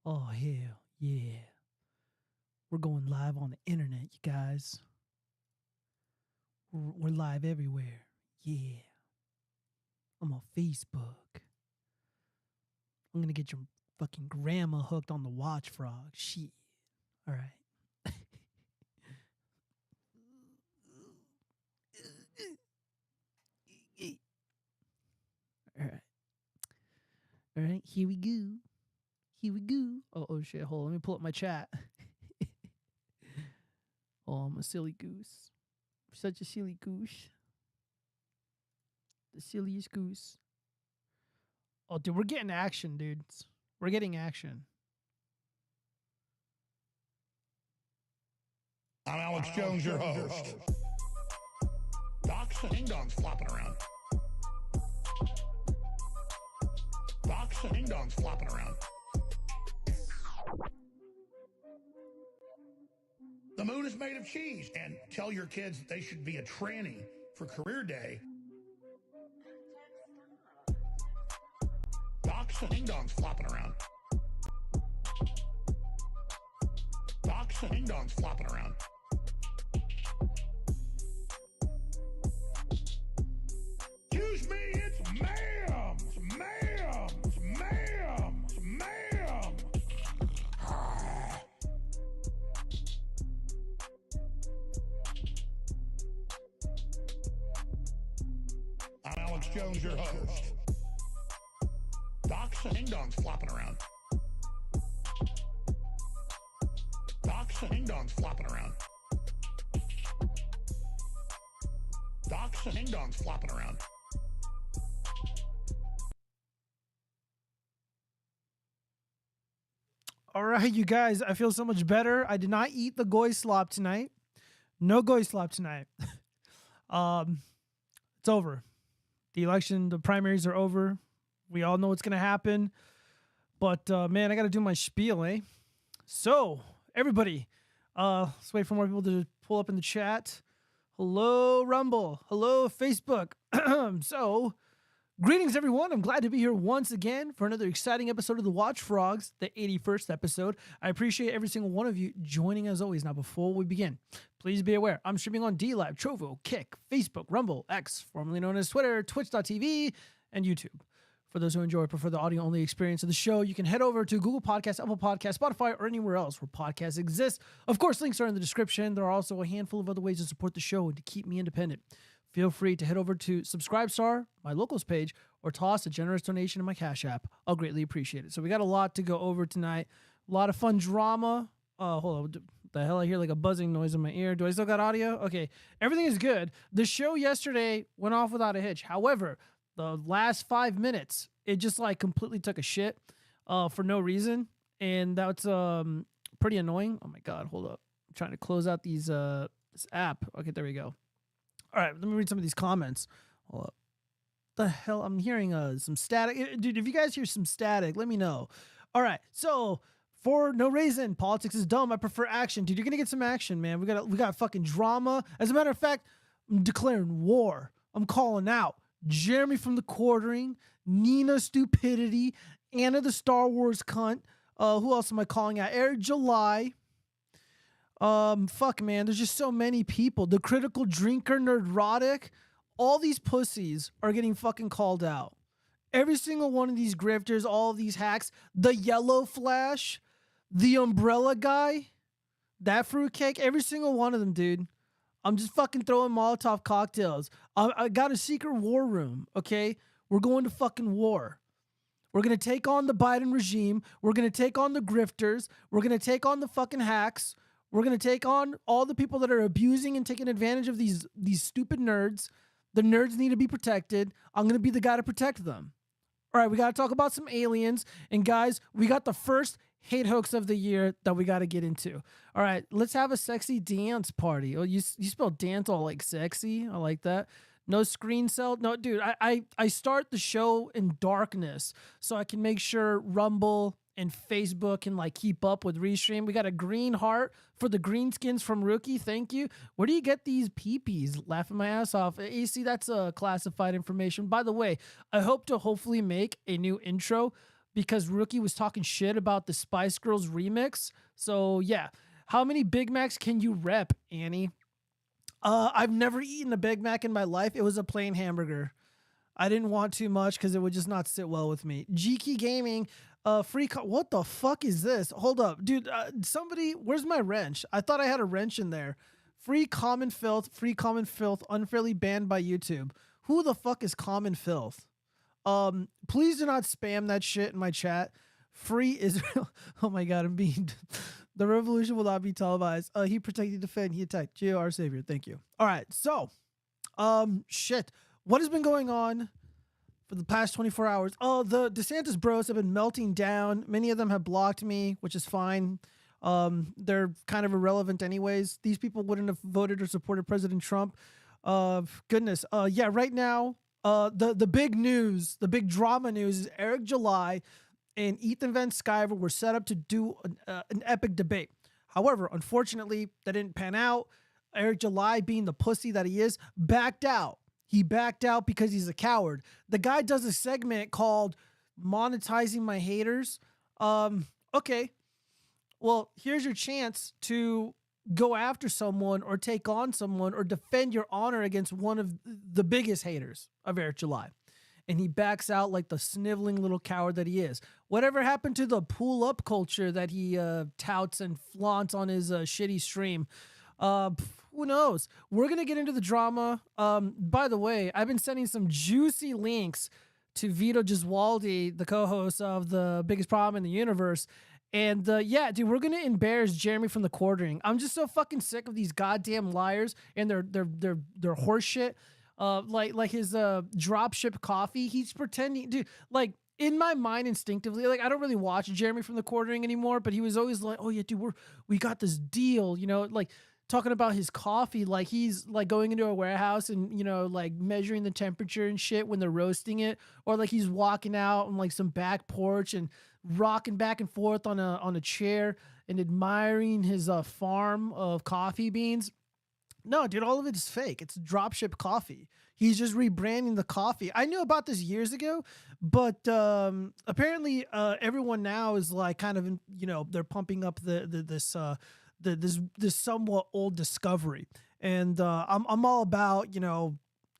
Oh, hell yeah. We're going live on the internet, you guys. We're live everywhere. Yeah. I'm on Facebook. I'm going to get your fucking grandma hooked on the watchfrogs. Shit. All right. All right. All right. Here we go. Here we go. Oh shit. Hold on. Let me pull up my chat. Oh, I'm a silly goose. Such a silly goose. The silliest goose. Oh, dude, we're getting action, dudes. We're getting action. I'm Alex Jones, your host. Docs and ding-dongs flopping around. Docs and ding-dongs flopping around. The moon is made of cheese. And tell your kids that they should be a tranny for career day. Docs and ding-dongs flopping around. Docs and ding-dongs flopping around. Excuse me, it's ma'am. It's ma'am. It's ma'am. It's ma'am. I'm Alex Jones, your host. Docs and ding-dongs flopping around. Docs and ding-dongs flopping around. Docs and ding-dongs flopping around. All right, you guys. I feel so much better. I did not eat the goy slop tonight. No goy slop tonight. It's over. The election, the primaries are over. We all know what's going to happen. But, man, I got to do my spiel, eh? So, everybody, let's wait for more people to pull up in the chat. Hello, Rumble. Hello, Facebook. So, greetings, everyone. I'm glad to be here once again for another exciting episode of the watchfrogs, the 81st episode. I appreciate every single one of you joining as always. Now, before we begin, please be aware, I'm streaming on dlive, Trovo, Kick, Facebook, Rumble, X, formerly known as Twitter, Twitch.tv, and YouTube. For those who enjoy or prefer the audio-only experience of the show, you can head over to Google Podcasts, Apple Podcasts, Spotify, or anywhere else where podcasts exist. Of course, links are in the description. There are also a handful of other ways to support the show and to keep me independent. Feel free to head over to Subscribestar, my locals page, or toss a generous donation in my Cash App. I'll greatly appreciate it. So we got a lot to go over tonight. A lot of fun drama. Hold on. The hell, I hear like a buzzing noise in my ear. Do I still got audio? Okay. Everything is good. The show yesterday went off without a hitch. However, the last 5 minutes, it just like completely took a shit for no reason. And that's pretty annoying. Oh my God, hold up. I'm trying to close out these this app. Okay, there we go. All right, let me read some of these comments. Hold up. The hell, I'm hearing some static. Dude, if you guys hear some static, let me know. All right, so for no reason, politics is dumb. I prefer action. Dude, you're gonna get some action, man. We got fucking drama. As a matter of fact, I'm declaring war. I'm calling out Jeremy from the Quartering, Nina Stupidity, Anna the Star Wars cunt. Who else am I calling out? Eric July. Fuck, man. There's just so many people. The Critical Drinker, Nerdrotic. All these pussies are getting fucking called out. Every single one of these grifters, all of these hacks, the Yellow Flash, the Umbrella Guy, that fruitcake, every single one of them, dude. I'm just fucking throwing Molotov cocktails. I got a secret war room, okay? We're going to fucking war. We're going to take on the Biden regime. We're going to take on the grifters. We're going to take on the fucking hacks. We're going to take on all the people that are abusing and taking advantage of these stupid nerds. The nerds need to be protected. I'm going to be the guy to protect them. All right, we got to talk about some aliens. And guys, we got the first hate hoax of the year that we got to get into. All right, let's have a sexy dance party. Oh, you spell dance all like sexy. I like that. No screen cell. No, dude, I start the show in darkness so I can make sure Rumble and Facebook can like keep up with Restream. We got a green heart for the greenskins from Rookie. Thank you. Where do you get these peepees? Laughing my ass off. AC, that's classified information. By the way, I hope to hopefully make a new intro because Rookie was talking shit about the Spice Girls remix. So yeah, how many Big Macs can you rep, Annie? I've never eaten a Big Mac in my life. It was a plain hamburger. I didn't want too much because it would just not sit well with me. GK Gaming, what the fuck is this? Hold up, dude. Somebody, where's my wrench? I thought I had a wrench in there. Free common filth, unfairly banned by YouTube. Who the fuck is common filth? Please do not spam that shit in my chat. Free Israel. Oh my God, I'm being. The revolution will not be televised. He protected, defend, he attacked. Geo, our savior. Thank you. All right, so, shit. What has been going on for the past 24 hours? Oh, the DeSantis bros have been melting down. Many of them have blocked me, which is fine. They're kind of irrelevant anyways. These people wouldn't have voted or supported President Trump. Goodness. Yeah, right now, the big news, the big drama news is Eric July and Ethan Van Sciver were set up to do an epic debate. However, unfortunately, that didn't pan out. Eric July, being the pussy that he is, backed out. He backed out because he's a coward. The guy does a segment called Monetizing My Haters. Okay. Well, here's your chance to go after someone or take on someone or defend your honor against one of the biggest haters of Eric July. And he backs out like the sniveling little coward that he is. Whatever happened to the pull-up culture that he touts and flaunts on his shitty stream? Who knows? We're going to get into the drama. By the way, I've been sending some juicy links to Vito Gesualdi, the co-host of The Biggest Problem in the Universe. And yeah, dude, we're going to embarrass Jeremy from the quartering. I'm just so fucking sick of these goddamn liars and their horse shit. Like his dropship coffee. He's pretending, dude, like in my mind instinctively, like I don't really watch Jeremy from the quartering anymore, but he was always like, oh yeah, dude, we got this deal, you know, like talking about his coffee, like he's like going into a warehouse and, you know, like measuring the temperature and shit when they're roasting it, or like he's walking out on like some back porch and rocking back and forth on a chair and admiring his farm of coffee beans. No, dude, all of it is fake. It's dropship coffee. He's just rebranding the coffee. I knew about this years ago, but apparently everyone now is like kind of, you know, they're pumping up this somewhat old discovery, and I'm all about, you know,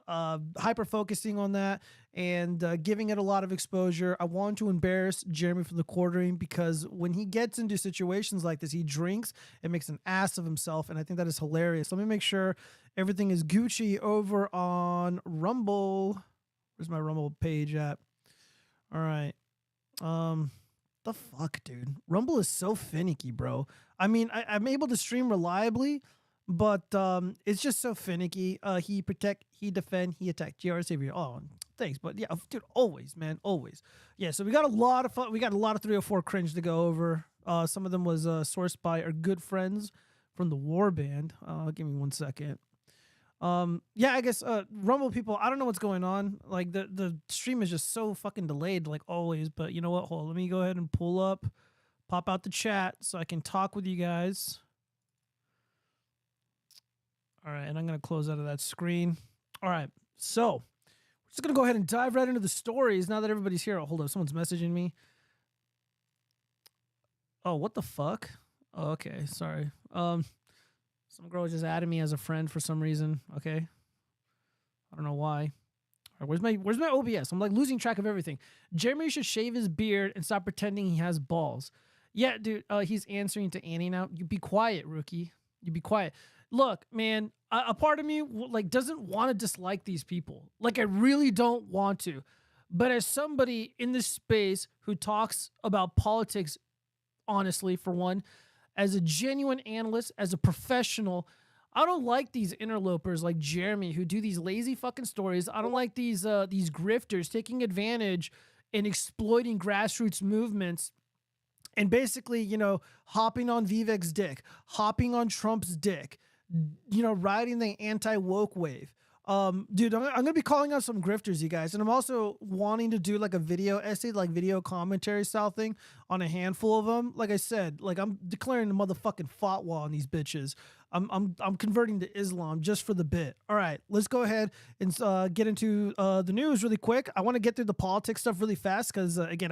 hyper focusing on that and giving it a lot of exposure. I want to embarrass Jeremy from the quartering because when he gets into situations like this, he drinks and makes an ass of himself, and I think that is hilarious. Let me make sure everything is Gucci over on Rumble. Where's my Rumble page at? All right. The fuck, dude? Rumble is so finicky, bro. I mean, I'm able to stream reliably, but it's just so finicky. He protect, he defend, he attack. GR savior. Oh, thanks, but yeah, dude, always, man, always. Yeah, so we got a lot of fun. We got a lot of 304 cringe to go over. Some of them was sourced by our good friends from the War Band. Give me 1 second. Yeah, I guess Rumble people, I don't know what's going on. Like the stream is just so fucking delayed, like always. But you know what? Hold on, let me go ahead and pop out the chat so I can talk with you guys. All right, and I'm gonna close out of that screen. All right, so we're just gonna go ahead and dive right into the stories now that everybody's here. Oh, hold up, someone's messaging me. Oh, what the fuck? Oh, okay, sorry. Some girl just added me as a friend for some reason. Okay, I don't know why. All right, where's my OBS? I'm like losing track of everything. Jeremy should shave his beard and stop pretending he has balls. Yeah, dude. He's answering to Annie now. You be quiet, rookie. You be quiet. Look, man. A part of me like doesn't want to dislike these people. Like I really don't want to. But as somebody in this space who talks about politics, honestly, for one, as a genuine analyst, as a professional, I don't like these interlopers like Jeremy who do these lazy fucking stories. I don't like these grifters taking advantage and exploiting grassroots movements and basically, you know, hopping on Vivek's dick, hopping on Trump's dick, you know, riding the anti-woke wave. Dude, I'm going to be calling out some grifters, you guys. And I'm also wanting to do like a video essay, like video commentary style thing on a handful of them. Like I said, like I'm declaring the motherfucking fatwa on these bitches. I'm converting to Islam just for the bit. All right, let's go ahead and get into the news really quick. I want to get through the politics stuff really fast because again,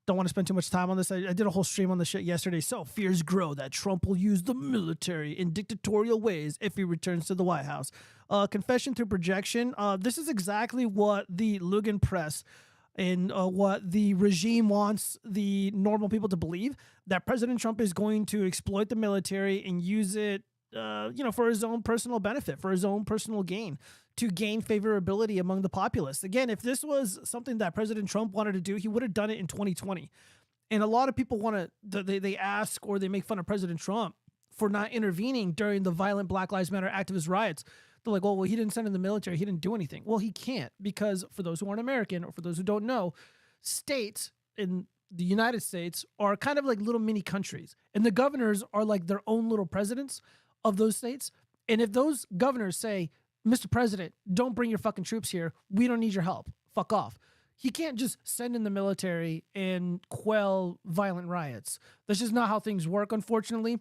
don't want to spend too much time on this. I did a whole stream on this shit yesterday. So fears grow that Trump will use the military in dictatorial ways if he returns to the White House. Confession through projection. This is exactly what the Lugan press and what the regime wants the normal people to believe, that President Trump is going to exploit the military and use it, for his own personal benefit, for his own personal gain, to gain favorability among the populace. Again, if this was something that President Trump wanted to do, he would have done it in 2020. And a lot of people want to, they ask or they make fun of President Trump for not intervening during the violent Black Lives Matter activist riots. They're like, well, he didn't send in the military. He didn't do anything. Well, he can't, because for those who aren't American or for those who don't know, states in the United States are kind of like little mini countries. And the governors are like their own little presidents of those states. And if those governors say, Mr. President, don't bring your fucking troops here, we don't need your help, fuck off, he can't just send in the military and quell violent riots. That's just not how things work, unfortunately.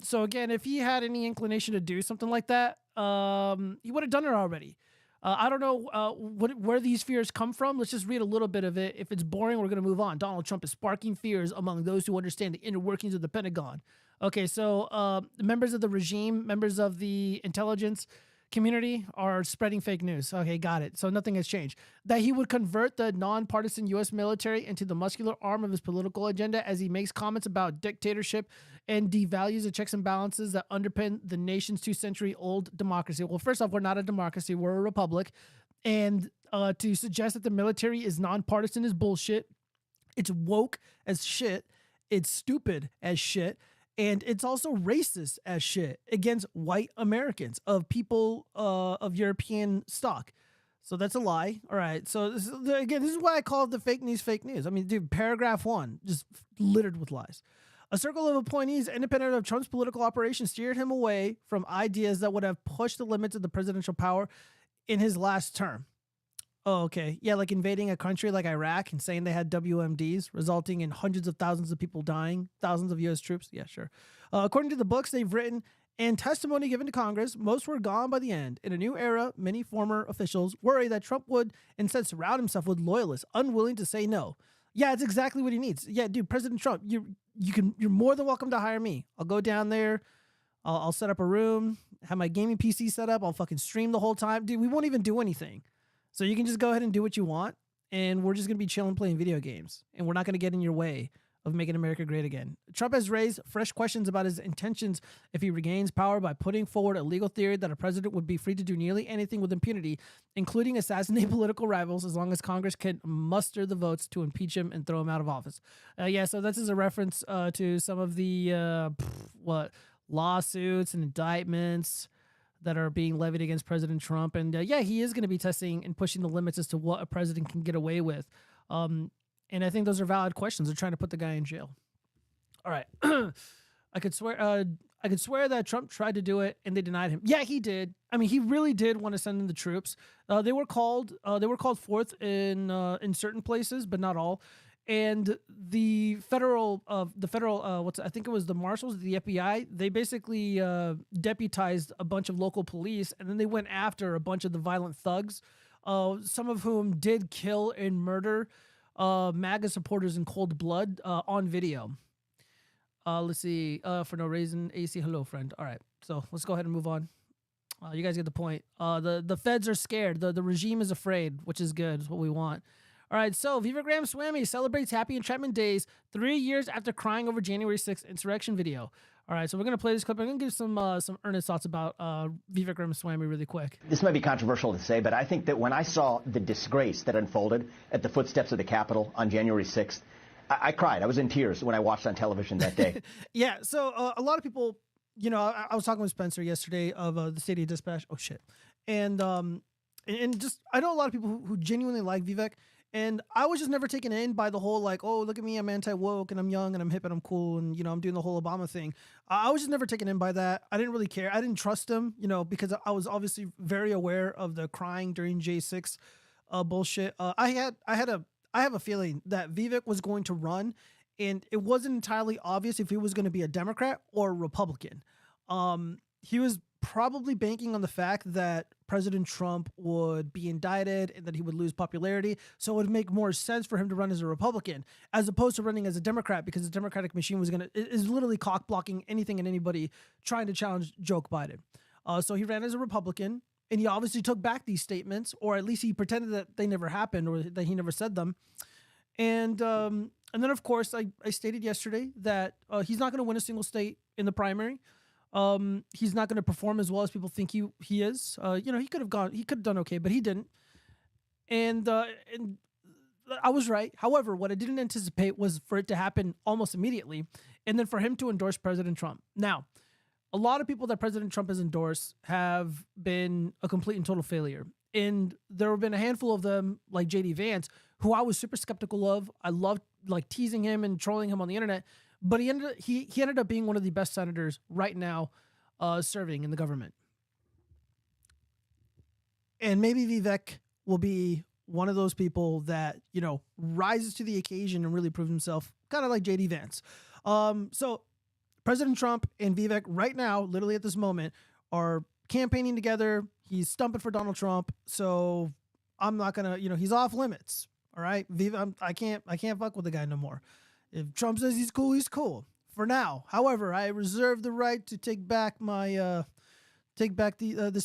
So again, if he had any inclination to do something like that, he would have done it already. I don't know where these fears come from. Let's just read a little bit of it. If it's boring, we're going to move on. Donald Trump is sparking fears among those who understand the inner workings of the Pentagon. Okay, so members of the regime, members of the intelligence community are spreading fake news. Okay, got it. So nothing has changed. That he would convert the nonpartisan U.S. military into the muscular arm of his political agenda as he makes comments about dictatorship and devalues the checks and balances that underpin the nation's 2-century-old democracy. Well, first off, we're not a democracy. We're a republic. And to suggest that the military is nonpartisan is bullshit. It's woke as shit. It's stupid as shit. And it's also racist as shit against white Americans, of people of European stock. So that's a lie. All right. So this is why I call it the fake news fake news. I mean, dude, paragraph 1, just littered with lies. A circle of appointees independent of Trump's political operation steered him away from ideas that would have pushed the limits of the presidential power in his last term. Oh, okay. Yeah, like invading a country like Iraq and saying they had WMDs, resulting in hundreds of thousands of people dying, thousands of U.S. troops. Yeah, sure. According to the books they've written and testimony given to Congress, most were gone by the end. In a new era, many former officials worry that Trump would instead surround himself with loyalists, unwilling to say no. Yeah, it's exactly what he needs. Yeah, dude, President Trump, you're more than welcome to hire me. I'll go down there. I'll set up a room, have my gaming PC set up. I'll fucking stream the whole time. Dude, we won't even do anything. So you can just go ahead and do what you want, and we're just going to be chilling playing video games, and we're not going to get in your way of making America great again. Trump has raised fresh questions about his intentions if he regains power by putting forward a legal theory that a president would be free to do nearly anything with impunity, including assassinate political rivals, as long as Congress can muster the votes to impeach him and throw him out of office. Yeah, so this is a reference to some of the lawsuits and indictments that are being levied against President Trump. And yeah, he is going to be testing and pushing the limits as to what a president can get away with. And I think those are valid questions. They're trying to put the guy in jail. All right. I could swear that Trump tried to do it and they denied him. Yeah, he did. I mean, he really did want to send in the troops. They were called forth in certain places, but not all. And the federal, I think it was the marshals, the FBI, they basically deputized a bunch of local police, and then they went after a bunch of the violent thugs, some of whom did kill and murder MAGA supporters in cold blood on video. Let's see, for no reason, AC, hello, friend. All right, so let's go ahead and move on. You guys get the point. The feds are scared. The regime is afraid, which is good. It's what we want. All right, so Vivek Ramaswamy celebrates Happy Entrapment Days 3 years after crying over January 6th insurrection video. All right, so we're going to play this clip. I'm going to give some earnest thoughts about Vivek Ramaswamy really quick. This might be controversial to say, but I think that when I saw the disgrace that unfolded at the footsteps of the Capitol on January 6th, I cried. I was in tears when I watched on television that day. Yeah, so a lot of people, I was talking with Spencer yesterday of the Stadium Dispatch. Oh, shit. And just, I know a lot of people who genuinely like Vivek. And I was just never taken in by the whole, like, oh, look at me, I'm anti-woke, and I'm young, and I'm hip, and I'm cool, and, I'm doing the whole Obama thing. I was just never taken in by that. I didn't really care. I didn't trust him, because I was obviously very aware of the crying during J6 bullshit. I have a feeling that Vivek was going to run, and it wasn't entirely obvious if he was going to be a Democrat or a Republican. He was probably banking on the fact that President Trump would be indicted and that he would lose popularity. So it would make more sense for him to run as a Republican as opposed to running as a Democrat, because the Democratic machine is literally cock blocking anything and anybody trying to challenge Joe Biden. So he ran as a Republican, and he obviously took back these statements, or at least he pretended that they never happened or that he never said them. And then, of course, I stated yesterday that he's not going to win a single state in the primary. He's not going to perform as well as people think he is. He could have done okay, but he didn't. And I was right. However, what I didn't anticipate was for it to happen almost immediately, and then for him to endorse President Trump. Now, a lot of people that President Trump has endorsed have been a complete and total failure. And there have been a handful of them, like J.D. Vance, who I was super skeptical of. I loved teasing him and trolling him on the internet. But he ended up being one of the best senators right now serving in the government. And maybe Vivek will be one of those people that, rises to the occasion and really proves himself, kind of like J.D. Vance. So President Trump and Vivek right now, literally at this moment, are campaigning together. He's stumping for Donald Trump. So I'm not going to, he's off limits. All right. Vivek, I can't fuck with the guy no more. If Trump says he's cool, he's cool for now. However, I reserve the right to take back this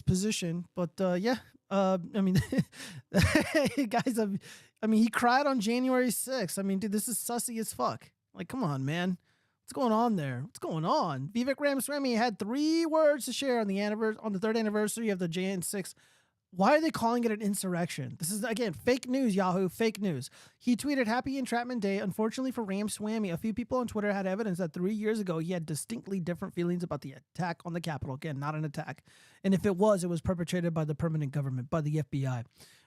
position. But guys, he cried on January 6th. I mean, dude, this is sussy as fuck. Like, come on, man. What's going on there? What's going on? Vivek Ramaswamy had 3 words to share on the third anniversary of the Jan 6. Why are they calling it an insurrection? This is, again, fake news, Yahoo, fake news. He tweeted, "Happy Entrapment Day. Unfortunately for Ramaswamy, a few people on Twitter had evidence that 3 years ago he had distinctly different feelings about the attack on the Capitol." Again, not an attack. And if it was perpetrated by the permanent government, by the FBI.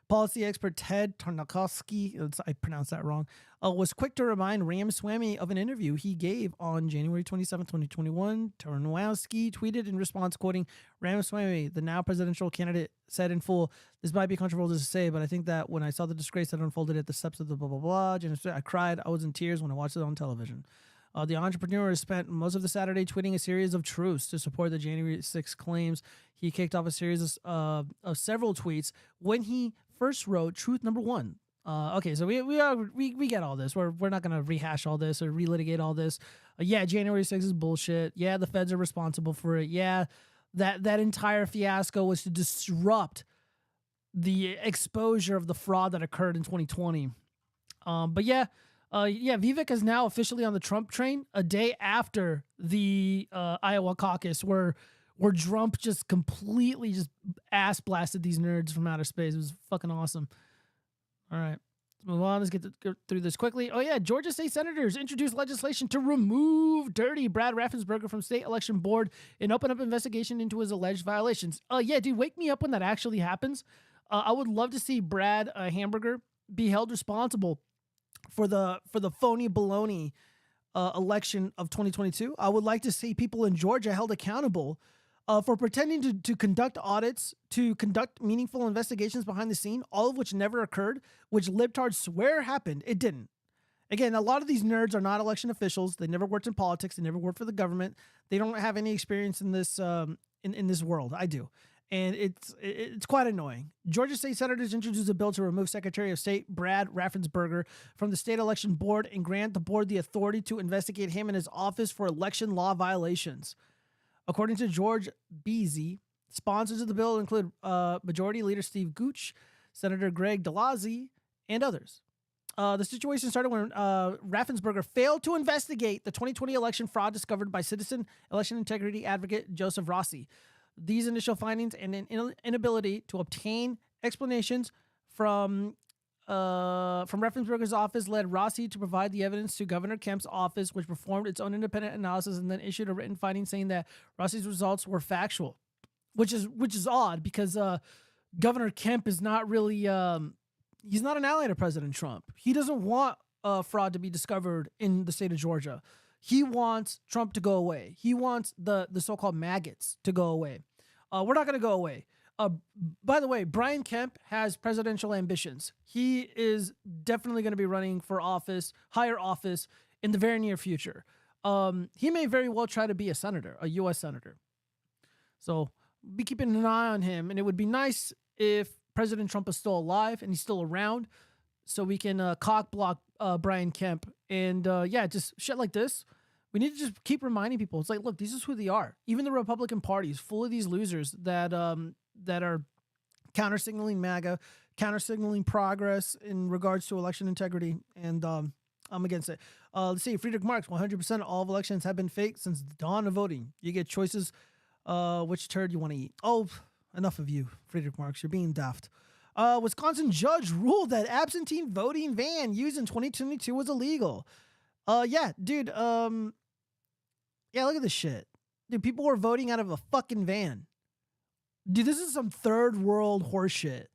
Policy expert Ted Tarnakovsky, I pronounced that wrong, was quick to remind Ramaswamy of an interview he gave on January 27, 2021. Tarnowski tweeted in response, quoting, "Ramaswamy, the now presidential candidate, said in full, 'This might be controversial to say, but I think that when I saw the disgrace that unfolded at the steps of the blah, blah, blah, I cried. I was in tears when I watched it on television.' The entrepreneur has spent most of the Saturday tweeting a series of truths to support the January 6 claims. He kicked off a series of several tweets when he first wrote truth number 1. Okay, so we get all this. We're not gonna rehash all this or relitigate all this. January 6th is bullshit. Yeah, the feds are responsible for it. Yeah, that entire fiasco was to disrupt the exposure of the fraud that occurred in 2020. Vivek is now officially on the Trump train a day after the Iowa caucus where Trump just completely just ass blasted these nerds from outer space. It was fucking awesome. All right, let's move on. Let's get through this quickly. Georgia state senators introduced legislation to remove dirty Brad Raffensperger from state election board and open up investigation into his alleged violations. Dude, wake me up when that actually happens. I would love to see Brad Hamburger be held responsible for the phony baloney election of 2022. I would like to see people in Georgia held accountable for pretending to conduct audits, to conduct meaningful investigations behind the scene, all of which never occurred, which libtards swear happened. It didn't. Again, a lot of these nerds are not election officials. They never worked in politics. They never worked for the government. They don't have any experience in this in this world. I do. And it's quite annoying. Georgia state senators introduced a bill to remove Secretary of State Brad Raffensperger from the state election board and grant the board the authority to investigate him and his office for election law violations. According to George Beasy, sponsors of the bill include Majority Leader Steve Gooch, Senator Greg DeLazzi, and others. The situation started when Raffensperger failed to investigate the 2020 election fraud discovered by citizen election integrity advocate Joseph Rossi. These initial findings and an inability to obtain explanations from Raffensperger's office led Rossi to provide the evidence to Governor Kemp's office, which performed its own independent analysis and then issued a written finding saying that Rossi's results were factual, which is odd because Governor Kemp is not really he's not an ally to President Trump. He doesn't want fraud to be discovered in the state of Georgia. He wants Trump to go away. He wants the so-called maggots to go away. We're not going to go away. By the way, Brian Kemp has presidential ambitions. He is definitely going to be running for office, higher office, in the very near future. He may very well try to be a senator, a U.S. senator. So be keeping an eye on him, and it would be nice if President Trump is still alive and he's still around, so we can cock block Brian Kemp. And just shit like this. We need to just keep reminding people. It's like, look, this is who they are. Even the Republican Party is full of these losers that are counter-signaling MAGA, counter-signaling progress in regards to election integrity, and I'm against it. Let's see, Friedrich Marx, 100% of all of elections have been fake since the dawn of voting. You get choices which turd you want to eat. Oh, enough of you, Friedrich Marx. You're being daft. Wisconsin judge ruled that absentee voting van used in 2022 was illegal. Yeah, dude. Yeah, look at this shit. Dude, people were voting out of a fucking van. Dude, this is some third world horse shit.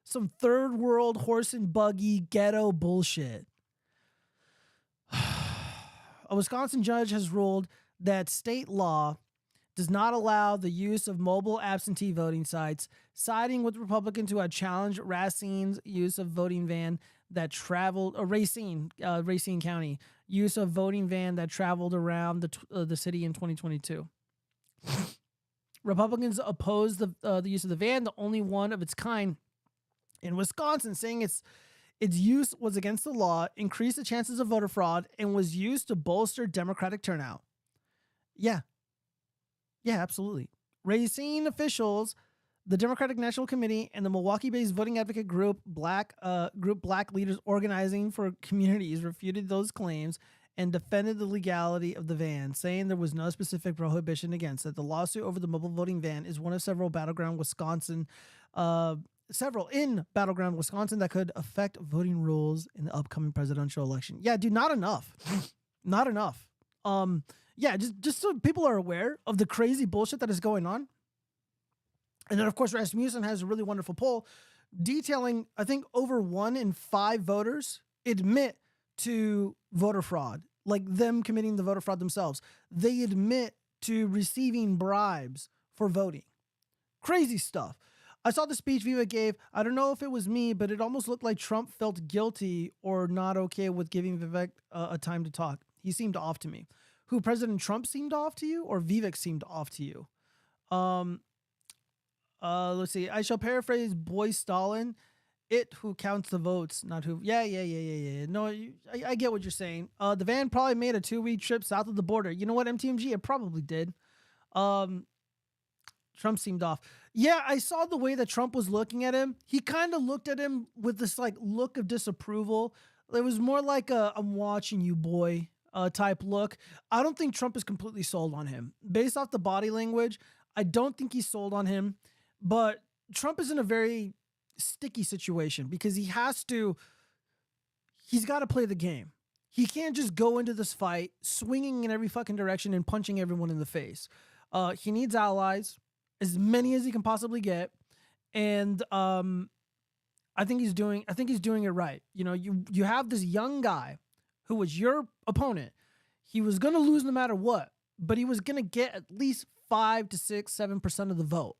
Some third world horse and buggy ghetto bullshit. A Wisconsin judge has ruled that state law does not allow the use of mobile absentee voting sites, siding with Republicans who had challenged Racine's use of voting van that traveled, Racine County, use of voting van that traveled around the city in 2022. Republicans opposed the use of the van, the only one of its kind in Wisconsin, saying its use was against the law, increased the chances of voter fraud, and was used to bolster Democratic turnout. Yeah, absolutely. Racine officials, the Democratic National Committee, and the Milwaukee-based voting advocate group Black Leaders Organizing for Communities refuted those claims and defended the legality of the van, saying there was no specific prohibition against it. The lawsuit over the mobile voting van is one of several in battleground Wisconsin that could affect voting rules in the upcoming presidential election. Yeah, dude, not enough. Not enough. Just so people are aware of the crazy bullshit that is going on. And then, of course, Rasmussen has a really wonderful poll detailing, I think, over 1 in 5 voters admit to voter fraud, like them committing the voter fraud themselves. They admit to receiving bribes for voting. Crazy stuff. I saw the speech Vivek gave. I don't know if it was me, but it almost looked like Trump felt guilty or not okay with giving Vivek a time to talk. He seemed off to me. Who, President Trump seemed off to you, or Vivek seemed off to you? Let's see. I shall paraphrase Boy Stalin. It who counts the votes, not who. Yeah. No, I get what you're saying. The van probably made a 2-week trip south of the border. You know what, MTMG? It probably did. Trump seemed off. Yeah, I saw the way that Trump was looking at him. He kind of looked at him with this like look of disapproval. It was more like a "I'm watching you, boy" type look. I don't think Trump is completely sold on him. Based off the body language, I don't think he's sold on him. But Trump is in a very sticky situation because he's got to play the game. He can't just go into this fight swinging in every fucking direction and punching everyone in the face. He needs allies, as many as he can possibly get. And I think he's doing it right. You know, you have this young guy who was your opponent. He was going to lose no matter what, but he was going to get at least 5 to 6, 7% of the vote.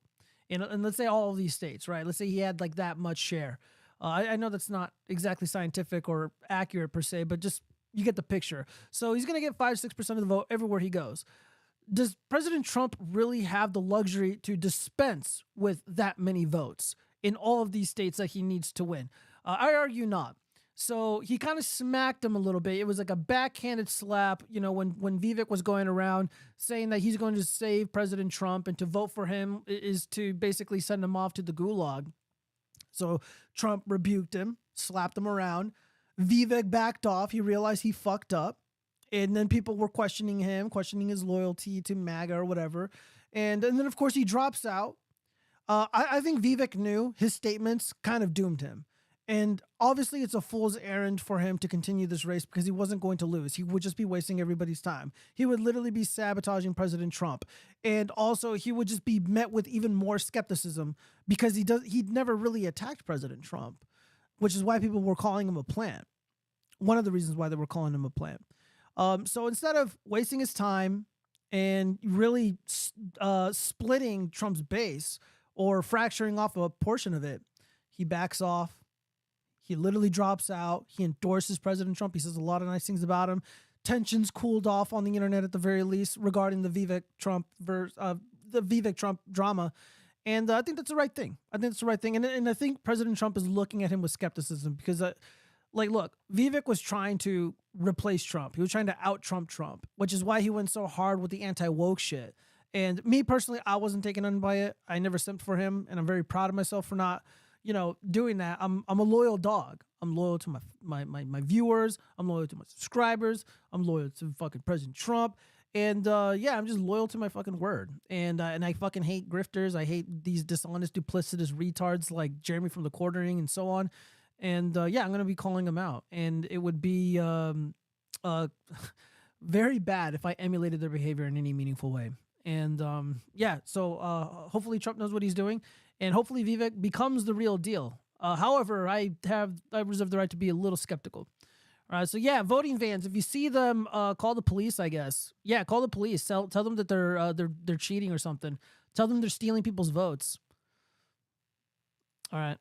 And let's say all of these states, right? Let's say he had like that much share. I know that's not exactly scientific or accurate per se, but just you get the picture. So he's going to get 5, 6% of the vote everywhere he goes. Does President Trump really have the luxury to dispense with that many votes in all of these states that he needs to win? I argue not. So he kind of smacked him a little bit. It was like a backhanded slap, you know, when Vivek was going around saying that he's going to save President Trump and to vote for him is to basically send him off to the gulag. So Trump rebuked him, slapped him around. Vivek backed off. He realized he fucked up. And then people were questioning him, questioning his loyalty to MAGA or whatever. And then, of course, he drops out. I think Vivek knew his statements kind of doomed him. And obviously it's a fool's errand for him to continue this race because he wasn't going to lose. He would just be wasting everybody's time. He would literally be sabotaging President Trump. And also he would just be met with even more skepticism because he'd never really attacked President Trump, which is why people were calling him a plant. One of the reasons why they were calling him a plant. So instead of wasting his time and really splitting Trump's base or fracturing off a portion of it, he backs off. He literally drops out. He endorses President Trump. He says a lot of nice things about him. Tensions cooled off on the internet at the very least regarding the Vivek Trump the Vivek Trump drama. And I think that's the right thing. I think it's the right thing. And I think President Trump is looking at him with skepticism because, like, look, Vivek was trying to replace Trump. He was trying to out-Trump Trump, which is why he went so hard with the anti-woke shit. And me personally, I wasn't taken in by it. I never simped for him, and I'm very proud of myself for not, doing that. I'm a loyal dog. I'm loyal to my viewers. I'm loyal to my subscribers. I'm loyal to fucking President Trump. And I'm just loyal to my fucking word. And I fucking hate grifters. I hate these dishonest, duplicitous retards like Jeremy from the Quartering and so on. And I'm gonna be calling them out. And it would be very bad if I emulated their behavior in any meaningful way. And so hopefully Trump knows what he's doing, and hopefully Vivek becomes the real deal. However, I reserve the right to be a little skeptical. All right, so voting vans. If you see them, call the police. I guess. Yeah, call the police. Tell them that they're cheating or something. Tell them they're stealing people's votes. All right,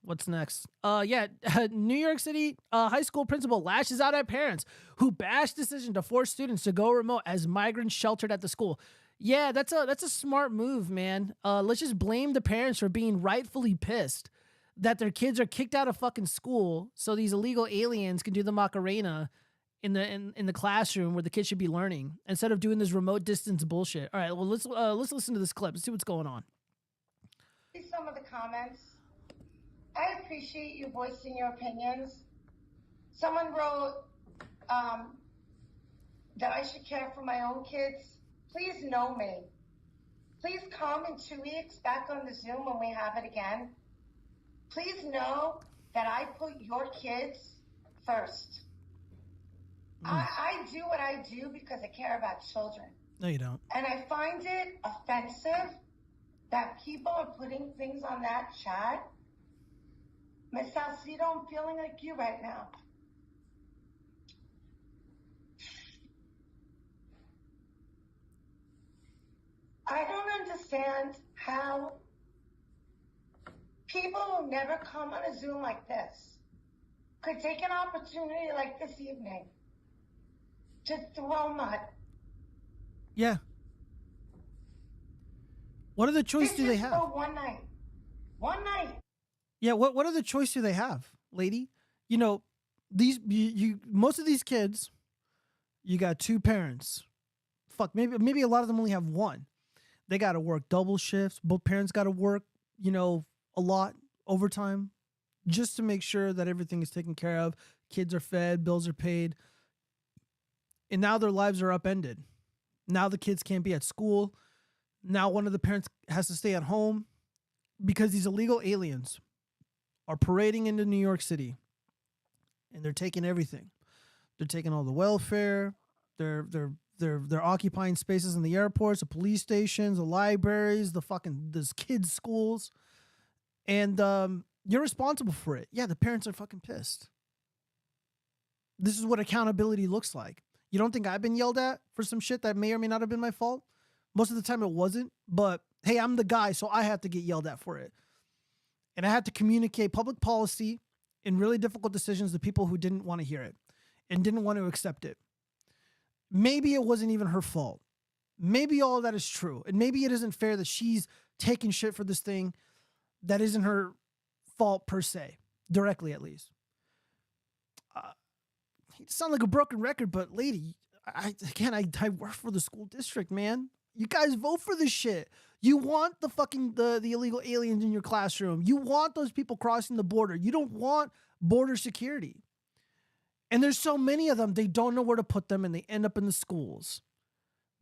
what's next? New York City high school principal lashes out at parents who bashed decision to force students to go remote as migrants sheltered at the school. Yeah, that's a smart move, man. Let's just blame the parents for being rightfully pissed that their kids are kicked out of fucking school so these illegal aliens can do the Macarena in the classroom where the kids should be learning instead of doing this remote distance bullshit. All right, well, let's listen to this clip. Let's see what's going on. Some of the comments. I appreciate you voicing your opinions. Someone wrote that I should care for my own kids. Please know me. Please come in 2 weeks back on the Zoom when we have it again. Please know that I put your kids first. I do what I do because I care about children. No, you don't. And I find it offensive that people are putting things on that chat. Miss Salcido, I'm feeling like you right now. I don't understand how people who never come on a Zoom like this could take an opportunity like this evening to throw mud. Yeah. What other choice do they have? For one night. One night. Yeah, what other choice do they have, lady? Most of these kids, you got two parents. Fuck, maybe a lot of them only have one. They got to work double shifts. Both parents got to work, a lot overtime just to make sure that everything is taken care of. Kids are fed, bills are paid. And now their lives are upended. Now the kids can't be at school. Now one of the parents has to stay at home because these illegal aliens are parading into New York City, and they're taking everything. They're taking all the welfare. They're occupying spaces in the airports, the police stations, the libraries, those kids' schools, and you're responsible for it. Yeah, the parents are fucking pissed. This is what accountability looks like. You don't think I've been yelled at for some shit that may or may not have been my fault? Most of the time it wasn't, but hey, I'm the guy, so I have to get yelled at for it. And I had to communicate public policy in really difficult decisions to people who didn't want to hear it and didn't want to accept it. Maybe it wasn't even her fault. Maybe all of that is true. And maybe it isn't fair that she's taking shit for this thing that isn't her fault per se, directly at least. You sound like a broken record, but lady, I work for the school district, man. You guys vote for this shit. You want the illegal aliens in your classroom. You want those people crossing the border. You don't want border security. And there's so many of them, they don't know where to put them and they end up in the schools.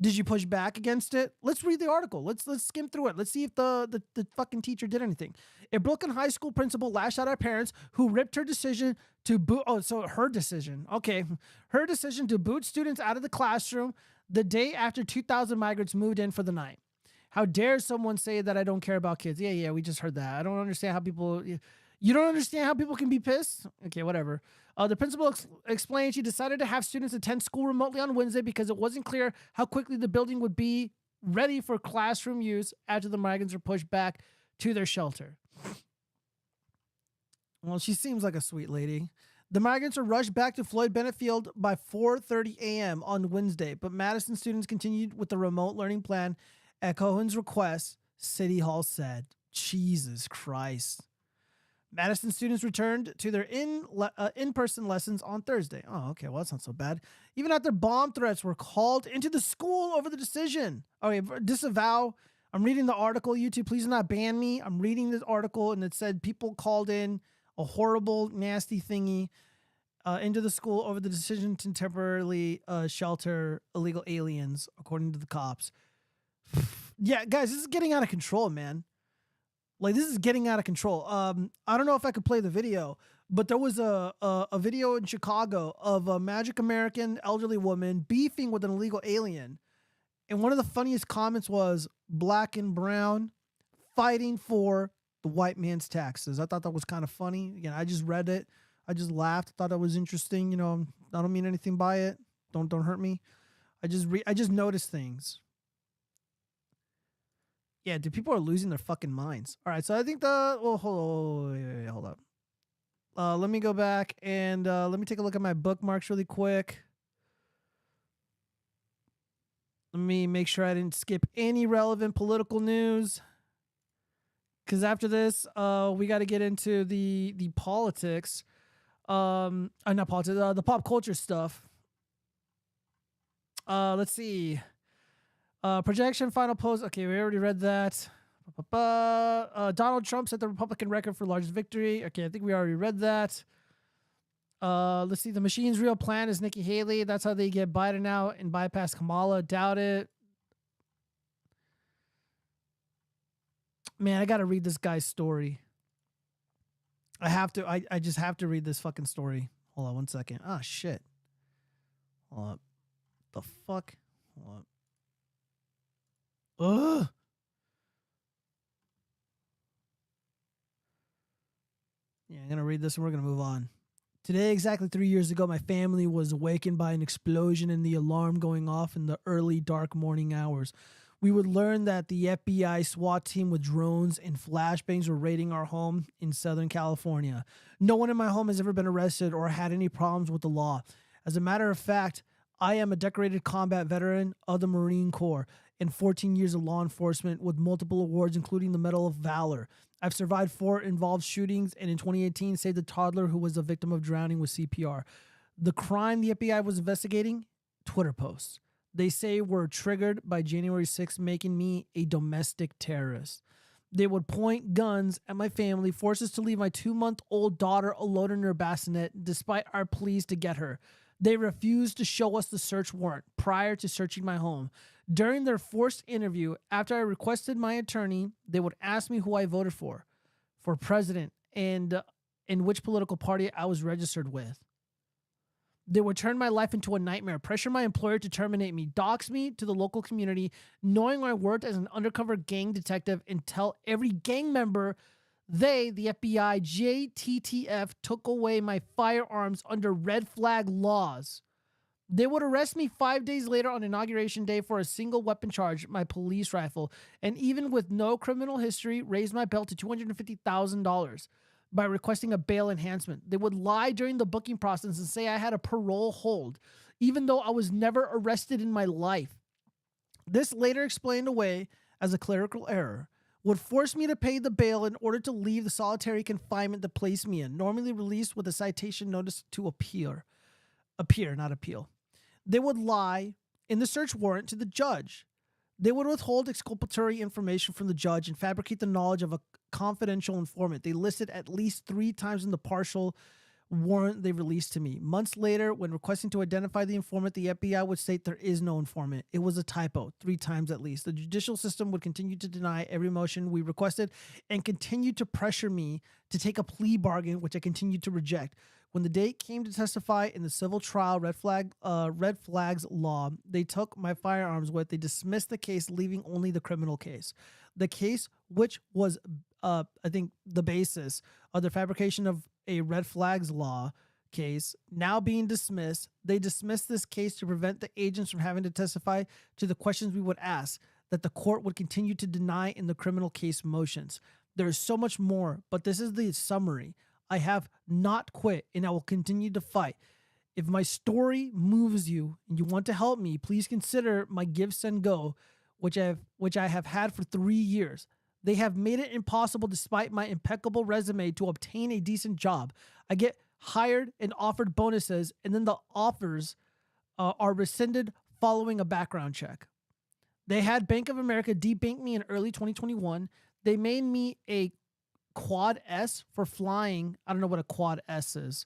Did you push back against it? Let's read the article. Let's skim through it. Let's see if the fucking teacher did anything. A Brooklyn high school principal lashed out at parents who ripped her decision to boot. Oh, so her decision. Okay. Her decision to boot students out of the classroom the day after 2,000 migrants moved in for the night. How dare someone say that I don't care about kids? Yeah, we just heard that. I don't understand how people... You don't understand how people can be pissed? Okay, whatever. The principal explained she decided to have students attend school remotely on Wednesday because it wasn't clear how quickly the building would be ready for classroom use after the migrants were pushed back to their shelter. Well, she seems like a sweet lady. The migrants were rushed back to Floyd Bennett Field by 4:30 a.m. on Wednesday, but Madison students continued with the remote learning plan At Cohen's request, City Hall said, Jesus Christ. Madison students returned to their in-person lessons on Thursday. Oh, okay. Well, that's not so bad. Even after bomb threats were called into the school over the decision. Okay, disavow. I'm reading the article. YouTube, please do not ban me. I'm reading this article, and it said people called in a horrible, nasty thingy into the school over the decision to temporarily shelter illegal aliens, according to the cops. Yeah, guys, this is getting out of control, man. Like, this is getting out of control. I don't know if I could play the video, but there was a video in Chicago of a Magic American elderly woman beefing with an illegal alien. And one of the funniest comments was, black and brown fighting for the white man's taxes. I thought that was kind of funny. Again, I just read it. I just laughed. Thought that was interesting. You know, I don't mean anything by it. Don't hurt me. I just noticed things. Yeah, dude, people are losing their fucking minds. All right, so I think hold up. Let me go back and let me take a look at my bookmarks really quick. Let me make sure I didn't skip any relevant political news. Because after this, we got to get into the politics. Not politics, the pop culture stuff. Let's see. Projection final post. Okay, we already read that. Donald Trump set the Republican record for largest victory. Okay, I think we already read that. Let's see. The machine's real plan is Nikki Haley. That's how they get Biden out and bypass Kamala. Doubt it. Man, I got to read this guy's story. I have to. I just have to read this fucking story. Hold on 1 second. Ah, shit. Hold up. The fuck? Hold up. Ugh. Yeah, I'm going to read this and we're going to move on. Today, exactly 3 years ago, my family was awakened by an explosion and the alarm going off in the early dark morning hours. We would learn that the FBI SWAT team with drones and flashbangs were raiding our home in Southern California. No one in my home has ever been arrested or had any problems with the law. As a matter of fact, I am a decorated combat veteran of the Marine Corps and 14 years of law enforcement with multiple awards, including the Medal of Valor. I've survived 4 involved shootings and in 2018 saved a toddler who was a victim of drowning with CPR. The crime the FBI was investigating? Twitter posts. They say were triggered by January 6th, making me a domestic terrorist. They would point guns at my family, force us to leave my 2-month-old daughter alone in her bassinet despite our pleas to get her. They refused to show us the search warrant prior to searching my home. During their forced interview, after I requested my attorney, they would ask me who I voted for president, and in which political party I was registered with. They would turn my life into a nightmare, pressure my employer to terminate me, dox me to the local community, knowing I worked as an undercover gang detective, and tell every gang member they, the FBI, JTTF, took away my firearms under red flag laws. They would arrest me 5 days later on Inauguration Day for a single weapon charge, my police rifle, and even with no criminal history, raise my bail to $250,000 by requesting a bail enhancement. They would lie during the booking process and say I had a parole hold, even though I was never arrested in my life. This later explained away as a clerical error, would force me to pay the bail in order to leave the solitary confinement that placed me in, normally released with a citation notice to appear, not appeal. They would lie in the search warrant to the judge. They would withhold exculpatory information from the judge and fabricate the knowledge of a confidential informant. They listed at least 3 times in the partial warrant they released to me. Months later, when requesting to identify the informant, the FBI would state there is no informant. It was a typo, 3 times at least. The judicial system would continue to deny every motion we requested and continue to pressure me to take a plea bargain, which I continued to reject. When the date came to testify in the civil trial red flags law, they took my firearms with. They dismissed the case, leaving only the criminal case. The case, which was, I think, the basis of the fabrication of a red flags law case, now being dismissed. They dismissed this case to prevent the agents from having to testify to the questions we would ask that the court would continue to deny in the criminal case motions. There is so much more, but this is the summary. I have not quit, and I will continue to fight. If my story moves you and you want to help me, please consider my Give, Send, Go, which I have had for 3 years. They have made it impossible, despite my impeccable resume, to obtain a decent job. I get hired and offered bonuses, and then the offers are rescinded following a background check. They had Bank of America debank me in early 2021. They made me a quad S for flying. I don't know what a quad S is.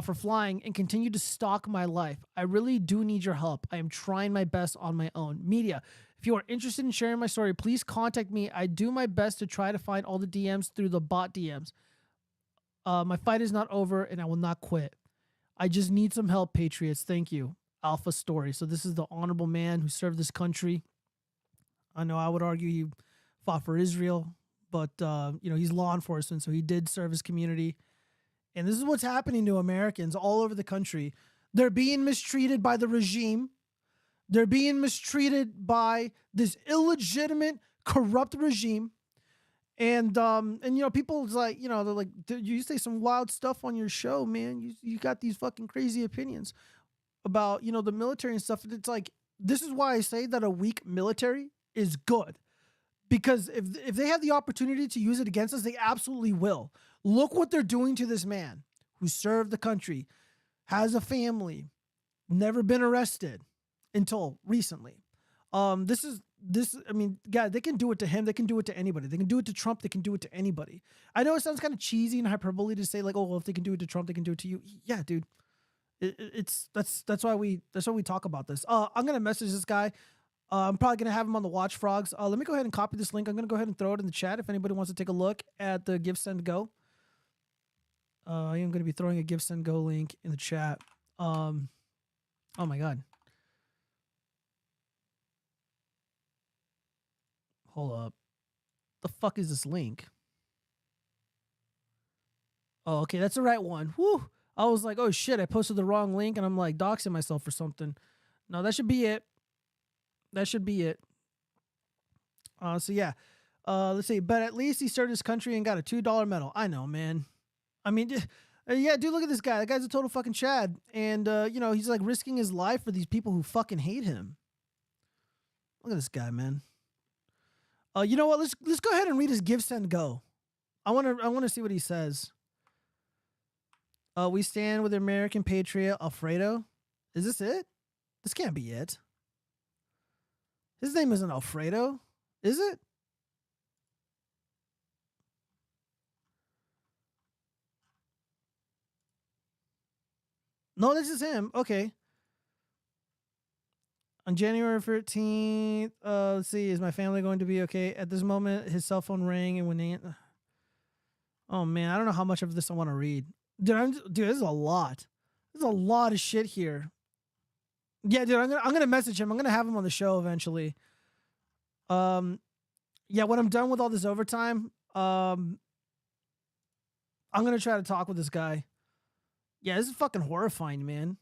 For flying, and continue to stalk my life. I really do need your help. I am trying my best on my own. Media, if you are interested in sharing my story, please contact me. I do my best to try to find all the DMs through the bot DMs. My fight is not over, and I will not quit. I just need some help, Patriots. Thank you. Alpha Story. So this is the honorable man who served this country. I know I would argue he fought for Israel, but he's law enforcement, so he did serve his community. And this is what's happening to Americans all over the country. They're being mistreated by the regime. They're being mistreated by this illegitimate, corrupt regime. And people's like, they're like, you say some wild stuff on your show, man. You got these fucking crazy opinions about, the military and stuff. It's like, this is why I say that a weak military is good. Because if they have the opportunity to use it against us, they absolutely will. Look what they're doing to this man who served the country, has a family, never been arrested until recently. God, they can do it to him. They can do it to anybody. They can do it to Trump. They can do it to anybody. I know it sounds kind of cheesy and hyperbole to say like, oh, well, if they can do it to Trump, they can do it to you. Yeah, dude. That's why we talk about this. I'm gonna message this guy. I'm probably going to have him on the watchfrogs. Let me go ahead and copy this link. I'm going to go ahead and throw it in the chat if anybody wants to take a look at the Give, Send, Go. I am going to be throwing a Give, Send, Go link in the chat. Oh, my God. Hold up. The fuck is this link? Oh, okay. That's the right one. Whew. I was like, oh, shit. I posted the wrong link, and I'm like doxing myself or something. No, that should be it. That should be it. So yeah, let's see. But at least he served his country and got a $2 medal. I know, man. I mean, yeah, dude, look at this guy. That guy's a total fucking Chad. And, he's like risking his life for these people who fucking hate him. Look at this guy, man. You know what? Let's go ahead and read his Give, Send, Go. I want to see what he says. We stand with the American patriot, Alfredo. Is this it? This can't be it. His name isn't Alfredo, is it? No, this is him. Okay. On January 13th, let's see, is my family going to be okay? At this moment, his cell phone rang, and when they... Oh, man, I don't know how much of this I want to read. Dude, this is a lot. There's a lot of shit here. Yeah, dude, I'm gonna message him. I'm gonna have him on the show eventually. Yeah, when I'm done with all this overtime, I'm gonna try to talk with this guy. Yeah, this is fucking horrifying, man.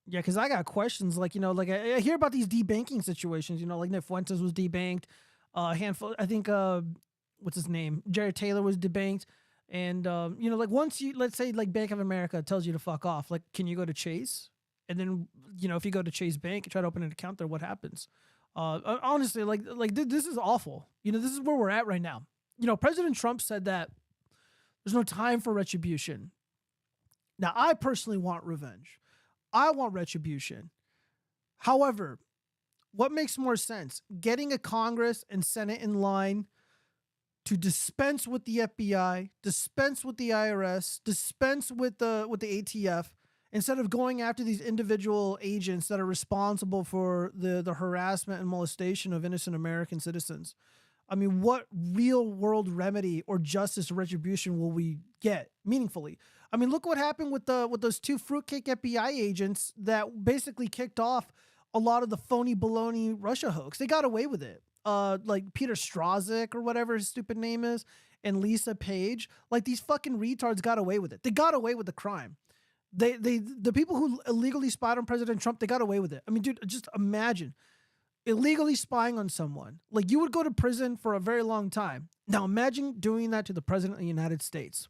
Yeah, because I got questions like, I hear about these debanking situations, like Nick Fuentes was debanked, a handful, I think, what's his name? Jared Taylor was debanked. And, once you, let's say like Bank of America tells you to fuck off, like, can you go to Chase? And then, if you go to Chase Bank and try to open an account there, what happens? Honestly, this is awful. This is where we're at right now. President Trump said that there's no time for retribution. Now, I personally want revenge. I want retribution. However, what makes more sense? Getting a Congress and Senate in line to dispense with the FBI, dispense with the IRS, dispense with the ATF, instead of going after these individual agents that are responsible for the harassment and molestation of innocent American citizens. I mean, what real world remedy or justice or retribution will we get meaningfully? I mean, look what happened with those two fruitcake FBI agents that basically kicked off a lot of the phony baloney Russia hoax. They got away with it. Like Peter Strzok or whatever his stupid name is, and Lisa Page. Like, these fucking retards got away with it. They got away with the crime. The people who illegally spied on President Trump, they got away with it. I mean, dude, just imagine illegally spying on someone. Like, you would go to prison for a very long time. Now imagine doing that to the President of the United States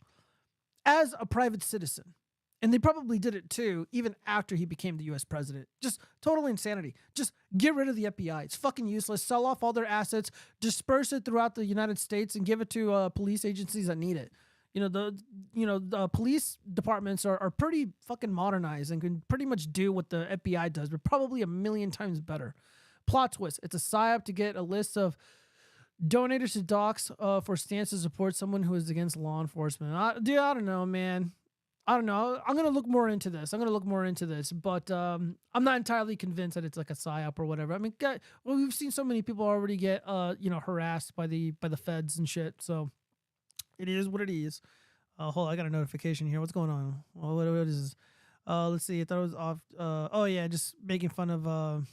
as a private citizen. And they probably did it too, even after he became the U.S. president. Just total insanity. Just get rid of the FBI. It's fucking useless. Sell off all their assets, disperse it throughout the United States, and give it to police agencies that need it. The police departments are pretty fucking modernized and can pretty much do what the FBI does, but probably a million times better. Plot twist: it's a psyop to get a list of donators to docs for stance to support someone who is against law enforcement. I don't know, man. I don't know. I'm going to look more into this. But I'm not entirely convinced that it's like a psyop or whatever. I mean, we've seen so many people already get, harassed by the feds and shit. So it is what it is. Hold on, I got a notification here. What's going on? Well, what is this? Let's see. I thought it was off. Just making fun of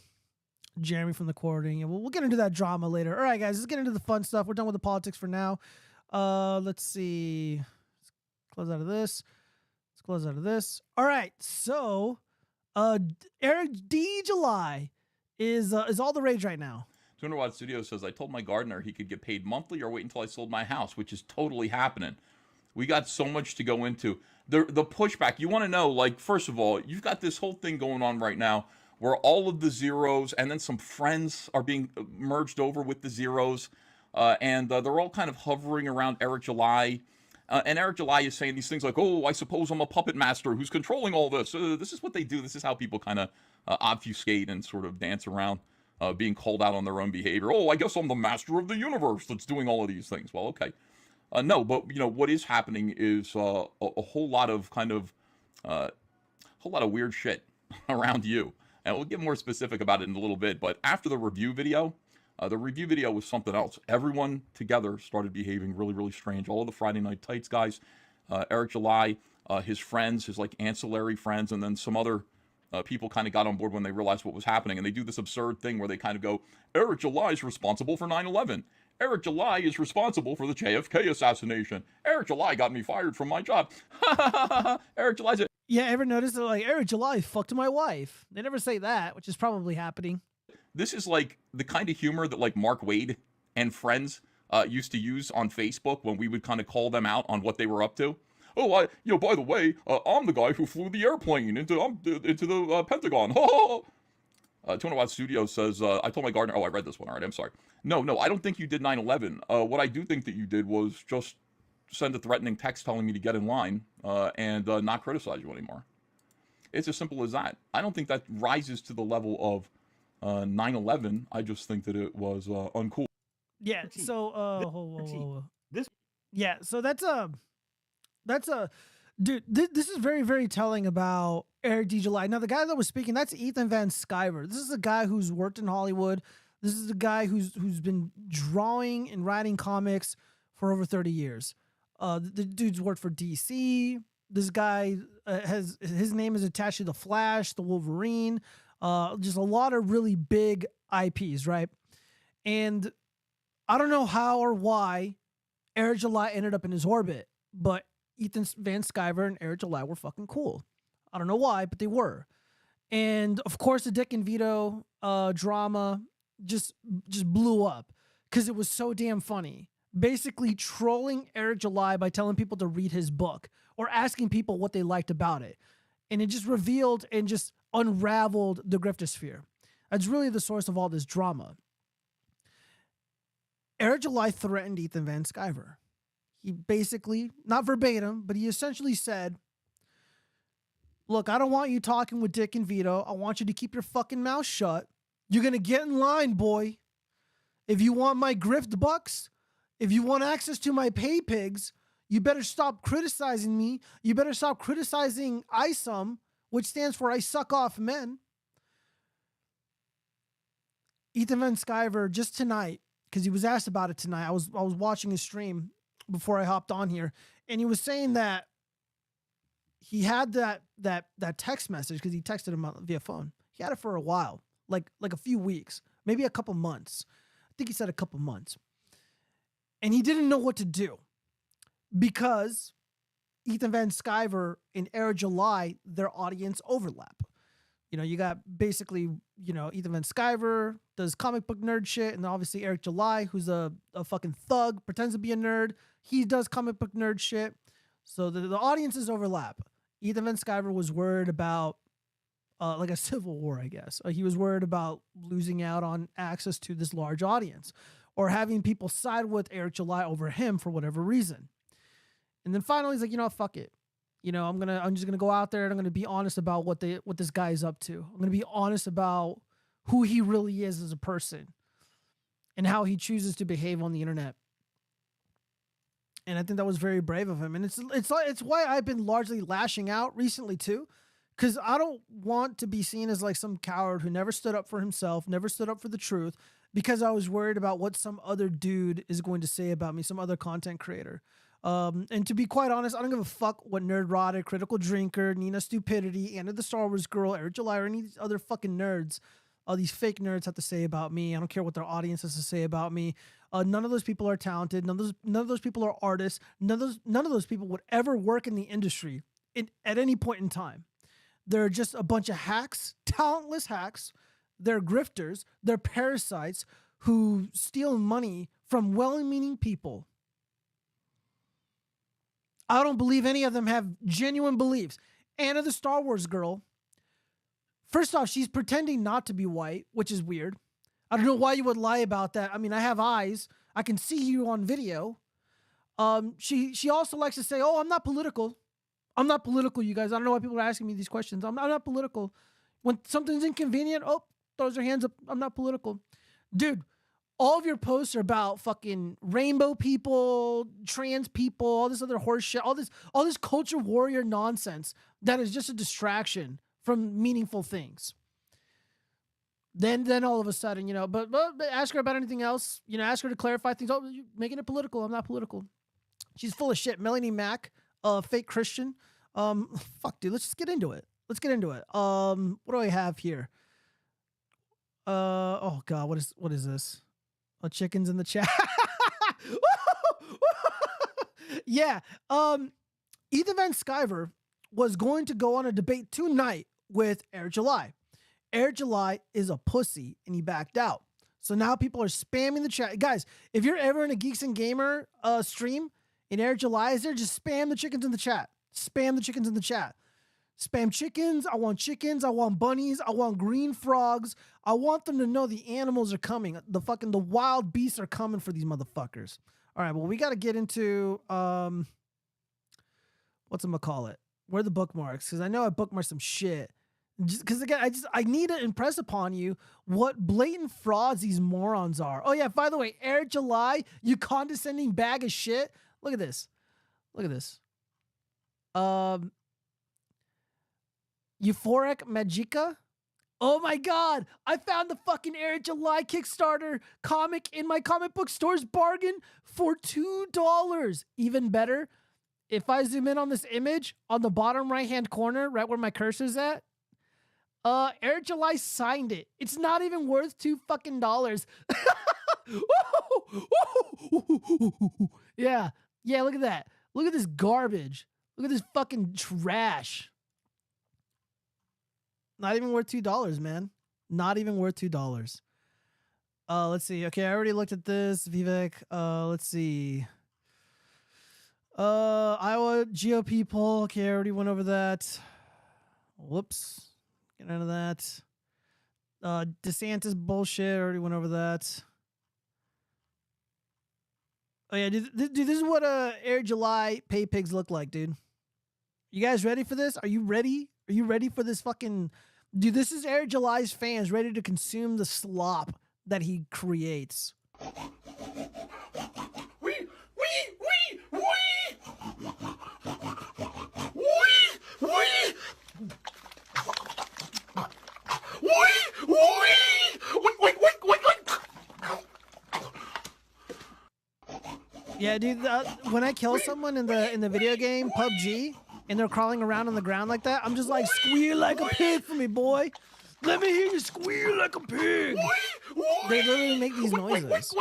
Jeremy from the quartering. And we'll get into that drama later. All right, guys, let's get into the fun stuff. We're done with the politics for now. Let's see. Let's close out of this. All right, so Eric D. July is all the rage right now. 200 Studio says, I told my gardener he could get paid monthly or wait until I sold my house, which is totally happening. We got so much to go into. The pushback, you want to know, like, first of all, you've got this whole thing going on right now where all of the zeros and then some friends are being merged over with the zeros, and they're all kind of hovering around Eric July. And Eric July is saying these things like, oh, I suppose I'm a puppet master who's controlling all this. This is what they do. This is how people kind of obfuscate and sort of dance around being called out on their own behavior. Oh, I guess I'm the master of the universe that's doing all of these things. Well, okay. No, but, what is happening is a whole lot of weird shit around you. And we'll get more specific about it in a little bit. But after the review video was something else. Everyone together started behaving really, really strange. All of the Friday Night Tights guys, Eric July, his friends, his like ancillary friends, and then some other people kind of got on board when they realized what was happening. And they do this absurd thing where they kind of go, Eric July is responsible for 9/11. Eric July is responsible for the JFK assassination. Eric July got me fired from my job. Eric July's a... Yeah, ever notice that, like, Eric July fucked my wife? They never say that, which is probably happening. This is like the kind of humor that like Mark Wade and friends used to use on Facebook when we would kind of call them out on what they were up to. Oh, by the way, I'm the guy who flew the airplane into the Pentagon. 200 Studio says, I told my gardener, I read this one. All right, I'm sorry. No, I don't think you did 9/11. What I do think that you did was just send a threatening text telling me to get in line and not criticize you anymore. It's as simple as that. I don't think that rises to the level of 9/11. I just think that it was uncool. Yeah. So so that's a dude. This is very, very telling about Eric D. July. Now, the guy that was speaking, that's Ethan Van Sciver. This is a guy who's worked in Hollywood. This is a guy who's been drawing and writing comics for over 30 years. The dude's worked for DC. This guy his name is attached to the Flash, the Wolverine. Just a lot of really big IPs, right? And I don't know how or why Eric July ended up in his orbit, but Ethan Van Sciver and Eric July were fucking cool. I don't know why, but they were. And of course, the Dick and Vito drama just blew up because it was so damn funny. Basically trolling Eric July by telling people to read his book or asking people what they liked about it. And it just revealed and just unraveled the griftosphere. That's really the source of all this drama. Eric July threatened Ethan Van Sciver. He basically, not verbatim, but he essentially said, look, I don't want you talking with Dick and Vito. I want you to keep your fucking mouth shut. You're going to get in line, boy. If you want my grift bucks, if you want access to my pay pigs, you better stop criticizing me. You better stop criticizing ISUM, which stands for I suck off men. Ethan Van Sciver just tonight, because he was asked about it tonight. I was watching his stream before I hopped on here, and he was saying that he had that text message because he texted him via phone. He had it for a while, like a few weeks, maybe a couple months. I think he said a couple months. And he didn't know what to do because Ethan Van Sciver and Eric July, their audience overlap. You got basically, Ethan Van Sciver does comic book nerd shit, and then obviously Eric July, who's a fucking thug, pretends to be a nerd. He does comic book nerd shit. So the audiences overlap. Ethan Van Sciver was worried about like a civil war, I guess. He was worried about losing out on access to this large audience or having people side with Eric July over him for whatever reason. And then finally, he's like, you know what, fuck it. You know, I'm just gonna go out there and I'm gonna be honest about what this guy is up to. I'm gonna be honest about who he really is as a person and how he chooses to behave on the internet. And I think that was very brave of him. And it's why I've been largely lashing out recently too, because I don't want to be seen as like some coward who never stood up for himself, never stood up for the truth, because I was worried about what some other dude is going to say about me, some other content creator. And to be quite honest, I don't give a fuck what Nerdrotic, Critical Drinker, Nina Stupidity, Anna the Star Wars Girl, Eric July, or any of these other fucking nerds, all these fake nerds have to say about me. I don't care what their audience has to say about me. None of those people are talented. None of those people are artists. None of those people would ever work in the industry at any point in time. They're just a bunch of hacks, talentless hacks. They're grifters. They're parasites who steal money from well-meaning people. I don't believe any of them have genuine beliefs. Anna the Star Wars Girl, first off, she's pretending not to be white, which is weird. I don't know why you would lie about that. I mean, I have eyes. I can see you on video. She also likes to say, oh, I'm not political. I'm not political, you guys. I don't know why people are asking me these questions. I'm not political. When something's inconvenient, oh, throws her hands up. I'm not political. Dude, all of your posts are about fucking rainbow people, trans people, all this other horse shit, all this culture warrior nonsense that is just a distraction from meaningful things. Then all of a sudden, you know, but ask her about anything else, you know, ask her to clarify things. Oh, you're making it political. I'm not political. She's full of shit. Melanie Mack, fake Christian. Fuck, dude, let's just get into it. Let's get into it. What do I have here? Oh God, what is this? Oh, chickens in the chat. Yeah. Ethan Van Sciver was going to go on a debate tonight with Eric July. Eric July is a pussy and he backed out. So now people are spamming the chat. Guys, if you're ever in a Geeks and Gamer stream and Eric July is there, just spam the chickens in the chat. Spam the chickens in the chat. Spam chickens. I want chickens. I want bunnies. I want green frogs. I want them to know the animals are coming. The wild beasts are coming for these motherfuckers. All right, well, we got to get into, whatchamacallit? Where are the bookmarks? Because I know I bookmarked some shit. Because again, I need to impress upon you what blatant frauds these morons are. Oh yeah, by the way, Eric July, you condescending bag of shit. Look at this. Look at this. Euphoric Magica. Oh my God, I found the fucking Eric July Kickstarter comic in my comic book store's bargain for $2. Even better, if I zoom in on this image on the bottom right-hand corner, right where my cursor's at, Eric July signed it. It's not even worth $2 fucking dollars. Yeah. Yeah, look at that. Look at this garbage. Look at this fucking trash. Not even worth $2, man. Not even worth $2. Let's see. Okay, I already looked at this, Vivek. Let's see. Iowa GOP poll. Okay, I already went over that. Whoops. Get out of that. DeSantis bullshit. I already went over that. Oh yeah, dude, this is what Eric July pay pigs look like, dude. You guys ready for this? Are you ready? Are you ready for this fucking... Dude, this is Eric July's fans ready to consume the slop that he creates. Yeah, dude, when I kill someone in the video game PUBG and they're crawling around on the ground like that, I'm just like, squeal like a pig for me, boy. Let me hear you squeal like a pig. They literally make these noises.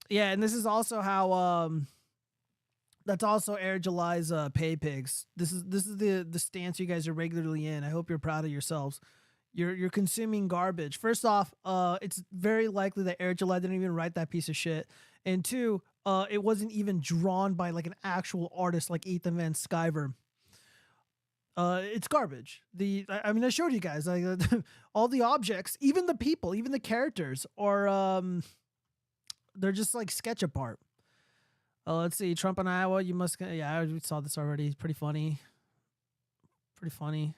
Yeah, and this is also how that's also Eric July's pay pigs. This is the stance you guys are regularly in. I hope you're proud of yourselves. You're consuming garbage. First off, it's very likely that Eric July didn't even write that piece of shit. And two, it wasn't even drawn by like an actual artist like Ethan Van Sciver. It's garbage. I mean, I showed you guys like all the objects, even the people, even the characters are they're just like SketchUp art. Let's see, Trump in Iowa. You must, yeah, I saw this already. Pretty funny. Pretty funny.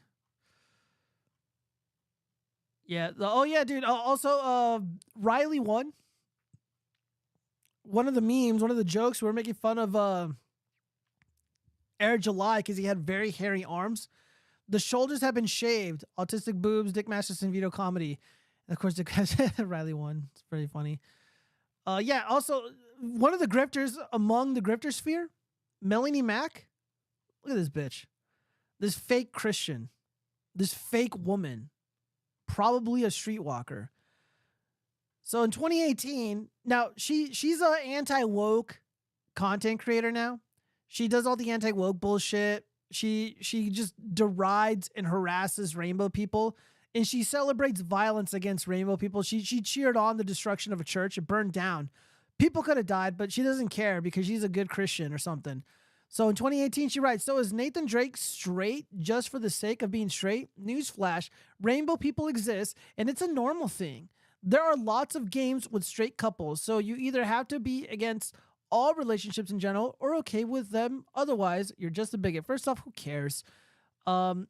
Yeah. Oh yeah, dude. Also, Riley won. One of the memes, one of the jokes, we were making fun of Eric July because he had very hairy arms. The shoulders have been shaved. Autistic boobs, Dick Masterson video comedy. And of course, Riley won. It's pretty funny. Yeah. Also, one of the grifters among the grifter sphere, Melanie Mack. Look at this bitch. This fake Christian. This fake woman. Probably a streetwalker. So in 2018, now she's an anti-woke content creator now. She does all the anti-woke bullshit. She just derides and harasses rainbow people, and she celebrates violence against rainbow people. She cheered on the destruction of a church. It burned down. People could have died, but she doesn't care because she's a good Christian or something. So in 2018, she writes, so is Nathan Drake straight just for the sake of being straight? Newsflash, rainbow people exist, and it's a normal thing. There are lots of games with straight couples, so you either have to be against all relationships in general or okay with them. Otherwise, you're just a bigot. First off, who cares? So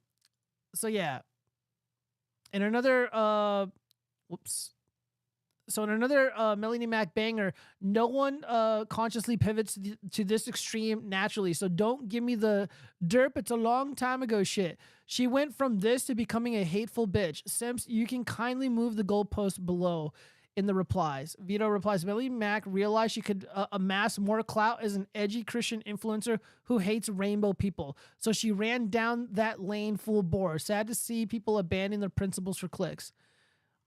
yeah. In another, whoops. So in another Melanie Mac banger, no one consciously pivots to this extreme naturally. So don't give me the derp. It's a long time ago shit. She went from this to becoming a hateful bitch. Simps, you can kindly move the goalpost below in the replies. Vito replies, Melanie Mac realized she could amass more clout as an edgy Christian influencer who hates rainbow people. So she ran down that lane full bore. Sad to see people abandoning their principles for clicks.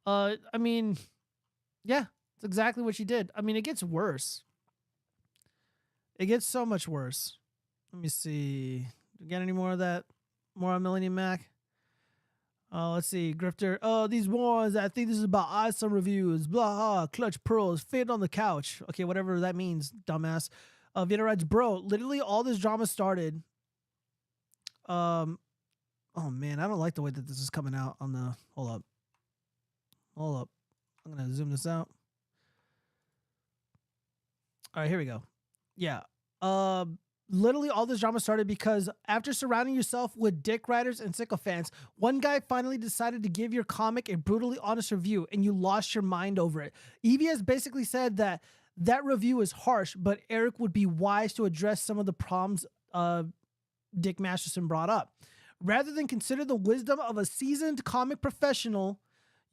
I mean... yeah, it's exactly what she did. I mean, it gets worse. It gets so much worse. Let me see. Do we get any more of that? More on Melanie Mac? Let's see. Grifter. Oh, these ones. I think this is about awesome reviews. Blah, clutch pearls. Fit on the couch. Okay, whatever that means, dumbass. Vita writes, bro, literally all this drama started. Oh, man. I don't like the way that this is coming out on the... Hold up. I'm going to zoom this out. All right, here we go. Yeah. Literally all this drama started because after surrounding yourself with dick riders and sycophants, one guy finally decided to give your comic a brutally honest review and you lost your mind over it. EVS basically said that review is harsh, but Eric would be wise to address some of the problems Dick Masterson brought up. Rather than consider the wisdom of a seasoned comic professional,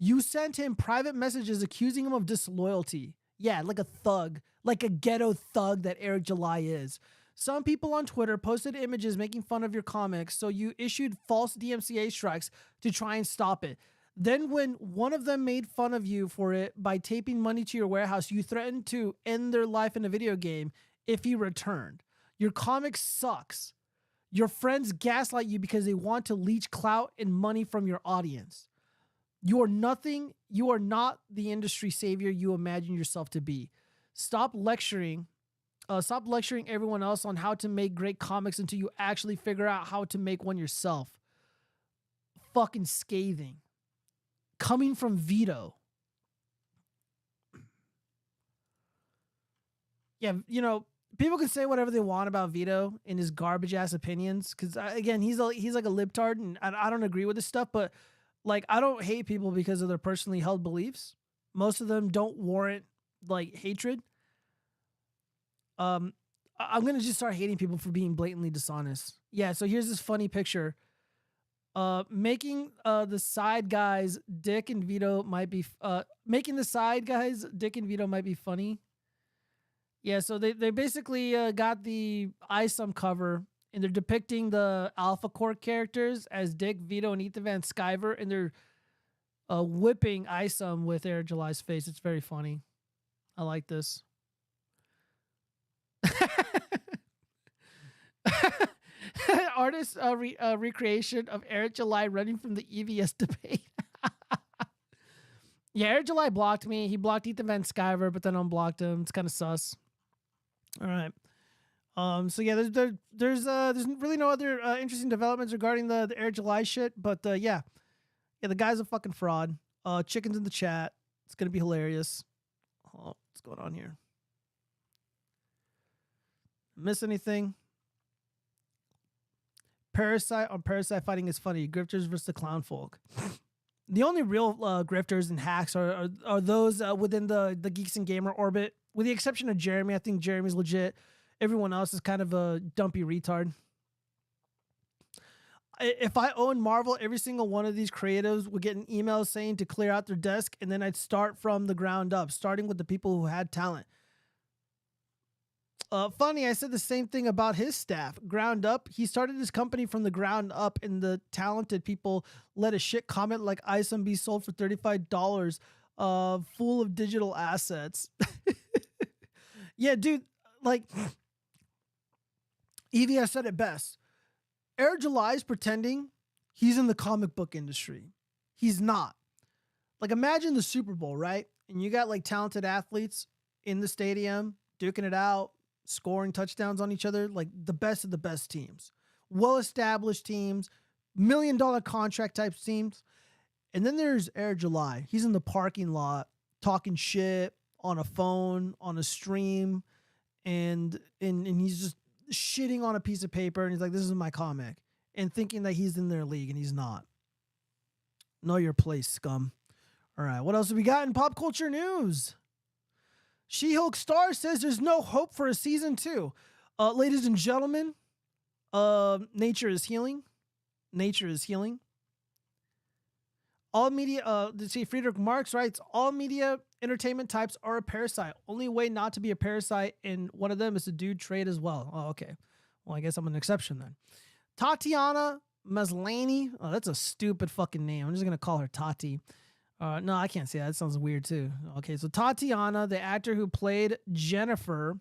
you sent him private messages accusing him of disloyalty. Yeah, like a thug, like a ghetto thug that Eric July is. Some people on Twitter posted images making fun of your comics, so you issued false DMCA strikes to try and stop it. Then when one of them made fun of you for it by taping money to your warehouse, you threatened to end their life in a video game if he returned. Your comic sucks. Your friends gaslight you because they want to leech clout and money from your audience. You are nothing. You are not the industry savior you imagine yourself to be. Stop lecturing everyone else on how to make great comics until you actually figure out how to make one yourself. Fucking scathing. Coming from Vito. Yeah, you know, people can say whatever they want about Vito and his garbage ass opinions. Because again, he's like a libtard, and I don't agree with this stuff, but. Like, I don't hate people because of their personally held beliefs. Most of them don't warrant, like, hatred. I'm going to just start hating people for being blatantly dishonest. Yeah, so here's this funny picture. Making the side guys Dick and Vito might be... making the side guys Dick and Vito might be funny. Yeah, so they basically got the ISOM cover... and they're depicting the Alpha Core characters as Dick, Vito, and Ethan Van Sciver, and they're whipping Isom with Eric July's face. It's very funny. I like this. Artist recreation of Eric July running from the EVS debate. Yeah, Eric July blocked me. He blocked Ethan Van Sciver, but then unblocked him. It's kind of sus. All right. So yeah, there's really no other interesting developments regarding the Air July shit, but yeah, the guy's a fucking fraud. Chickens in the chat. It's gonna be hilarious. Oh, what's going on here? Miss anything? Parasite on Parasite fighting is funny. Grifters versus the clown folk. The only real grifters and hacks are those within the Geeks and Gamer orbit, with the exception of Jeremy. I think Jeremy's legit. Everyone else is kind of a dumpy retard. If I owned Marvel, every single one of these creatives would get an email saying to clear out their desk, and then I'd start from the ground up, starting with the people who had talent. Funny, I said the same thing about his staff. Ground up, he started his company from the ground up, and the talented people let a shit comment like ISOM be sold for $35, full of digital assets. Yeah, dude, like, Evie has said it best. Air July's pretending he's in the comic book industry. He's not. Like, imagine the Super Bowl, right? And you got, like, talented athletes in the stadium, duking it out, scoring touchdowns on each other, like the best of the best teams. Well-established teams, $1 million contract type teams. And then there's Air July. He's in the parking lot talking shit on a phone, on a stream, and he's just shitting on a piece of paper, and he's like, this is my comic, and thinking that he's in their league, and he's not. Know your place, scum. All right, what else have we got in pop culture news? She-Hulk star says there's no hope for a season 2. Ladies and gentlemen, nature is healing. Nature is healing. All media, Friedrich Marx writes, all media entertainment types are a parasite. Only way not to be a parasite, and one of them is to do trade as well. Oh, okay. Well, I guess I'm an exception then. Tatiana Maslany. Oh, that's a stupid fucking name. I'm just going to call her Tati. No, I can't say that. That sounds weird too. Okay, so Tatiana, the actor who played Jennifer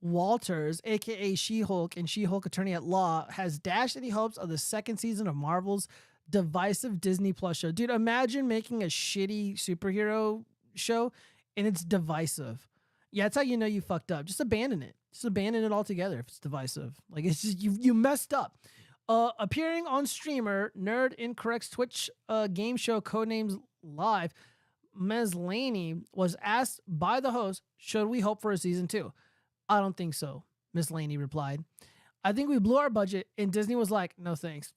Walters, aka She-Hulk and She-Hulk Attorney at Law, has dashed any hopes of the second season of Marvel's divisive Disney Plus show. Dude, imagine making a shitty superhero show and it's divisive. Yeah, that's how you know you fucked up. Just abandon it. Just abandon it altogether if it's divisive. Like, it's just you messed up. Appearing on streamer Nerd Incorrect's Twitch game show codenamed Live, Maslany was asked by the host, should we hope for a season 2? I don't think so, Miss Laney replied. I think we blew our budget, and Disney was like, no thanks.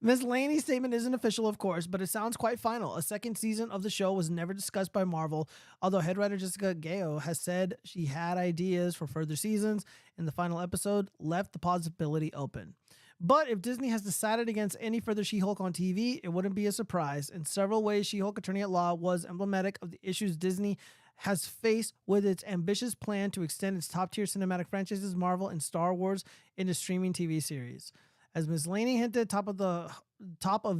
Miss Laney's statement isn't official, of course, but it sounds quite final. A second season of the show was never discussed by Marvel, although head writer Jessica Gao has said she had ideas for further seasons, and the final episode left the possibility open. But if Disney has decided against any further She-Hulk on TV, it wouldn't be a surprise. In several ways, She-Hulk Attorney at Law was emblematic of the issues Disney has faced with its ambitious plan to extend its top-tier cinematic franchises, Marvel and Star Wars, into streaming TV series. As Ms. Laney hinted, top of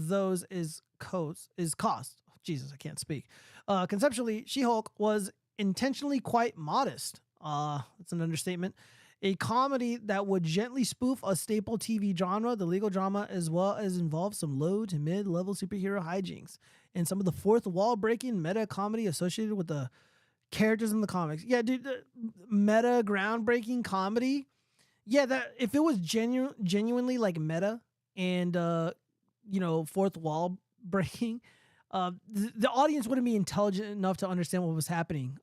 those is cost. Jesus, I can't speak. Conceptually, She-Hulk was intentionally quite modest. That's an understatement. A comedy that would gently spoof a staple TV genre, the legal drama, as well as involve some low to mid-level superhero hijinks and some of the fourth wall-breaking meta comedy associated with the characters in the comics. Yeah, dude, meta groundbreaking comedy. Yeah, that if it was genuinely like meta and fourth wall breaking, the audience wouldn't be intelligent enough to understand what was happening.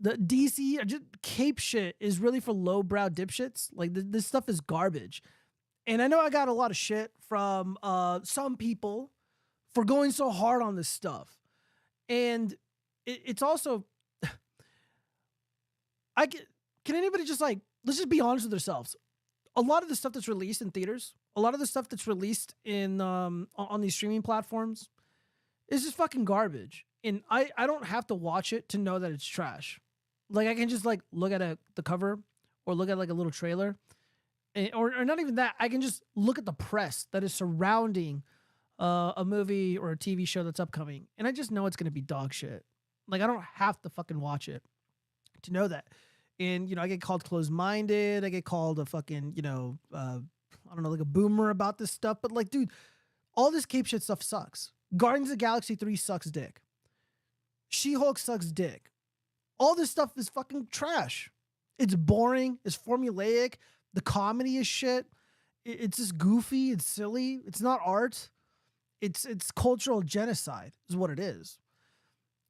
The DC just cape shit is really for lowbrow dipshits. Like, this stuff is garbage. And I know I got a lot of shit from some people for going so hard on this stuff. And it's also, can anybody just let's just be honest with ourselves. A lot of the stuff that's released in theaters, a lot of the stuff that's released in on these streaming platforms is just fucking garbage. And I don't have to watch it to know that it's trash. Like, I can just look at the cover or look at a little trailer, or not even that. I can just look at the press that is surrounding a movie or a TV show that's upcoming, and I just know it's gonna be dog shit. Like, I don't have to fucking watch it to know that. And I get called closed-minded. I get called a fucking I don't know, like a boomer about this stuff. But dude, all this cape shit stuff sucks. Guardians of the Galaxy 3 sucks dick. She-Hulk sucks dick. All this stuff is fucking trash. It's boring. It's formulaic. The comedy is shit. It's just goofy. It's silly. It's not art. It's cultural genocide is what it is.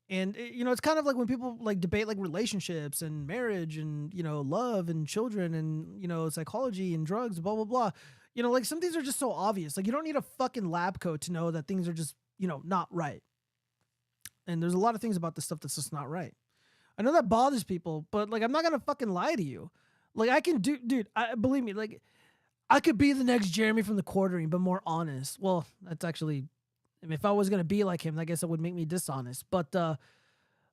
And, it's kind of like when people like debate like relationships and marriage and, love and children and, psychology and drugs, blah, blah, blah. Like some things are just so obvious. Like you don't need a fucking lab coat to know that things are just, not right. And there's a lot of things about this stuff that's just not right. I know that bothers people, but like, I'm not going to fucking lie to you. Like I can believe me, like I could be the next Jeremy from The Quartering, but more honest. Well, that's actually, if I was going to be like him, I guess it would make me dishonest. But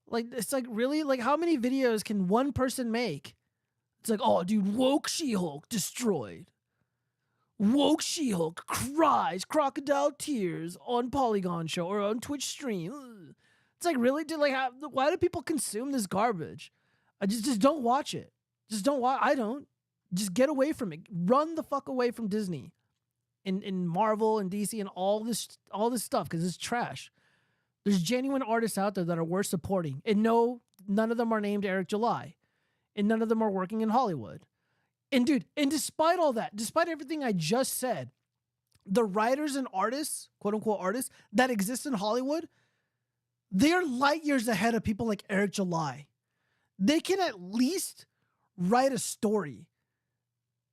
like, it's like, really? Like how many videos can one person make? It's like, oh, dude, woke She-Hulk destroyed. Woke She-Hulk cries crocodile tears on Polygon show or on Twitch stream. Ugh. It's like, really? Dude, like, why do people consume this garbage? I just don't watch it. Just don't watch. I don't. Just get away from it. Run the fuck away from Disney and Marvel and DC and all this stuff because it's trash. There's genuine artists out there that are worth supporting. And no, none of them are named Eric July. And none of them are working in Hollywood. And dude, and despite all that, despite everything I just said, the writers and artists, quote unquote artists, that exist in Hollywood, they're light years ahead of people like Eric July. They can at least write a story.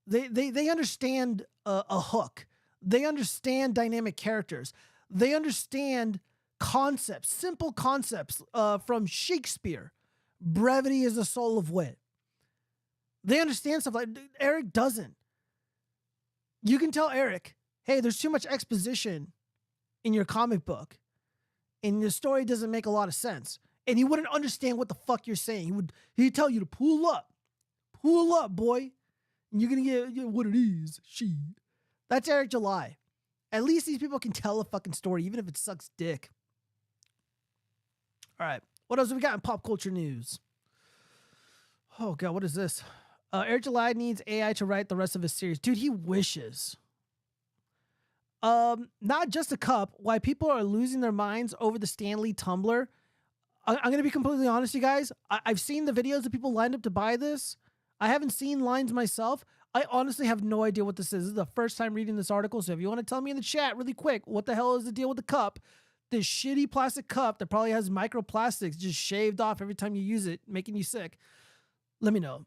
They understand a hook. They understand dynamic characters. They understand concepts, simple concepts from Shakespeare. Brevity is the soul of wit. They understand stuff like Eric doesn't. You can tell Eric, hey, there's too much exposition in your comic book. And the story doesn't make a lot of sense. And he wouldn't understand what the fuck you're saying. He'd tell you to pull up, boy. And you're gonna get what it is. She. That's Eric July. At least these people can tell a fucking story, even if it sucks dick. All right, what else have we got in pop culture news? Oh god, what is this? Eric July needs AI to write the rest of his series. Dude, he wishes. Not just a cup. Why people are losing their minds over the Stan Lee tumbler. I'm going to be completely honest, you guys. I've seen the videos of people lined up to buy this. I haven't seen lines myself. I honestly have no idea what this is. This is the first time reading this article. So if you want to tell me in the chat really quick, what the hell is the deal with the cup? This shitty plastic cup that probably has microplastics just shaved off every time you use it, making you sick. Let me know.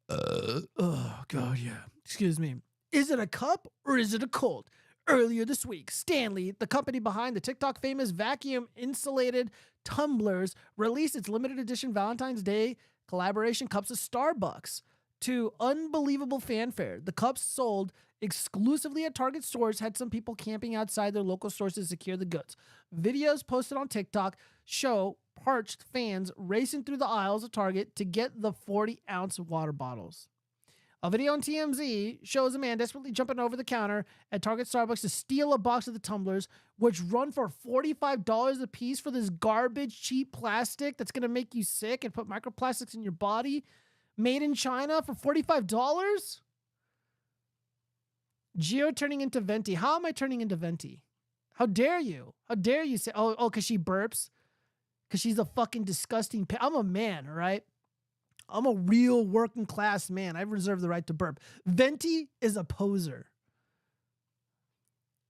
Oh, God, yeah. Excuse me. Is it a cup or is it a cold? Earlier this week, Stanley, the company behind the TikTok famous vacuum insulated tumblers, released its limited edition Valentine's Day collaboration cups of Starbucks to unbelievable fanfare. The cups sold exclusively at Target stores had some people camping outside their local stores to secure the goods. Videos posted on TikTok show parched fans racing through the aisles of Target to get the 40-ounce water bottles. A video on TMZ shows a man desperately jumping over the counter at Target Starbucks to steal a box of the tumblers, which run for $45 a piece for this garbage, cheap plastic that's going to make you sick and put microplastics in your body. Made in China for $45? Geo turning into Venti. How am I turning into Venti? How dare you? How dare you say, oh, because she burps? Because she's a fucking disgusting... I'm a man, all right? I'm a real working class man. I reserve the right to burp. Venti is a poser.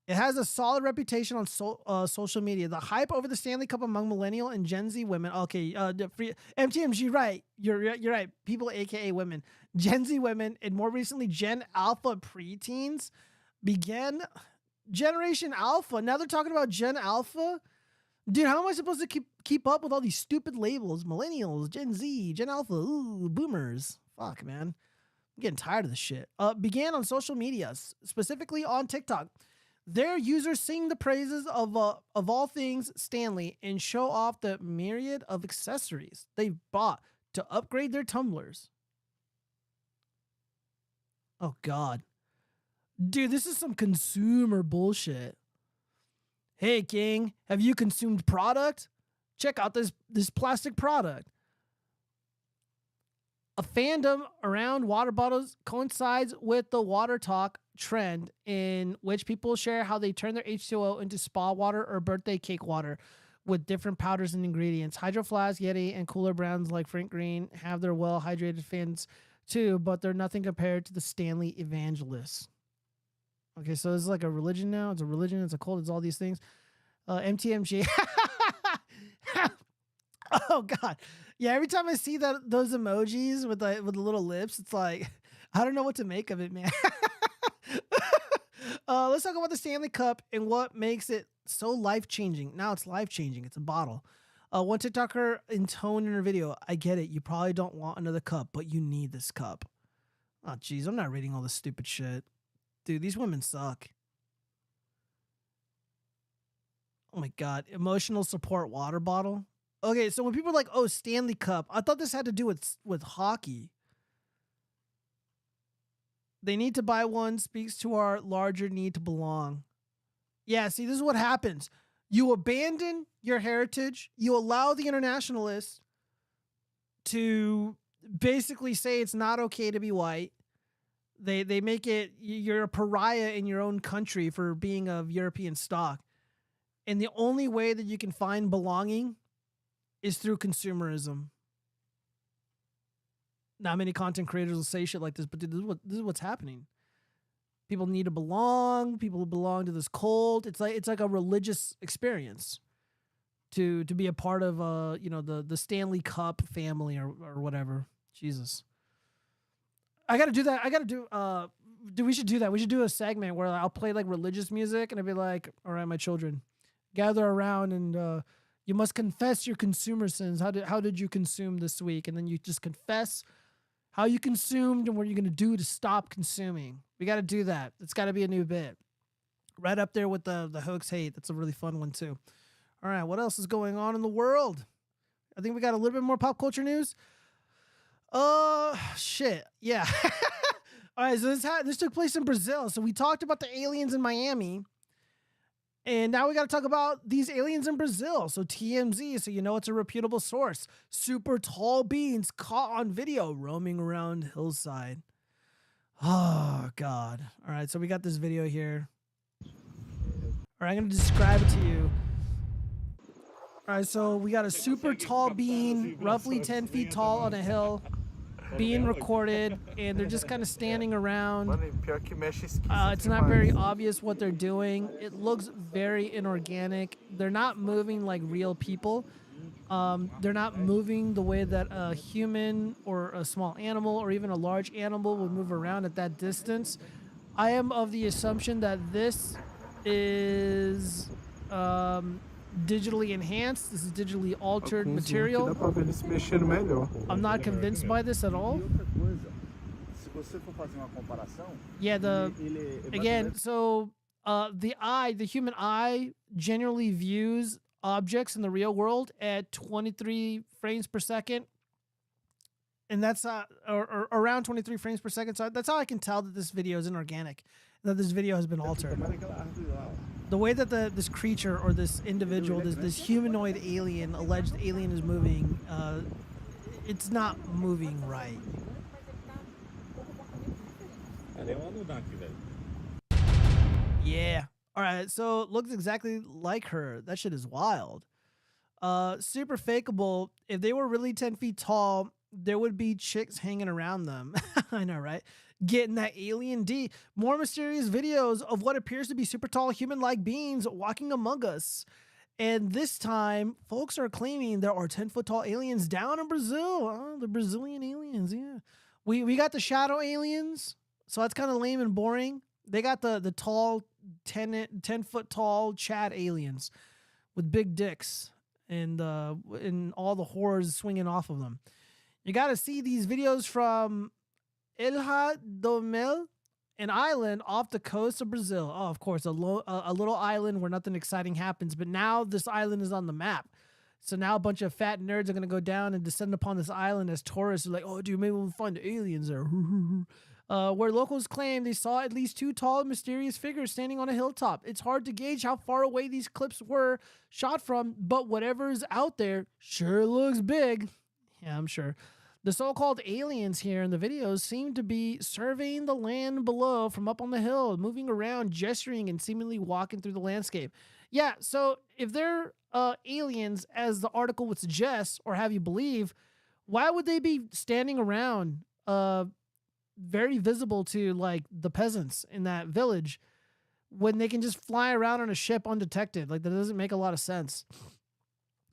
It has a solid reputation on social media. The hype over the Stanley Cup among millennial and Gen Z women. Okay, MTMG, right. You're right. People, aka women. Gen Z women, and more recently, Gen Alpha preteens began Generation Alpha. Now they're talking about Gen Alpha. Dude, how am I supposed to keep up with all these stupid labels? Millennials, Gen Z, Gen Alpha, ooh, boomers. Fuck, man. I'm getting tired of this shit. Began on social media, specifically on TikTok. Their users sing the praises of all things Stanley and show off the myriad of accessories they've bought to upgrade their tumblers. Oh, God. Dude, this is some consumer bullshit. Hey, King, have you consumed product? Check out this plastic product. A fandom around water bottles coincides with the water talk trend in which people share how they turn their H2O into spa water or birthday cake water, with different powders and ingredients. Hydro Flask, Yeti, and cooler brands like Frank Green have their well-hydrated fans too, but they're nothing compared to the Stanley Evangelist. Okay, so it's like a religion now. It's a religion. It's a cult. It's all these things. MTMG. Oh God, yeah. Every time I see those emojis with the little lips, it's like I don't know what to make of it, man. Let's talk about the Stanley Cup and what makes it so life-changing. Now it's life-changing. It's a bottle. One TikToker intoned in her video, I get it. You probably don't want another cup, but you need this cup. Oh, geez. I'm not reading all this stupid shit. Dude, these women suck. Oh, my God. Emotional support water bottle. Okay, so when people are like, oh, Stanley Cup, I thought this had to do with hockey. They need to buy one, speaks to our larger need to belong. Yeah, see, this is what happens. You abandon your heritage. You allow the internationalists to basically say it's not okay to be white. They make it, you're a pariah in your own country for being of European stock. And the only way that you can find belonging is through consumerism. Not many content creators will say shit like this, but dude, this is what's happening. People need to belong. People belong to this cult. It's like a religious experience to be a part of the Stanley Cup family or whatever. Jesus. I gotta do that. We should do that. We should do a segment where I'll play like religious music and I'll be like, all right, my children, gather around and you must confess your consumer sins. How did you consume this week? And then you just confess how you consumed and what you're going to do to stop consuming. We got to do that. It's got to be a new bit. Right up there with the hoax hate. That's a really fun one too. All right, what else is going on in the world? I think we got a little bit more pop culture news. Shit. Yeah. All right, so this took place in Brazil. So we talked about the aliens in Miami. And now we got to talk about these aliens in Brazil. So TMZ, so you know it's a reputable source. Super tall beings caught on video roaming around hillside. Oh, God. All right, so we got this video here. All right, I'm going to describe it to you. All right, so we got a super tall being, roughly 10 feet tall on a hill, being recorded, and they're just kind of standing around. It's not very obvious what they're doing. It looks very inorganic. They're not moving like real people. They're not moving the way that a human or a small animal or even a large animal would move around at that distance. I am of the assumption that this is digitally enhanced. This is digitally altered material. I'm not convinced by this at all. Yeah, the human eye generally views objects in the real world at 23 frames per second. And that's or around 23 frames per second. So that's how I can tell that this video is inorganic, that this video has been altered. The way that this creature or this individual, this humanoid alien, alleged alien is moving, it's not moving right. Yeah. All right. So it looks exactly like her. That shit is wild. Super fakeable. If they were really 10 feet tall, there would be chicks hanging around them. I know, right? Getting that alien D. More mysterious videos of what appears to be super tall human-like beings walking among us. And this time, folks are claiming there are 10-foot tall aliens down in Brazil. Oh, the Brazilian aliens, yeah. We got the shadow aliens, so that's kind of lame and boring. They got the tall, 10-foot tall Chad aliens with big dicks and all the horrors swinging off of them. You got to see these videos from Ilha do Mel, an island off the coast of Brazil. Oh, of course, a little island where nothing exciting happens. But now this island is on the map. So now a bunch of fat nerds are going to go down and descend upon this island as tourists. They're like, oh, dude, maybe we'll find aliens there. Where locals claim they saw at least two tall, mysterious figures standing on a hilltop. It's hard to gauge how far away these clips were shot from, but whatever's out there sure looks big. Yeah, I'm sure. The so-called aliens here in the videos seem to be surveying the land below from up on the hill, moving around, gesturing, and seemingly walking through the landscape. Yeah, so if they're aliens, as the article would suggest or have you believe, why would they be standing around very visible to like the peasants in that village when they can just fly around on a ship undetected? Like, that doesn't make a lot of sense.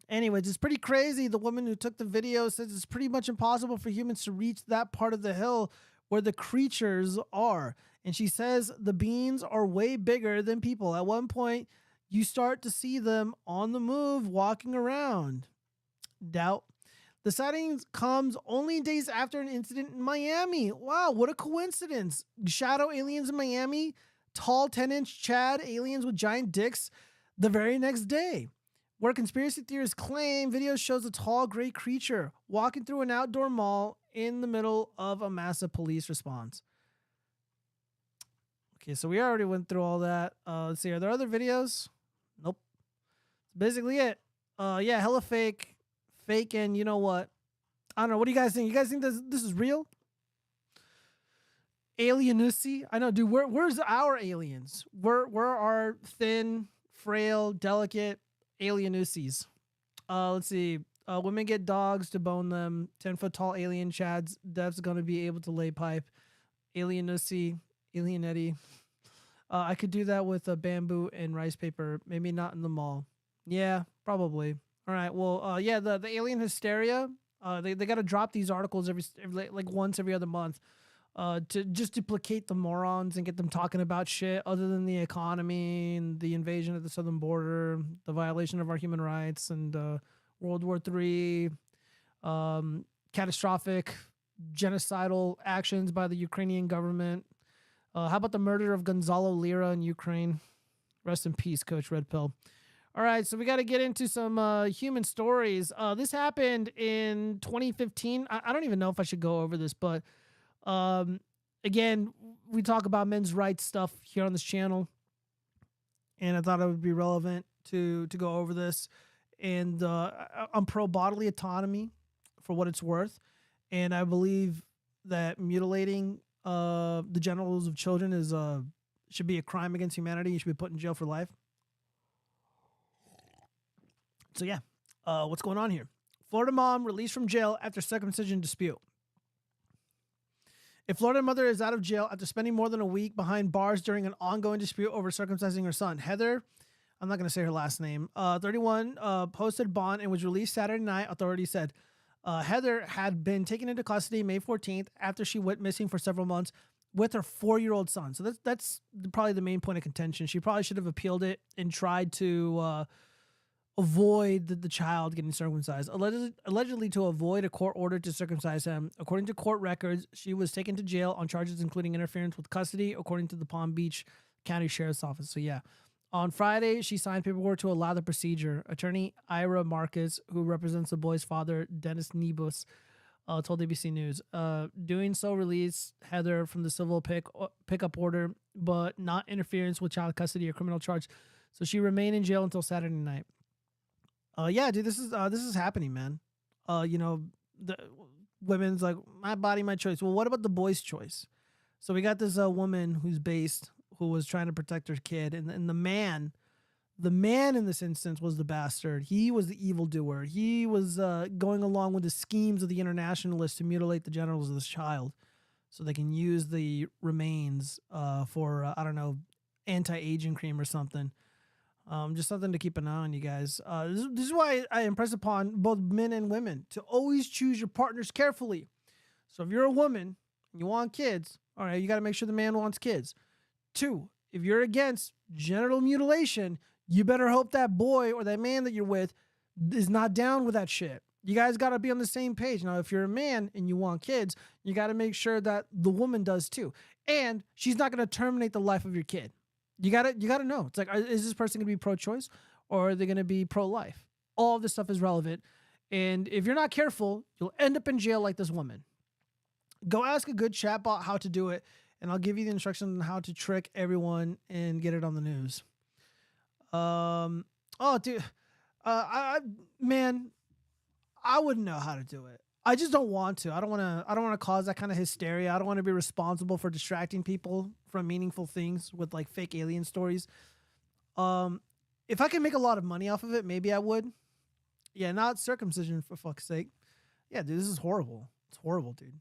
Anyways, it's pretty crazy. The woman who took the video says it's pretty much impossible for humans to reach that part of the hill where the creatures are. And she says the beings are way bigger than people. At one point, you start to see them on the move, walking around. Doubt. The sightings comes only days after an incident in Miami. Wow, what a coincidence. Shadow aliens in Miami, tall 10-inch Chad aliens with giant dicks the very next day. Where conspiracy theorists claim video shows a tall gray creature walking through an outdoor mall in the middle of a massive police response. Okay, so we already went through all that. Let's see, are there other videos? Nope. That's basically it. Yeah, hella fake. Fake, and you know what? I don't know. What do you guys think? You guys think this is real? Alienussy? I know, dude. Where's our aliens? Where are our thin, frail, delicate alienussies? Let's see. Women get dogs to bone them. 10-foot tall alien chads. That's gonna be able to lay pipe. Alienussy, alienetti. I could do that with a bamboo and rice paper. Maybe not in the mall. Yeah, probably. All right. Well, yeah, the alien hysteria. They got to drop these articles every like once every other month, to just duplicate the morons and get them talking about shit other than the economy and the invasion of the southern border, the violation of our human rights, and World War III, catastrophic genocidal actions by the Ukrainian government. How about the murder of Gonzalo Lira in Ukraine? Rest in peace, Coach Red Pill. All right, so we got to get into some human stories. This happened in 2015. I don't even know if I should go over this, but again, we talk about men's rights stuff here on this channel, and I thought it would be relevant to go over this. And I'm pro bodily autonomy for what it's worth, and I believe that mutilating the genitals of children should be a crime against humanity. You should be put in jail for life. So yeah, what's going on here? Florida mom released from jail after circumcision dispute. A Florida mother is out of jail after spending more than a week behind bars during an ongoing dispute over circumcising her son. Heather, I'm not going to say her last name, 31, posted bond and was released Saturday night, authorities said. Heather had been taken into custody May 14th after she went missing for several months with her 4-year-old son. So that's probably the main point of contention. She probably should have appealed it and tried to avoid the child getting circumcised, allegedly to avoid a court order to circumcise him. According to court records, she was taken to jail on charges including interference with custody, according to the Palm Beach County Sheriff's Office. So yeah, on Friday, she signed paperwork to allow the procedure. Attorney Ira Marcus, who represents the boy's father, Dennis Nebus, told ABC News. Doing so released Heather from the civil pickup order, but not interference with child custody or criminal charge. So she remained in jail until Saturday night. Yeah, dude, this is happening, man. You know, the women's like, my body, my choice. Well, what about the boy's choice? So we got this woman who was trying to protect her kid, and the man in this instance was the bastard. He was the evildoer. He was going along with the schemes of the internationalists to mutilate the genitals of this child, so they can use the remains for I don't know, anti-aging cream or something. Just something to keep an eye on, you guys. This is why I impress upon both men and women to always choose your partners carefully. So if you're a woman and you want kids, all right, you got to make sure the man wants kids. 2, if you're against genital mutilation, you better hope that boy or that man that you're with is not down with that shit. You guys got to be on the same page. Now, if you're a man and you want kids, you got to make sure that the woman does too. And she's not going to terminate the life of your kid. You gotta know. It's like, is this person gonna be pro-choice or are they gonna be pro-life? All of this stuff is relevant, and if you're not careful, you'll end up in jail like this woman. Go ask a good chatbot how to do it, and I'll give you the instructions on how to trick everyone and get it on the news. Oh, dude, man, I wouldn't know how to do it. I just don't want to. I don't want to cause that kind of hysteria. I don't want to be responsible for distracting people from meaningful things with like fake alien stories. If I can make a lot of money off of it, maybe I would. Yeah, not circumcision for fuck's sake. Yeah, dude, this is horrible. It's horrible, dude.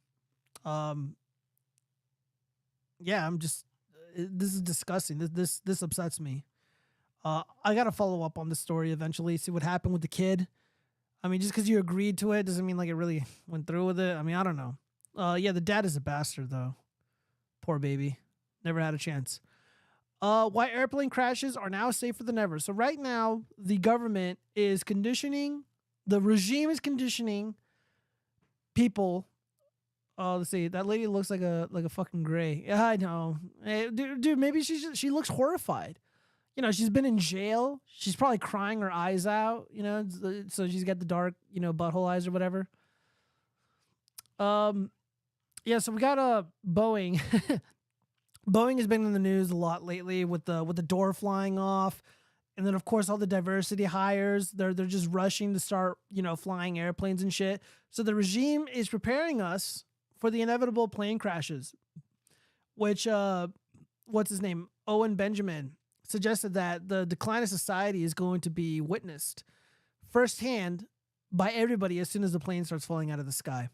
Yeah, I'm just. This is disgusting. This upsets me. I gotta follow up on this story eventually. See what happened with the kid. I mean, just because you agreed to it doesn't mean like it really went through with it. I mean, I don't know. Yeah, the dad is a bastard though. Poor baby. Never had a chance. Why airplane crashes are now safer than ever. So right now, the government is conditioning. The regime is conditioning people. Let's see. That lady looks like a fucking gray. Yeah, I know. Hey, dude, maybe she looks horrified. You know, she's been in jail. She's probably crying her eyes out. You know, so she's got the dark, butthole eyes or whatever. Yeah. So we got Boeing. Boeing has been in the news a lot lately with the door flying off, and then of course all the diversity hires. They're just rushing to start flying airplanes and shit. So the regime is preparing us for the inevitable plane crashes, which what's his name, Owen Benjamin, suggested that the decline of society is going to be witnessed firsthand by everybody as soon as the plane starts falling out of the sky.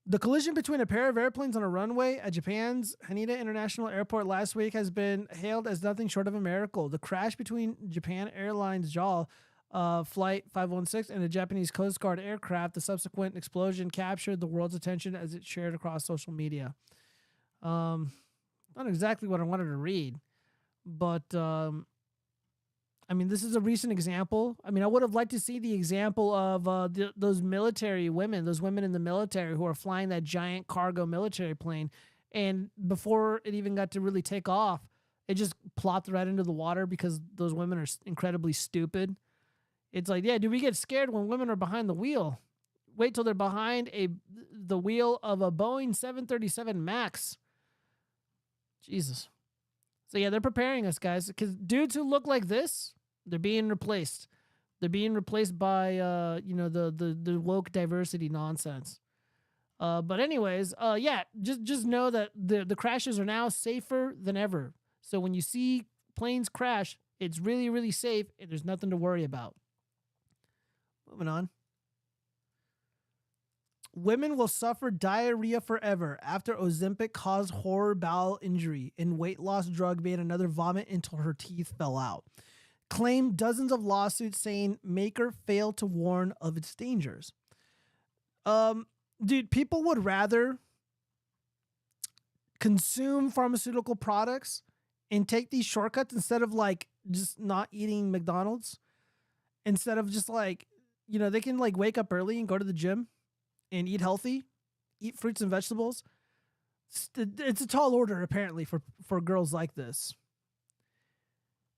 The collision between a pair of airplanes on a runway at Japan's Haneda International Airport last week has been hailed as nothing short of a miracle. The crash between Japan Airlines JAL Flight 516 and a Japanese Coast Guard aircraft, the subsequent explosion captured the world's attention as it shared across social media. Not exactly what I wanted to read, but I mean, this is a recent example. I mean, I would have liked to see the example of those military women, those women in the military who are flying that giant cargo military plane. And before it even got to really take off, it just plopped right into the water because those women are incredibly stupid. It's like, yeah, do we get scared when women are behind the wheel? Wait till they're behind the wheel of a Boeing 737 MAX. Jesus. So yeah, they're preparing us, guys, because dudes who look like this, they're being replaced. They're being replaced by the woke diversity nonsense. But anyways, yeah, just know that the crashes are now safer than ever. So when you see planes crash, it's really, really safe and there's nothing to worry about. Moving on. Women will suffer diarrhea forever after Ozempic caused horror bowel injury and weight loss drug made another vomit until her teeth fell out. Claimed dozens of lawsuits saying maker failed to warn of its dangers. Dude, people would rather consume pharmaceutical products and take these shortcuts instead of like just not eating McDonald's. Instead of just like, they can like wake up early and go to the gym and eat healthy, eat fruits and vegetables. It's a tall order, apparently, for girls like this.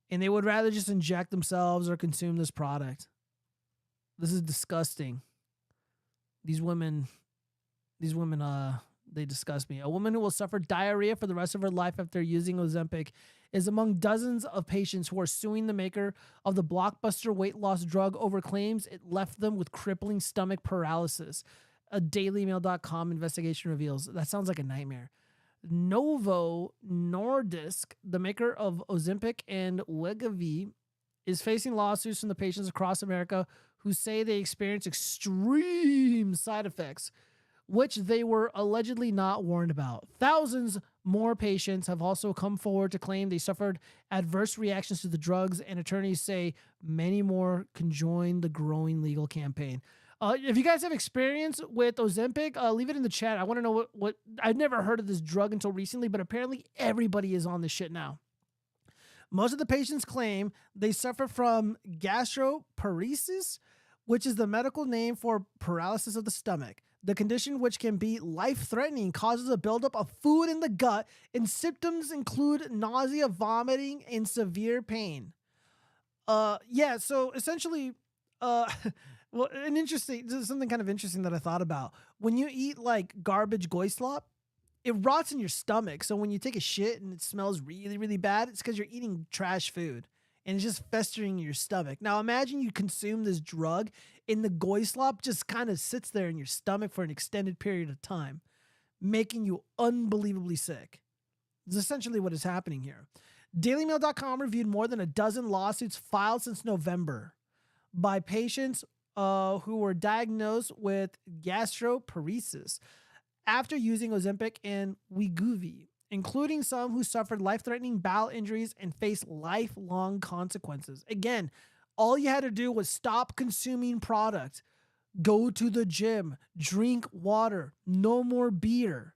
And they would rather just inject themselves or consume this product. This is disgusting. These women, they disgust me. A woman who will suffer diarrhea for the rest of her life after using Ozempic is among dozens of patients who are suing the maker of the blockbuster weight loss drug over claims it left them with crippling stomach paralysis. A dailymail.com investigation reveals. That sounds like a nightmare. Novo Nordisk, the maker of Ozempic and Wegovy, is facing lawsuits from the patients across America who say they experience extreme side effects, which they were allegedly not warned about. Thousands more patients have also come forward to claim they suffered adverse reactions to the drugs, and attorneys say many more can join the growing legal campaign. If you guys have experience with Ozempic, leave it in the chat. I want to know what I've never heard of this drug until recently, but apparently everybody is on this shit now. Most of the patients claim they suffer from gastroparesis, which is the medical name for paralysis of the stomach. The condition, which can be life-threatening, causes a buildup of food in the gut, and symptoms include nausea, vomiting, and severe pain. Yeah, so essentially, well, something kind of interesting that I thought about. When you eat like garbage goislop, it rots in your stomach. So when you take a shit and it smells really, really bad, it's because you're eating trash food and it's just festering in your stomach. Now imagine you consume this drug and the goislop just kind of sits there in your stomach for an extended period of time, making you unbelievably sick. It's essentially what is happening here. DailyMail.com reviewed more than a dozen lawsuits filed since November by patients who were diagnosed with gastroparesis after using Ozempic and Wegovy, including some who suffered life-threatening bowel injuries and faced lifelong consequences. Again, all you had to do was stop consuming product, go to the gym, drink water, no more beer.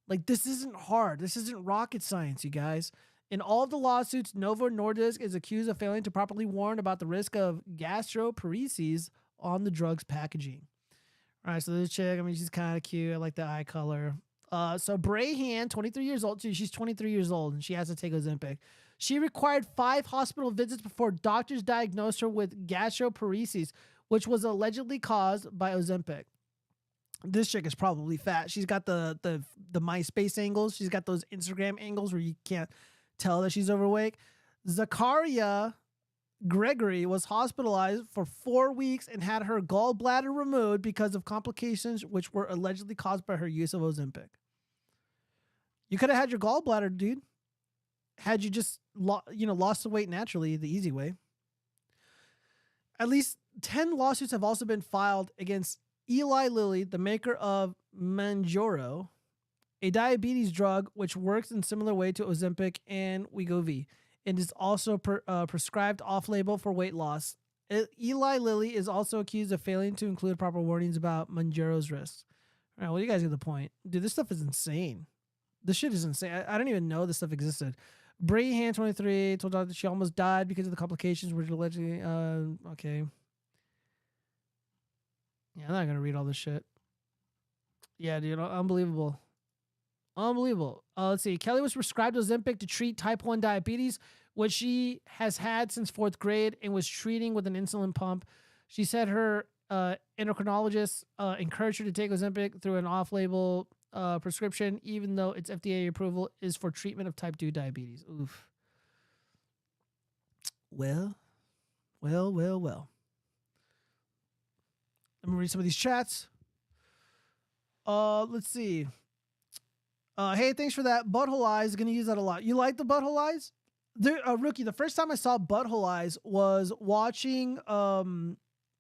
Like, this isn't hard. This isn't rocket science, you guys. In all of the lawsuits, Novo Nordisk is accused of failing to properly warn about the risk of gastroparesis on the drug's packaging. All right, so this chick, I mean, she's kind of cute. I like the eye color. So Brahan, 23 years old. She's 23 years old, and she has to take Ozempic. She required 5 hospital visits before doctors diagnosed her with gastroparesis, which was allegedly caused by Ozempic. This chick is probably fat. She's got the MySpace angles. She's got those Instagram angles where you can't tell that she's overweight. Zakaria Gregory was hospitalized for 4 weeks and had her gallbladder removed because of complications which were allegedly caused by her use of Ozempic. You could have had your gallbladder, dude, had you just lost the weight naturally, the easy way. At least 10 lawsuits have also been filed against Eli Lilly, the maker of Mounjaro, a diabetes drug which works in similar way to Ozempic and Wegovy. It is also prescribed off-label for weight loss. Eli Lilly is also accused of failing to include proper warnings about Mounjaro's risks. All right, well, you guys get the point. Dude, this stuff is insane. This shit is insane. I didn't even know this stuff existed. Brahan, 23, told doctor she almost died because of the complications, which allegedly, okay. Yeah, I'm not going to read all this shit. Yeah, dude, unbelievable. Unbelievable. Let's see. Kelly was prescribed Ozempic to treat type 1 diabetes, which she has had since 4th grade and was treating with an insulin pump. She said her endocrinologist encouraged her to take Ozempic through an off-label prescription, even though its FDA approval is for treatment of type 2 diabetes. Oof. Well. Let me read some of these chats. Let's see. Hey, thanks for that. Butthole Eyes, going to use that a lot. You like the Butthole Eyes? Rookie, the first time I saw Butthole Eyes was watching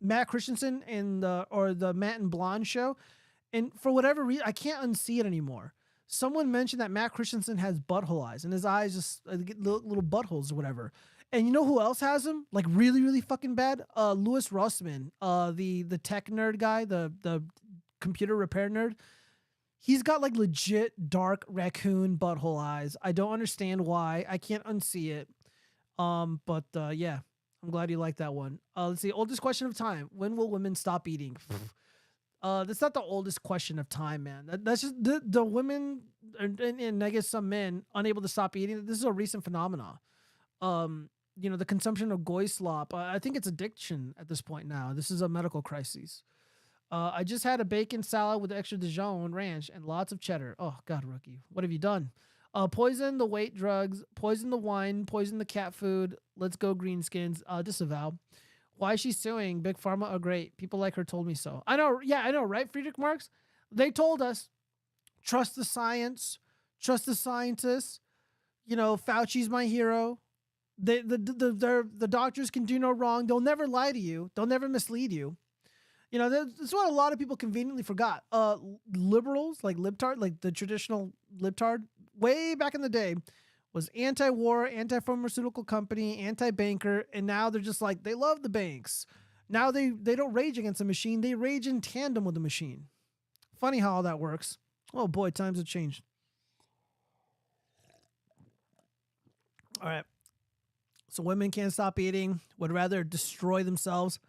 Matt Christensen in the Matt and Blonde show. And for whatever reason, I can't unsee it anymore. Someone mentioned that Matt Christensen has butthole eyes, and his eyes just get little buttholes or whatever. And you know who else has them? Like really, really fucking bad? Louis Rossman, the tech nerd guy, the computer repair nerd. He's got like legit dark raccoon butthole eyes. I don't understand why. I can't unsee it. But yeah, I'm glad you like that one. Let's see. Oldest question of time. When will women stop eating? That's not the oldest question of time, man. That's just the women and I guess some men unable to stop eating. This is a recent phenomenon. The consumption of goy slop. I think it's addiction at this point now. This is a medical crisis. I just had a bacon salad with extra Dijon ranch and lots of cheddar. Oh, God, Rookie. What have you done? Poison the weight drugs, poison the wine, poison the cat food. Let's go greenskins. Disavow. Why is she suing? Big Pharma are great. People like her told me so. I know. Yeah, I know, right, Friedrich Marx? They told us, trust the science, trust the scientists. Fauci's my hero. The doctors can do no wrong. They'll never lie to you. They'll never mislead you. That's what a lot of people conveniently forgot. Liberals, like libtard, like the traditional libtard, way back in the day, was anti-war, anti-pharmaceutical company, anti-banker, and now they're just like, they love the banks. Now they don't rage against the machine. They rage in tandem with the machine. Funny how all that works. Oh, boy, times have changed. All right. So women can't stop eating, would rather destroy themselves.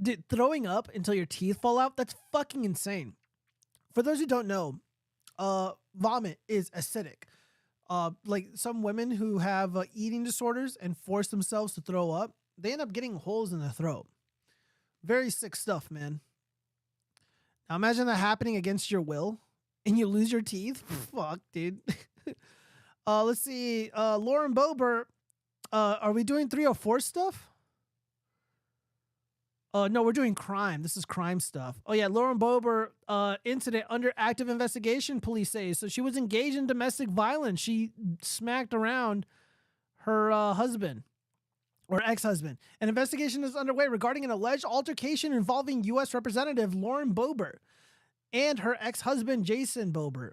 Dude, throwing up until your teeth fall out, that's fucking insane. For those who don't know, vomit is acidic. Like some women who have eating disorders and force themselves to throw up, they end up getting holes in their throat. Very sick stuff, man. Now imagine that happening against your will and you lose your teeth. Fuck, dude. Let's see. Lauren Bober, are we doing 304 stuff? No, we're doing crime. This is crime stuff. Oh, yeah. Lauren Bober incident under active investigation, police say. So she was engaged in domestic violence. She smacked around her husband or ex-husband. An investigation is underway regarding an alleged altercation involving U.S. Representative Lauren Boebert and her ex-husband Jason Boebert.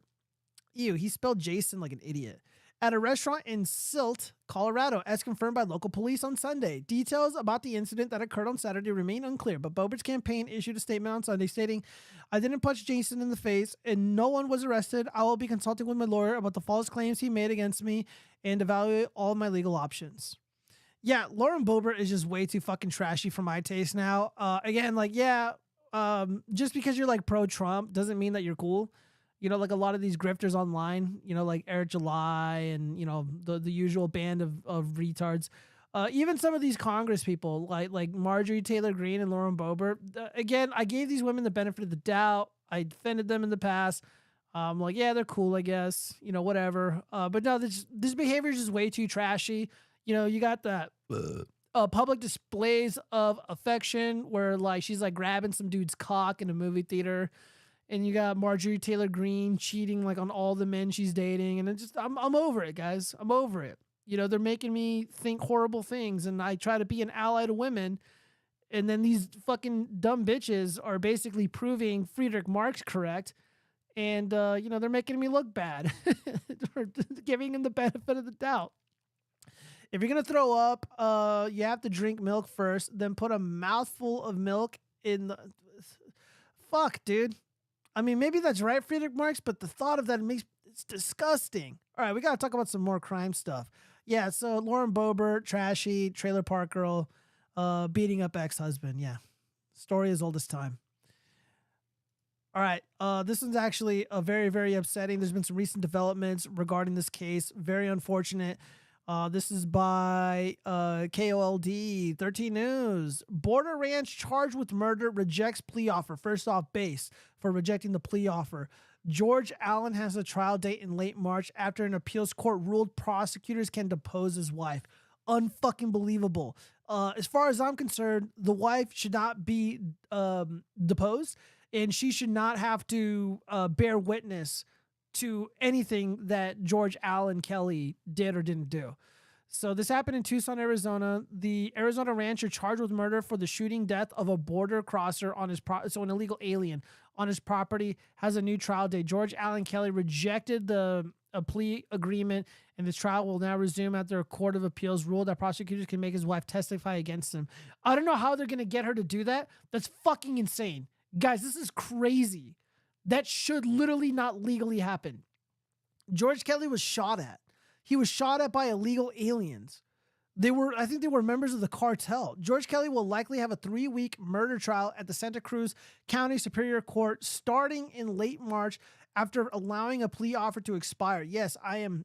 Ew, he spelled Jason like an idiot. At a restaurant in Silt, Colorado, as confirmed by local police on Sunday. Details about the incident that occurred on Saturday remain unclear, but Boebert's campaign issued a statement on Sunday stating, "I didn't punch Jason in the face and no one was arrested. I will be consulting with my lawyer about the false claims he made against me and evaluate all my legal options." Yeah, Lauren Boebert is just way too fucking trashy for my taste now. Again, like, yeah, just because you're like pro-Trump doesn't mean that you're cool. You know, like a lot of these grifters online, you know, like Eric July and, you know, the usual band of retards. Even some of these Congress people like Marjorie Taylor Greene and Lauren Boebert. Again, I gave these women the benefit of the doubt. I defended them in the past. Like, yeah, they're cool, I guess, you know, whatever. But no, this behavior is just way too trashy. You know, you got that public displays of affection where like she's like grabbing some dude's cock in a movie theater. And you got Marjorie Taylor Greene cheating like on all the men she's dating. And I'm over it, guys. I'm over it. You know, they're making me think horrible things. And I try to be an ally to women. And then these fucking dumb bitches are basically proving Friedrich Marx correct. And, you know, they're making me look bad. They're giving them the benefit of the doubt. If you're going to throw up, you have to drink milk first. Then put a mouthful of milk in the... Fuck, dude. I mean, maybe that's right, Friedrich Marx, but the thought of that it's disgusting. All right, we got to talk about some more crime stuff. Yeah, so Lauren Boebert, trashy, trailer park girl, beating up ex-husband. Yeah, story as old as time. All right, this one's actually very, very upsetting. There's been some recent developments regarding this case. Very unfortunate. This is by KOLD 13 News. Border Ranch charged with murder rejects plea offer. First off base for rejecting the plea offer. George Allen has a trial date in late March after an appeals court ruled prosecutors can depose his wife. Unfucking believable. As far as I'm concerned, the wife should not be deposed, and she should not have to bear witness to anything that George Allen Kelly did or didn't do. So this happened in Tucson, Arizona. The Arizona rancher charged with murder for the shooting death of a border crosser on his so an illegal alien on his property has a new trial date. George Allen Kelly rejected a plea agreement, and the trial will now resume after a court of appeals ruled that prosecutors can make his wife testify against him. I don't know how they're going to get her to do that. That's fucking insane. Guys, this is crazy. That should literally not legally happen. George Kelly was shot at. He was shot at by illegal aliens. I think they were members of the cartel. George Kelly will likely have a 3-week murder trial at the Santa Cruz County Superior Court starting in late March after allowing a plea offer to expire. Yes, I'm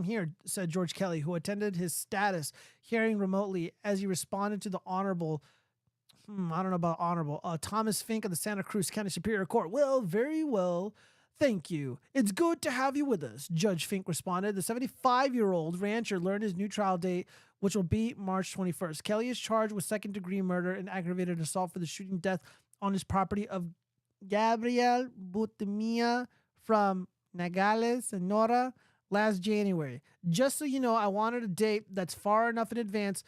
here, said George Kelly, who attended his status hearing remotely as he responded to the honorable I don't know about honorable. Thomas Fink of the Santa Cruz County Superior Court. Well, very well. Thank you. It's good to have you with us, Judge Fink responded. The 75-year-old rancher learned his new trial date, which will be March 21st. Kelly is charged with second-degree murder and aggravated assault for the shooting death on his property of Gabriel Butimia from Nogales, Sonora, last January. Just so you know, I wanted a date that's far enough in advance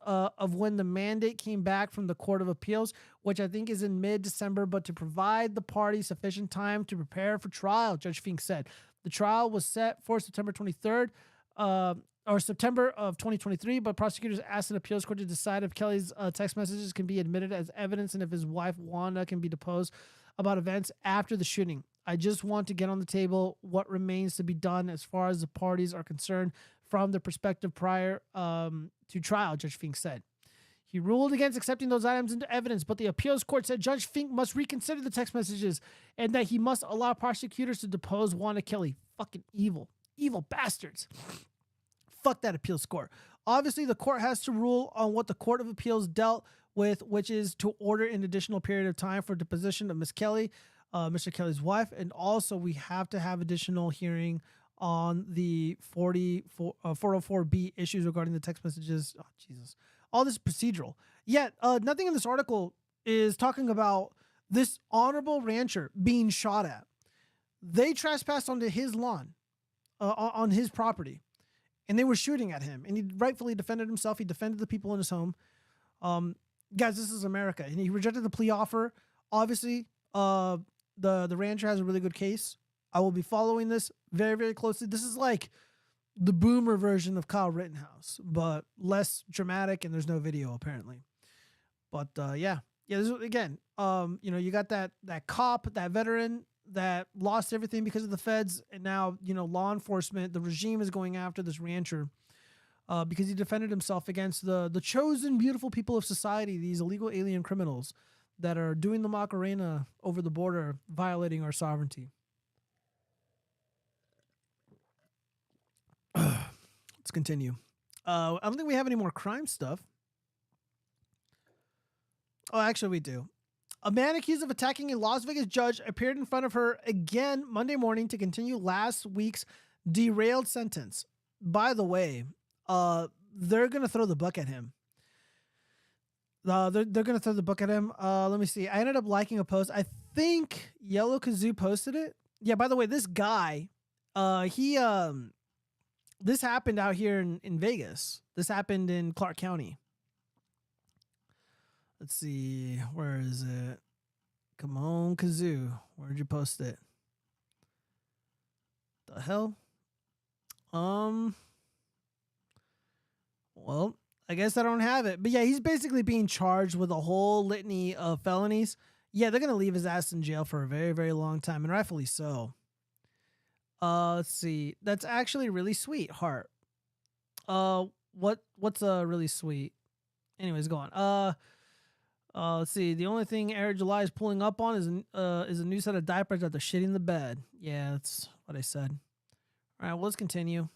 of when the mandate came back from the Court of Appeals, which I think is in mid-December, but to provide the party sufficient time to prepare for trial, Judge Fink said. The trial was set for September 23rd, or September of 2023, but prosecutors asked an appeals court to decide if Kelly's text messages can be admitted as evidence and if his wife, Wanda, can be deposed about events after the shooting. I just want to get on the table what remains to be done as far as the parties are concerned from the perspective prior to trial, Judge Fink said. He ruled against accepting those items into evidence, but the appeals court said Judge Fink must reconsider the text messages and that he must allow prosecutors to depose Wanda Kelly. Fucking evil bastards. Fuck that appeals court. Obviously, the court has to rule on what the Court of Appeals dealt with, which is to order an additional period of time for deposition of Ms. Kelly, Mr. Kelly's wife, and also we have to have additional hearing on the 404B issues regarding the text messages. Oh, Jesus. All this procedural. Yet, nothing in this article is talking about this honorable rancher being shot at. They trespassed onto his lawn, on his property. and they were shooting at him, and he rightfully defended himself. He defended the people in his home. Guys, this is America, and he rejected the plea offer. Obviously, the rancher has a really good case. I will be following this very, very closely. This is like the boomer version of Kyle Rittenhouse, but less dramatic, and there's no video apparently. But yeah, this is, again, you got that cop, that veteran that lost everything because of the feds, and now law enforcement, the regime is going after this rancher because he defended himself against the chosen beautiful people of society, these illegal alien criminals that are doing the Macarena over the border, violating our sovereignty. Let's continue. I don't think we have any more crime stuff. Oh, actually, we do. A man accused of attacking a Las Vegas judge appeared in front of her again Monday morning to continue last week's derailed sentence. By the way, they're going to throw the book at him. They're going to throw the book at him. Let me see. I ended up liking a post. I think Yellow Kazoo posted it. Yeah, by the way, this guy, this happened out here in Vegas. This happened in Clark County. Let's see. Where is it? Come on, Kazoo. Where'd you post it? The hell? Well, I guess I don't have it. But yeah, he's basically being charged with a whole litany of felonies. Yeah, they're going to leave his ass in jail for a very, very long time, and rightfully so. Let's see. That's actually really sweet, Heart. What's really sweet? Anyways, go on. Let's see. The only thing Eric July is pulling up on is a new set of diapers that they're shitting the bed. Yeah, that's what I said. All right, well, let's continue.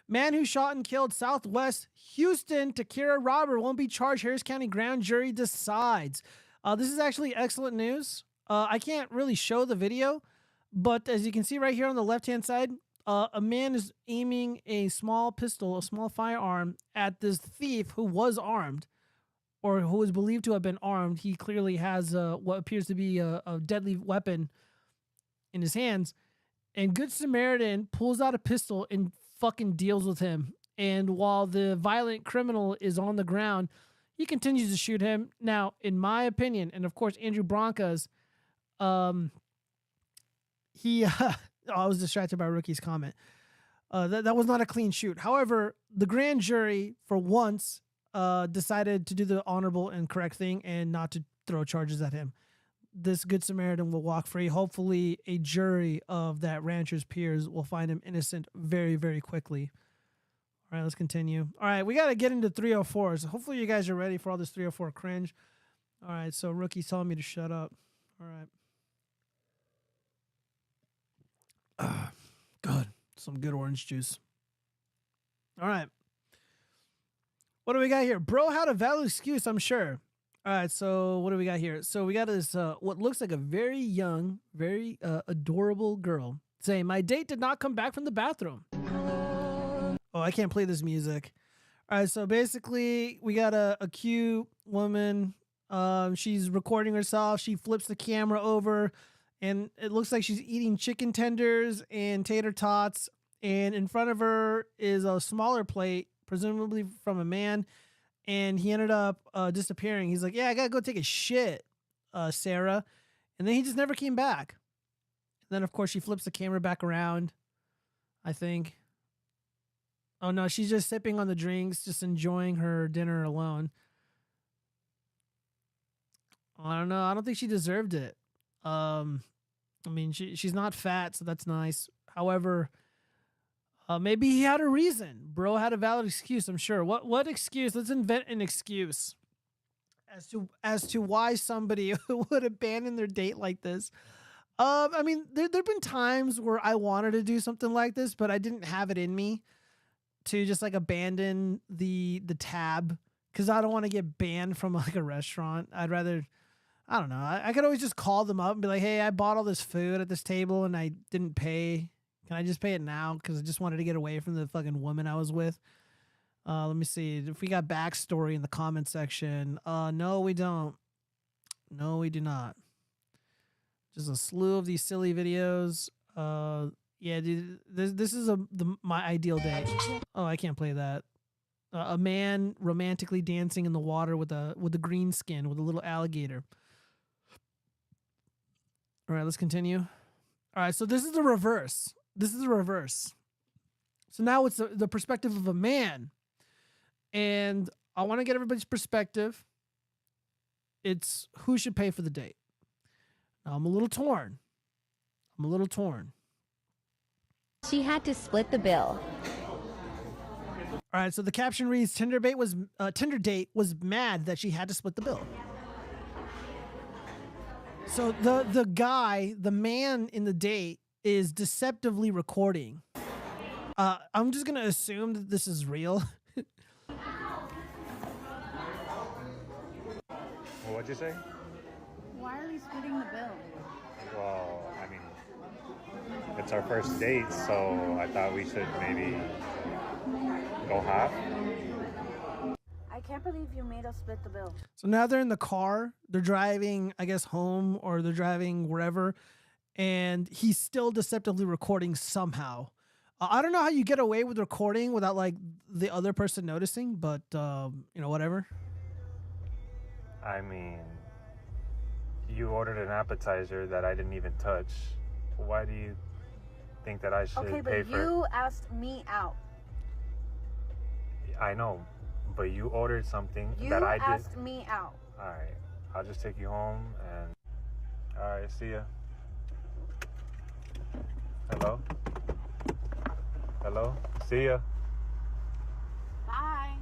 Man who shot and killed Southwest Houston Takira robber won't be charged. Harris County grand jury decides. This is actually excellent news. I can't really show the video, but as you can see right here on the left-hand side, a man is aiming a small pistol, a small firearm at this thief who was armed, or who is believed to have been armed. He clearly has what appears to be a deadly weapon in his hands. And Good Samaritan pulls out a pistol and fucking deals with him. And while the violent criminal is on the ground, he continues to shoot him. Now, in my opinion, and of course Andrew Bronca's, I was distracted by Rookie's comment. That was not a clean shoot. However, the grand jury, for once, decided to do the honorable and correct thing and not to throw charges at him. This Good Samaritan will walk free. Hopefully, a jury of that rancher's peers will find him innocent very, very quickly. All right, let's continue. All right, we got to get into 304s. Hopefully, you guys are ready for all this 304 cringe. All right, so Rookie's telling me to shut up. All right. Good. Some good orange juice. All right. What do we got here? Bro had a valid excuse, I'm sure. All right, so what do we got here? So we got this, what looks like a very young, very adorable girl saying, my date did not come back from the bathroom. Oh, I can't play this music. All right, so basically we got a cute woman. She's recording herself. She flips the camera over, and it looks like she's eating chicken tenders and tater tots. And in front of her is a smaller plate, presumably from a man. And he ended up disappearing. He's like, yeah, I got to go take a shit, Sarah. And then he just never came back. And then, of course, she flips the camera back around, I think. Oh, no, she's just sipping on the drinks, just enjoying her dinner alone. I don't know. I don't think she deserved it. I mean, she's not fat, so that's nice. However, maybe he had a reason. Bro had a valid excuse, I'm sure. What excuse? Let's invent an excuse as to why somebody would abandon their date like this. I mean, there've been times where I wanted to do something like this, but I didn't have it in me to just like abandon the tab, because I don't want to get banned from like a restaurant. I'd rather, I don't know. I could always just call them up and be like, hey, I bought all this food at this table and I didn't pay. Can I just pay it now? Because I just wanted to get away from the fucking woman I was with. Let me see if we got backstory in the comment section. No, we don't. No, we do not. Just a slew of these silly videos. Yeah, dude, this is my ideal day. Oh, I can't play that. A man romantically dancing in the water with a green skin with a little alligator. All right, let's continue. All right, so this is the reverse. This is the reverse. So now it's the perspective of a man, and I want to get everybody's perspective. It's who should pay for the date. Now, I'm a little torn. She had to split the bill. All right, so the caption reads: Tinder date was mad that she had to split the bill. So the guy, the man in the date, is deceptively recording. I'm just gonna assume that this is real. What'd you say? Why are we splitting the bill? Well, I mean, it's our first date, so I thought we should maybe go half. I can't believe you made us split the bill. So now they're in the car. They're driving, I guess, home, or they're driving wherever, and he's still deceptively recording somehow. I don't know how you get away with recording without like the other person noticing, but whatever. I mean, you ordered an appetizer that I didn't even touch. Why do you think that I should Okay, pay but for it? you asked me out. I know, but you ordered something You that I did. asked me out. All right, I'll just take you home and. All right, see ya. Hello? Hello? See ya. Bye.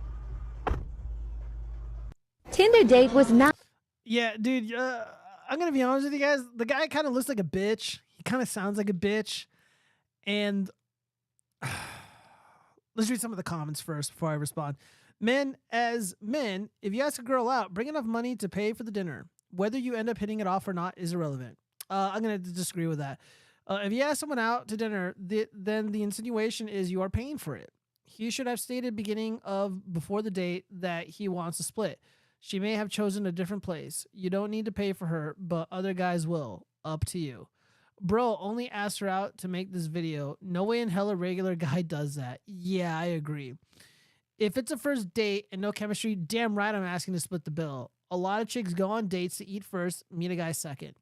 Tinder date was not. Yeah, dude. I'm gonna be honest with you guys. The guy kind of looks like a bitch. He kind of sounds like a bitch. And let's read some of the comments first before I respond. Men, as men, if you ask a girl out, bring enough money to pay for the dinner. Whether you end up hitting it off or not is irrelevant. I'm gonna disagree with that. If you ask someone out to dinner, then the insinuation is you are paying for it. He should have stated before the date that he wants to split. She may have chosen a different place. You don't need to pay for her, but other guys will. Up to you. Bro, only asked her out to make this video. No way in hell a regular guy does that. Yeah, I agree. If it's a first date and no chemistry, damn right I'm asking to split the bill. A lot of chicks go on dates to eat first, meet a guy second.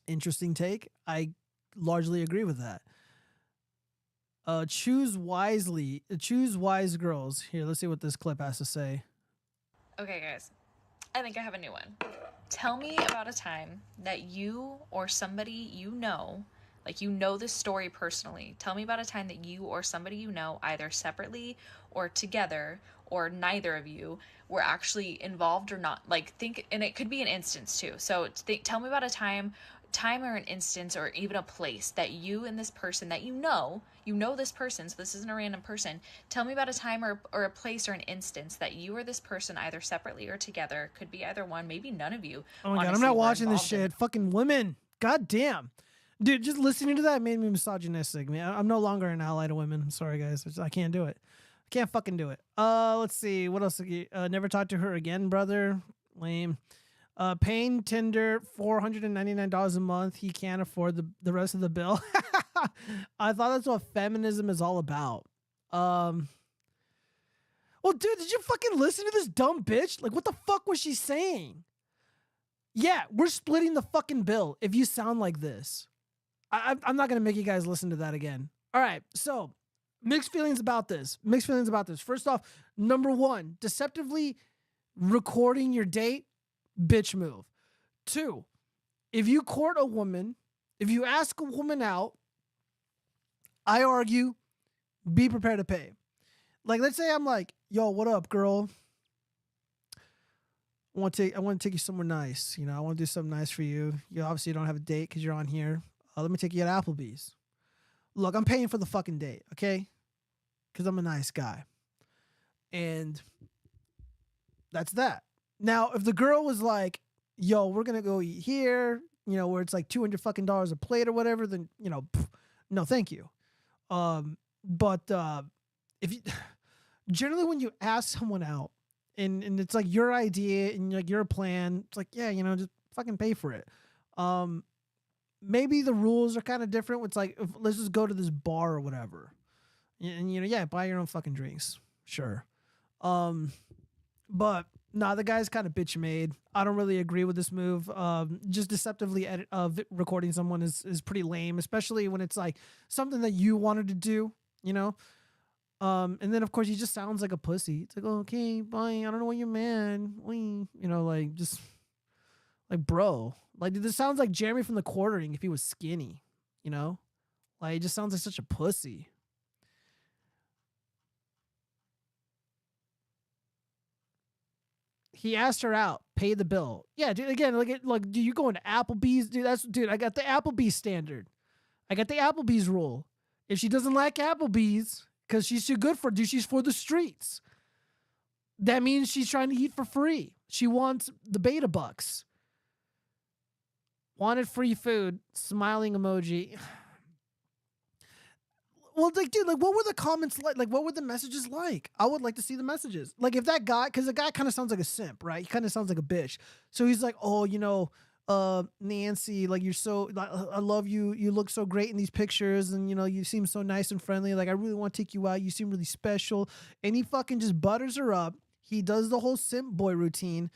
Interesting take. I largely agree with that. Choose wisely. Choose wise girls. Here, let's see what this clip has to say. Okay, guys, I think I have a new one. Tell me about a time that you or somebody you know, like you know this story personally. Tell me about a time that you or somebody you know, either separately or together or neither of you, were actually involved or not. Like and it could be an instance too. So tell me about a time or an instance or even a place that you and this person that you know this person, so this isn't a random person. Tell me about a time or a place or an instance that you or this person, either separately or together, could be either one, maybe none of you. Oh my God, I'm not watching this shit. Fucking women. God damn. Dude, just listening to that made me misogynistic, man. I'm no longer an ally to women. I'm sorry, guys. I can't do it. I can't fucking do it. Let's see. What else? Never talk to her again, brother. Lame. Paying Tinder $499 a month. He can't afford the rest of the bill. I thought that's what feminism is all about. Well, dude, did you fucking listen to this dumb bitch? Like, what the fuck was she saying? Yeah, we're splitting the fucking bill if you sound like this. I'm not going to make you guys listen to that again. All right, so mixed feelings about this. First off, number one, deceptively recording your date, bitch move. 2, if you court a woman, if you ask a woman out, I argue, be prepared to pay. Like, let's say I'm like, yo, what up, girl? I want to take you somewhere nice. You know, I want to do something nice for you. You obviously don't have a date because you're on here. Let me take you to Applebee's. Look, I'm paying for the fucking date, okay? Because I'm a nice guy. And that's that. Now, if the girl was like, yo, we're going to go eat here, you know, where it's like $200 fucking a plate or whatever, then, you know, no, thank you. But if you, generally when you ask someone out and it's like your idea and like your plan, it's like, yeah, you know, just fucking pay for it. maybe the rules are kind of different. It's like, let's just go to this bar or whatever. And, yeah, buy your own fucking drinks. Sure. But nah, the guy's kind of bitch made. I don't really agree with this move. Just deceptively recording someone is pretty lame, especially when it's like something that you wanted to do, and then of course he just sounds like a pussy. It's like, okay, bye. I don't know why you're mad. Like just like, bro, like this sounds like Jeremy from The Quartering if he was skinny, like it just sounds like such a pussy. He asked her out, pay the bill. Yeah, dude. Again, dude, you going to Applebee's, dude? I got the Applebee's standard. I got the Applebee's rule. If she doesn't like Applebee's, because she's too good for it, dude, she's for the streets. That means she's trying to eat for free. She wants the beta bucks. Wanted free food. Smiling emoji. Well, like, dude, like, what were the comments like? Like, what were the messages like? I would like to see the messages. Like, if that guy, because the guy kind of sounds like a simp, right? He kind of sounds like a bitch. So he's like, oh, Nancy, like, you're so, like, I love you. You look so great in these pictures, and you seem so nice and friendly. Like, I really want to take you out. You seem really special. And he fucking just butters her up. He does the whole simp boy routine,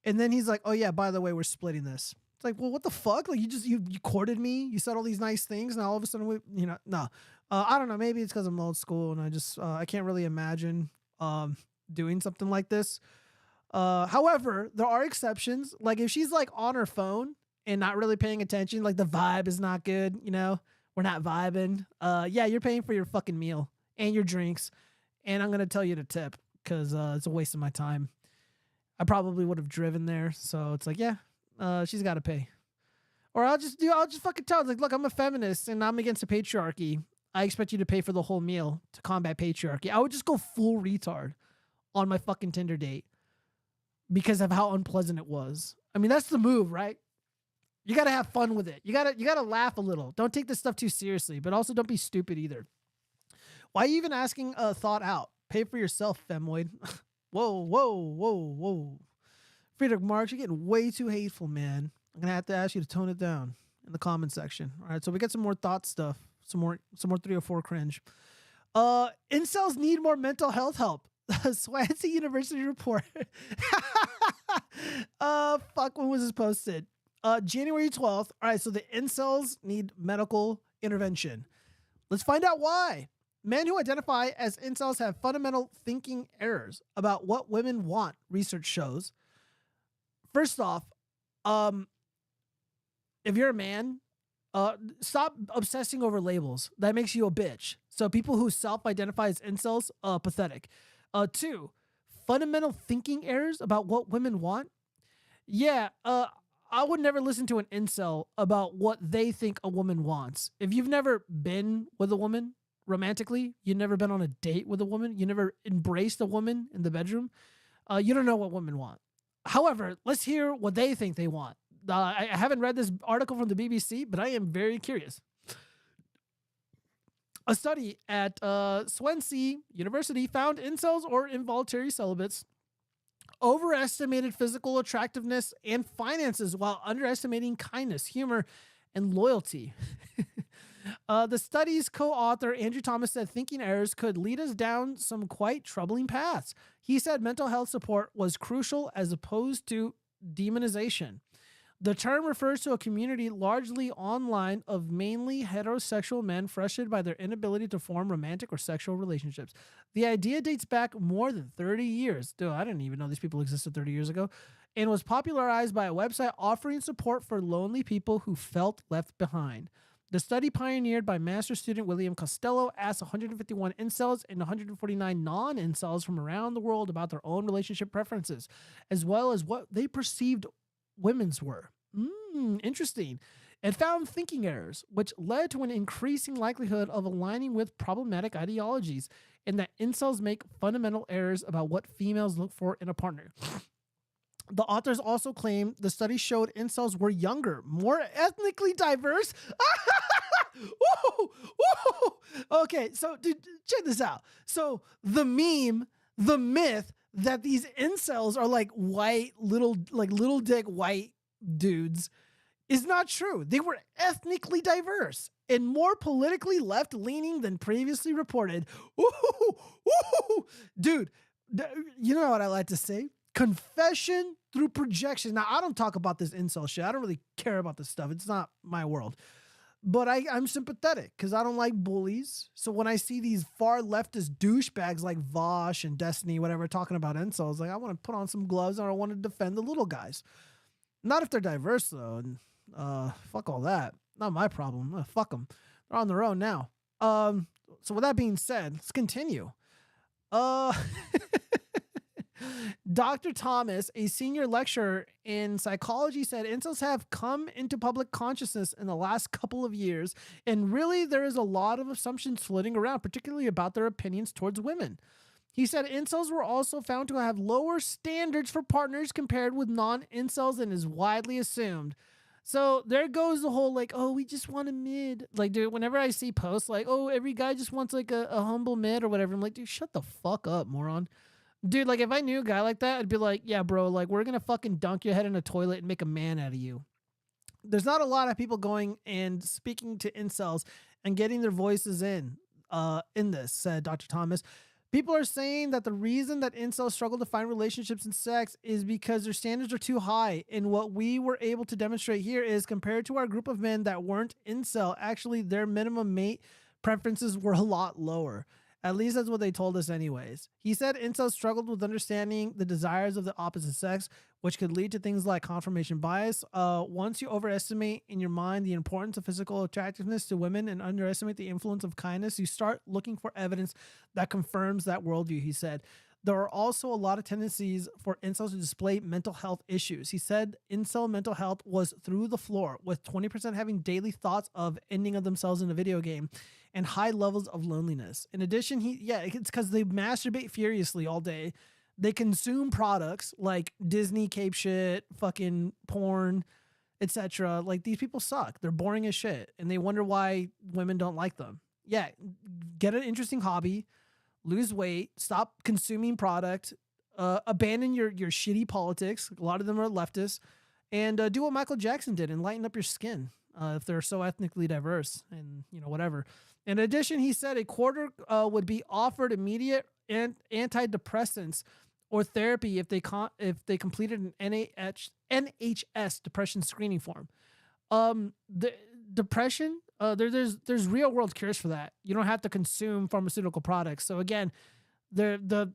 and then he's like, oh yeah, by the way, we're splitting this. It's like, well, what the fuck? Like, you courted me. You said all these nice things. Now all of a sudden, no. I don't know. Maybe it's because I'm old school and I can't really imagine doing something like this. However, there are exceptions. Like if she's like on her phone and not really paying attention, like the vibe is not good, we're not vibing. Yeah, you're paying for your fucking meal and your drinks. And I'm going to tell you to tip because it's a waste of my time. I probably would have driven there. So it's like, yeah, she's got to pay. Or I'll just fucking tell her, like, look, I'm a feminist and I'm against the patriarchy. I expect you to pay for the whole meal to combat patriarchy. I would just go full retard on my fucking Tinder date because of how unpleasant it was. I mean, that's the move, right? You got to have fun with it. You got to laugh a little. Don't take this stuff too seriously, but also don't be stupid either. Why are you even asking a thought out? Pay for yourself, femoid. Whoa. Friedrich Marx, you're getting way too hateful, man. I'm going to have to ask you to tone it down in the comment section. All right, so we got some more thought stuff. Some more 304 cringe. Incels need more mental health help. Swansea University report. Fuck, when was this posted? January 12th. All right, so the incels need medical intervention. Let's find out why. Men who identify as incels have fundamental thinking errors about what women want, research shows. First off, if you're a man, stop obsessing over labels. That makes you a bitch. So people who self-identify as incels, pathetic. 2, fundamental thinking errors about what women want. Yeah, I would never listen to an incel about what they think a woman wants. If you've never been with a woman romantically, you've never been on a date with a woman, you never embraced a woman in the bedroom, you don't know what women want. However, let's hear what they think they want. I haven't read this article from the BBC, but I am very curious. A study at Swansea University found incels or involuntary celibates overestimated physical attractiveness and finances while underestimating kindness, humor, and loyalty. The study's co-author, Andrew Thomas, said thinking errors could lead us down some quite troubling paths. He said mental health support was crucial as opposed to demonization. The term refers to a community largely online of mainly heterosexual men frustrated by their inability to form romantic or sexual relationships. The idea dates back more than 30 years. Dude, I didn't even know these people existed 30 years ago. And was popularized by a website offering support for lonely people who felt left behind. The study, pioneered by master's student William Costello, asked 151 incels and 149 non-incels from around the world about their own relationship preferences, as well as what they perceived women's were. Interesting. And found thinking errors, which led to an increasing likelihood of aligning with problematic ideologies, and that incels make fundamental errors about what females look for in a partner. The authors also claim the study showed incels were younger, more ethnically diverse. Woo! Okay, so dude, check this out. So the myth that these incels are like white, little dick white dudes is not true. They were ethnically diverse and more politically left-leaning than previously reported. Ooh. Dude, you know what I like to say? Confession through projection. Now, I don't talk about this incel shit. I don't really care about this stuff. It's not my world. But I'm sympathetic because I don't like bullies. So when I see these far leftist douchebags like Vosh and Destiny, whatever, talking about incels, like I want to put on some gloves and I want to defend the little guys. Not if they're diverse, though. And fuck all that. Not my problem. Fuck them. They're on their own now. So with that being said, let's continue. Dr. Thomas, a senior lecturer in psychology, said incels have come into public consciousness in the last couple of years, and really there is a lot of assumptions floating around, particularly about their opinions towards women. He said incels were also found to have lower standards for partners compared with non-incels and is widely assumed. So there goes the whole like, oh, we just want a mid. Like, dude, whenever I see posts like, oh, every guy just wants like a humble mid or whatever, I'm like, dude, shut the fuck up, moron. Dude, like if I knew a guy like that, I'd be like, yeah, bro, like we're going to fucking dunk your head in a toilet and make a man out of you. There's not a lot of people going and speaking to incels and getting their voices in this, said Dr. Thomas. People are saying that the reason that incels struggle to find relationships and sex is because their standards are too high. And what we were able to demonstrate here is compared to our group of men that weren't incel, actually their minimum mate preferences were a lot lower. At least that's what they told us anyways. He said incels struggled with understanding the desires of the opposite sex, which could lead to things like confirmation bias. Once you overestimate in your mind the importance of physical attractiveness to women and underestimate the influence of kindness, you start looking for evidence that confirms that worldview, he said. There are also a lot of tendencies for incels to display mental health issues. He said incel mental health was through the floor, with 20% having daily thoughts of ending of themselves in a video game and high levels of loneliness. In addition, it's because they masturbate furiously all day. They consume products like Disney cape shit, fucking porn, etc. Like, these people suck. They're boring as shit, and they wonder why women don't like them. Yeah, get an interesting hobby. Lose weight, stop consuming product, abandon your shitty politics. A lot of them are leftists, and do what Michael Jackson did and lighten up your skin if they're so ethnically diverse and, whatever. In addition, he said a quarter would be offered immediate antidepressants or therapy if they completed an NHS depression screening form. The depression, there's real world cures for that. You don't have to consume pharmaceutical products. So again, the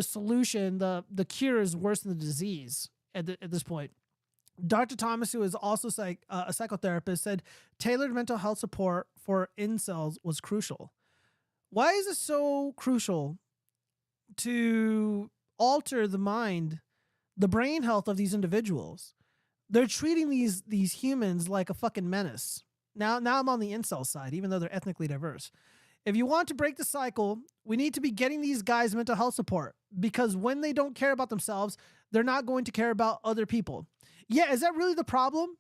solution, the cure is worse than the disease at this point. Dr. Thomas, who is also a psychotherapist, said tailored mental health support for incels was crucial. Why is it so crucial to alter the mind, the brain health of these individuals? They're treating these humans like a fucking menace. Now I'm on the incel side, even though they're ethnically diverse. If you want to break the cycle, we need to be getting these guys mental health support, because when they don't care about themselves, they're not going to care about other people. Yeah, is that really the problem?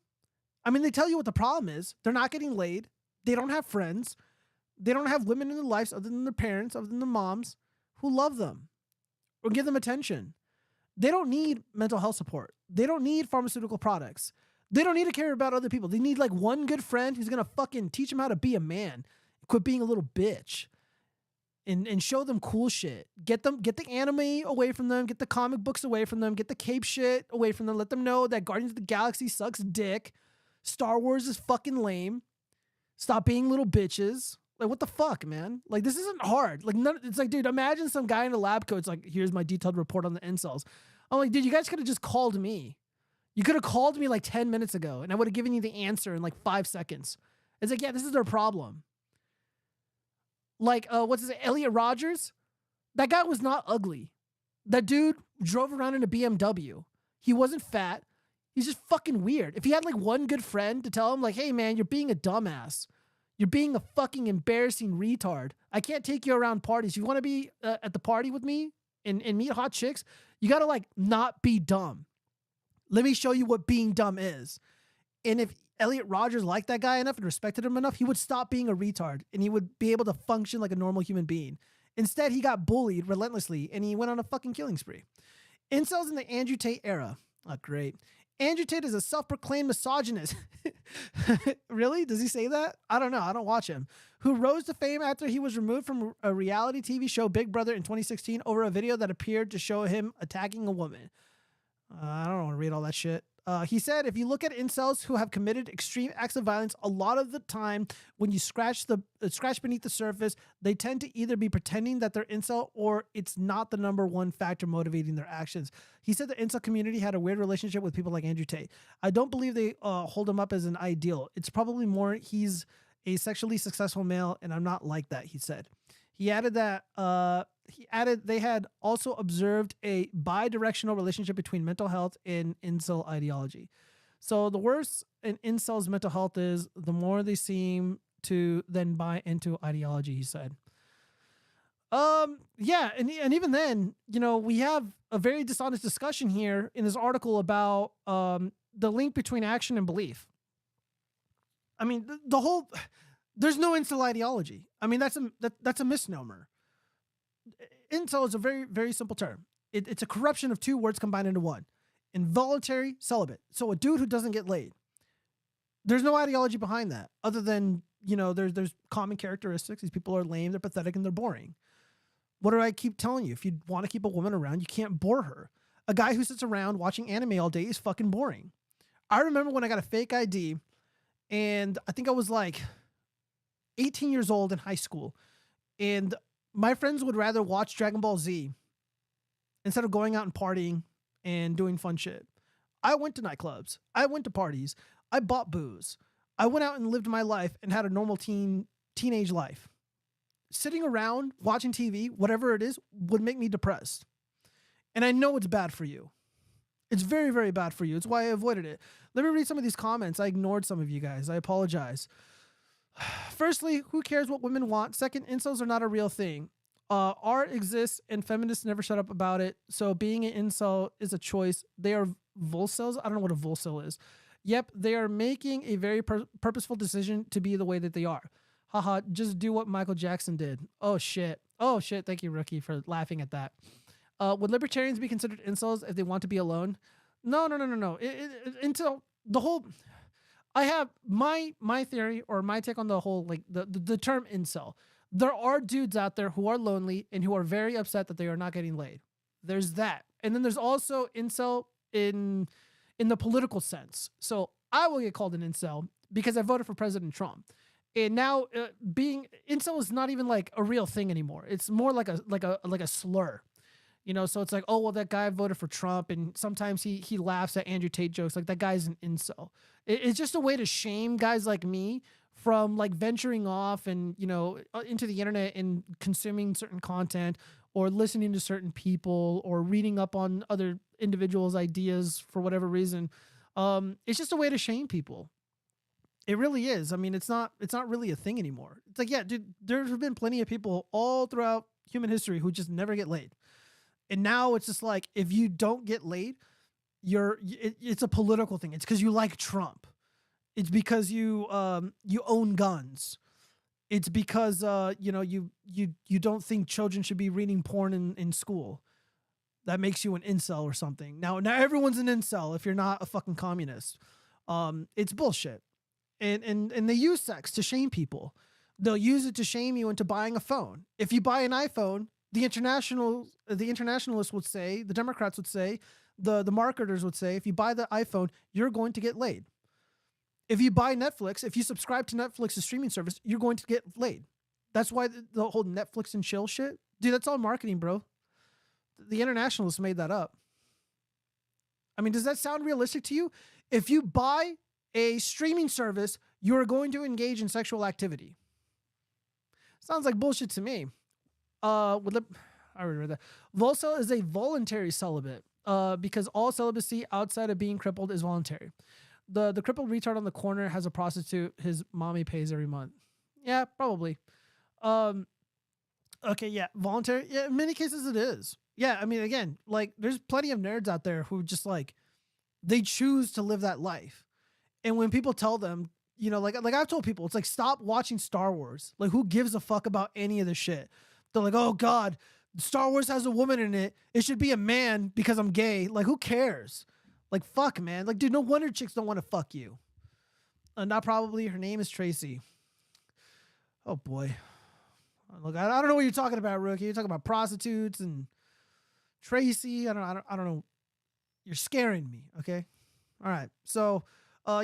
I mean, they tell you what the problem is. They're not getting laid. They don't have friends. They don't have women in their lives other than their parents, other than their moms, who love them or give them attention. They don't need mental health support. They don't need pharmaceutical products. They don't need to care about other people. They need like one good friend who's going to fucking teach them how to be a man, quit being a little bitch, and show them cool shit. Get the anime away from them. Get the comic books away from them. Get the cape shit away from them. Let them know that Guardians of the Galaxy sucks dick. Star Wars is fucking lame. Stop being little bitches. Like, what the fuck, man? Like, this isn't hard. Like, it's like, dude, imagine some guy in a lab coat. It's like, here's my detailed report on the incels. I'm like, dude, you guys could have just called me. You could have called me like 10 minutes ago, and I would have given you the answer in like 5 seconds. It's like, yeah, this is their problem. Like, what's his name? Elliot Rogers? That guy was not ugly. That dude drove around in a BMW. He wasn't fat. He's just fucking weird. If he had like one good friend to tell him like, hey man, you're being a dumbass. You're being a fucking embarrassing retard. I can't take you around parties. If you want to be at the party with me and meet hot chicks, you got to like not be dumb. Let me show you what being dumb is. And if Elliot Rogers liked that guy enough and respected him enough, he would stop being a retard and he would be able to function like a normal human being. Instead, he got bullied relentlessly and he went on a fucking killing spree. Incels in the Andrew Tate era. Oh, great. Andrew Tate is a self-proclaimed misogynist. Really? Does he say that? I don't know. I don't watch him. Who rose to fame after he was removed from a reality TV show Big Brother in 2016 over a video that appeared to show him attacking a woman. I don't want to read all that shit. He said, if you look at incels who have committed extreme acts of violence, a lot of the time when you scratch beneath the surface, they tend to either be pretending that they're incel or it's not the number one factor motivating their actions. He said the incel community had a weird relationship with people like Andrew Tate. I don't believe they hold him up as an ideal. It's probably more he's a sexually successful male, and I'm not like that, he said. He added that they had also observed a bi-directional relationship between mental health and incel ideology. So the worse an incel's mental health is, the more they seem to then buy into ideology, he said. Yeah, and even then, you know, we have a very dishonest discussion here in this article about the link between action and belief. I mean, there's no incel ideology. I mean, that's a misnomer. Incel is a very, very simple term. It's a corruption of two words combined into one. Involuntary celibate. So a dude who doesn't get laid. There's no ideology behind that other than, you know, there's common characteristics. These people are lame, they're pathetic, and they're boring. What do I keep telling you? If you want to keep a woman around, you can't bore her. A guy who sits around watching anime all day is fucking boring. I remember when I got a fake ID, and I think I was like 18 years old in high school, and my friends would rather watch Dragon Ball Z instead of going out and partying and doing fun shit. I went to nightclubs. I went to parties. I bought booze. I went out and lived my life and had a normal teenage life. Sitting around watching TV, whatever it is, would make me depressed. And I know it's bad for you. It's very, very bad for you. It's why I avoided it. Let me read some of these comments. I ignored some of you guys. I apologize. Firstly, who cares what women want? Second, incels are not a real thing. Art exists and feminists never shut up about it. So being an incel is a choice. They are volcels. I don't know what a volcel is. Yep, they are making a very purposeful decision to be the way that they are. Haha, just do what Michael Jackson did. Oh shit. Oh shit. Thank you, Rookie, for laughing at that. Would libertarians be considered incels if they want to be alone? No. Until the whole... I have my theory or my take on the whole, like the term incel. There are dudes out there who are lonely and who are very upset that they are not getting laid. There's that. And then there's also incel in the political sense. So I will get called an incel because I voted for President Trump. And now being incel is not even like a real thing anymore. It's more like a slur. You know, so it's like, oh, well, that guy voted for Trump, and sometimes he laughs at Andrew Tate jokes. Like, that guy's an incel. It's just a way to shame guys like me from, like, venturing off and, you know, into the internet and consuming certain content or listening to certain people or reading up on other individuals' ideas for whatever reason. It's just a way to shame people. It really is. I mean, it's not really a thing anymore. It's like, yeah, dude, there have been plenty of people all throughout human history who just never get laid. And now it's just like, if you don't get laid, it's a political thing. It's because you like Trump. It's because you own guns. It's because you don't think children should be reading porn in school. That makes you an incel or something. Now everyone's an incel if you're not a fucking communist. It's bullshit. And they use sex to shame people. They'll use it to shame you into buying a phone. If you buy an iPhone, the internationalists would say, the Democrats would say, the marketers would say, if you buy the iPhone, you're going to get laid. If you buy Netflix, if you subscribe to Netflix's streaming service, you're going to get laid. That's why the whole Netflix and chill shit, dude, that's all marketing, bro. The internationalists made that up. I mean, does that sound realistic to you? If you buy a streaming service, you're going to engage in sexual activity. Sounds like bullshit to me. I already read that. Volcel is a voluntary celibate because all celibacy outside of being crippled is voluntary. The crippled retard on the corner has a prostitute his mommy pays every month. Yeah, probably. Okay, yeah, voluntary. Yeah, in many cases it is. Yeah, I mean, again, like, there's plenty of nerds out there who just, like, they choose to live that life. And when people tell them, you know, like I've told people, it's like, stop watching Star Wars. Like, who gives a fuck about any of this shit? They're like, oh God, Star Wars has a woman in it. It should be a man because I'm gay. Like, who cares? Like, fuck, man. Like, dude, no wonder chicks don't want to fuck you. Not probably. Her name is Tracy. Oh, boy. Look, I don't know what you're talking about, Rookie. You're talking about prostitutes and Tracy. I don't know. You're scaring me, okay? All right. So,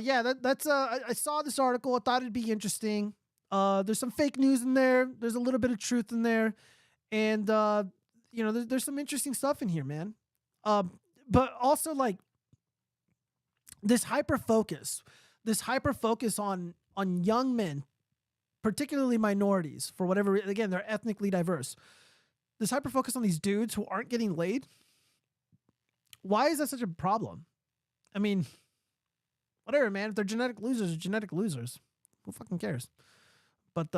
yeah, that's I saw this article. I thought it'd be interesting. There's some fake news in there. There's a little bit of truth in there. And, you know, there's some interesting stuff in here, man. But also, like, this hyper focus on young men, particularly minorities, for whatever, again, they're ethnically diverse. This hyper focus on these dudes who aren't getting laid. Why is that such a problem? I mean, whatever, man. If they're genetic losers, they're genetic losers. Who fucking cares? But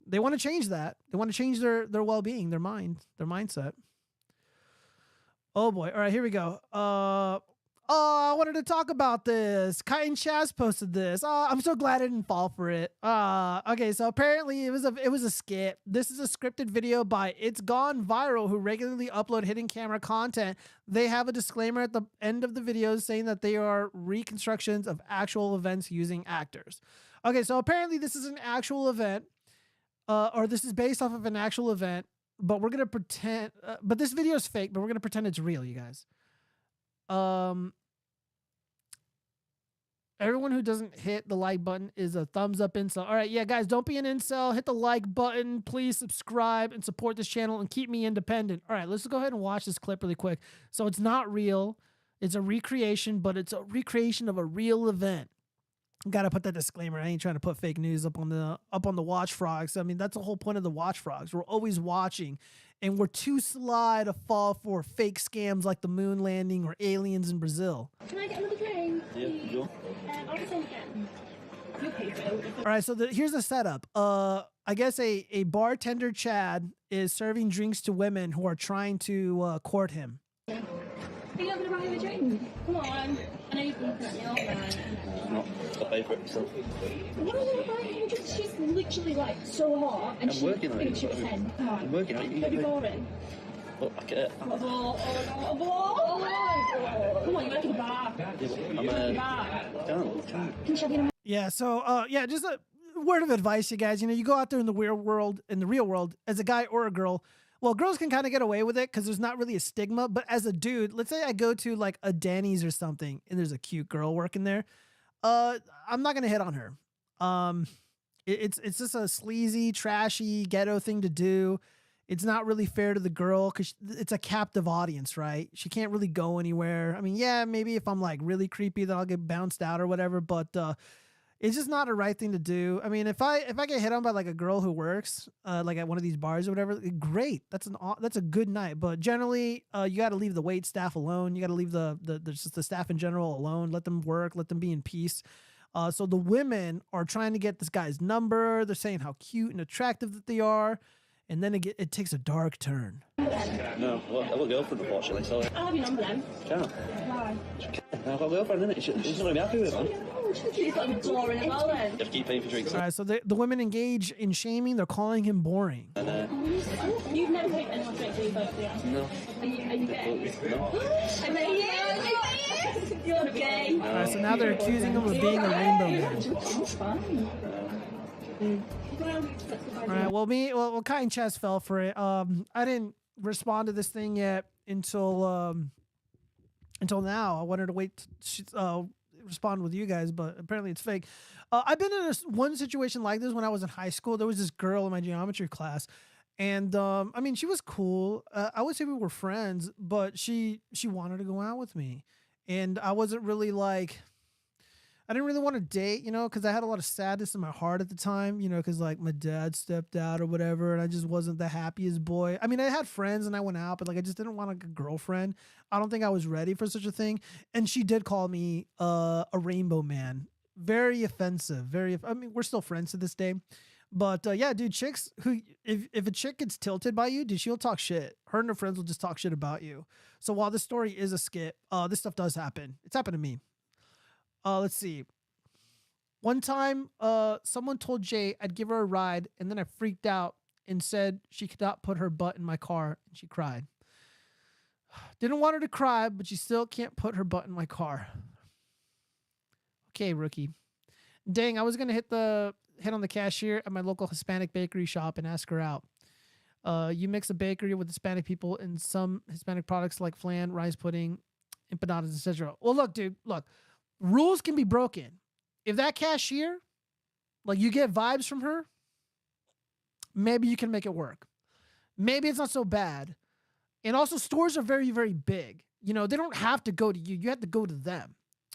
they want to change that. They want to change their well-being, their mindset. Oh boy. All right, here we go. I wanted to talk about this. Kite and Chaz posted this. I'm so glad I didn't fall for it. Okay, so apparently it was a skit. This is a scripted video by It's Gone Viral, who regularly upload hidden camera content. They have a disclaimer at the end of the videos saying that they are reconstructions of actual events using actors. Okay, so apparently this is an actual event, or this is based off of an actual event, but we're gonna pretend. But this video is fake, but we're gonna pretend it's real, you guys. Everyone who doesn't hit the like button is a thumbs up incel. All right, yeah, guys, don't be an incel. Hit the like button. Please subscribe and support this channel and keep me independent. All right, let's go ahead and watch this clip really quick. So it's not real. It's a recreation, but it's a recreation of a real event. Got to put that disclaimer. I ain't trying to put fake news up on the watch frogs. I mean, that's the whole point of the watch frogs. We're always watching, and we're too sly to fall for fake scams like the moon landing or aliens in Brazil. Can I get another drink? Yeah, sure. I'll just say again. You'll pay for it. All right, so here's the setup. I guess a bartender Chad is serving drinks to women who are trying to court him. Are you not going to buy him a drink? Come on. I know you've been looking at me all night. No, I'll pay for it myself. What are you going to buy him a drink? She's literally like so hot. And I'm working on it. She was 10. I'm working on it. Don't be boring. Look, I get it. Come on, you work in a bar. Can you shove in a... Yeah, so yeah, just a word of advice, you guys. You know, you go out there in the real world, as a guy or a girl. Well, girls can kind of get away with it because there's not really a stigma. But as a dude, let's say I go to like a Denny's or something, and there's a cute girl working there. I'm not gonna hit on her. It's just a sleazy, trashy, ghetto thing to do. It's not really fair to the girl because it's a captive audience, right? She can't really go anywhere. I mean, yeah, maybe if I'm like really creepy, then I'll get bounced out or whatever. But it's just not a right thing to do. I mean, if I get hit on by like a girl who works like at one of these bars or whatever, great. That's a good night. But generally, you got to leave the wait staff alone. You got to leave just the staff in general alone. Let them work. Let them be in peace. So the women are trying to get this guy's number. They're saying how cute and attractive that they are. And then it takes a dark turn. No, well, I've got a girlfriend, unfortunately, so... I'll have your number then. Can't. Why? I've got a girlfriend, innit? She's not going to be happy with it, man. She's got a door in as well then. You have to keep paying for drinks. All right, so the women engage in shaming. They're calling him boring. And, You've never paid anyone to drink both, yeah? no. Are you gay? No. I bet he is! You're gay. All right, so now they're accusing him of being a rainbow man. It's fine. All right, well, Kai and Chess fell for it. I didn't respond to this thing yet until now. I wanted to wait to respond with you guys, but apparently it's fake. I've been in one situation like this when I was in high school. There was this girl in my geometry class, and I mean, she was cool. I would say we were friends, but she wanted to go out with me, and I wasn't really like. I didn't really want to date, you know, because I had a lot of sadness in my heart at the time, you know, because like my dad stepped out or whatever, and I just wasn't the happiest boy. I mean, I had friends and I went out, but like I just didn't want like a girlfriend. I don't think I was ready for such a thing. And she did call me a rainbow man. Very offensive. I mean, we're still friends to this day. But yeah, dude, chicks who, if a chick gets tilted by you, dude, she'll talk shit. Her and her friends will just talk shit about you. So while this story is a skit, this stuff does happen. It's happened to me. Let's see. One time, someone told Jay I'd give her a ride, and then I freaked out and said she could not put her butt in my car, and she cried. Didn't want her to cry, but she still can't put her butt in my car. Okay, rookie. Dang, I was gonna hit on the cashier at my local Hispanic bakery shop and ask her out. You mix a bakery with Hispanic people and some Hispanic products like flan, rice pudding, empanadas, etc. Well, look, dude, look. Rules can be broken. If that cashier, like you get vibes from her, maybe you can make it work. Maybe it's not so bad. And also, stores are very, very big. You know, they don't have to go to you. You have to go to them.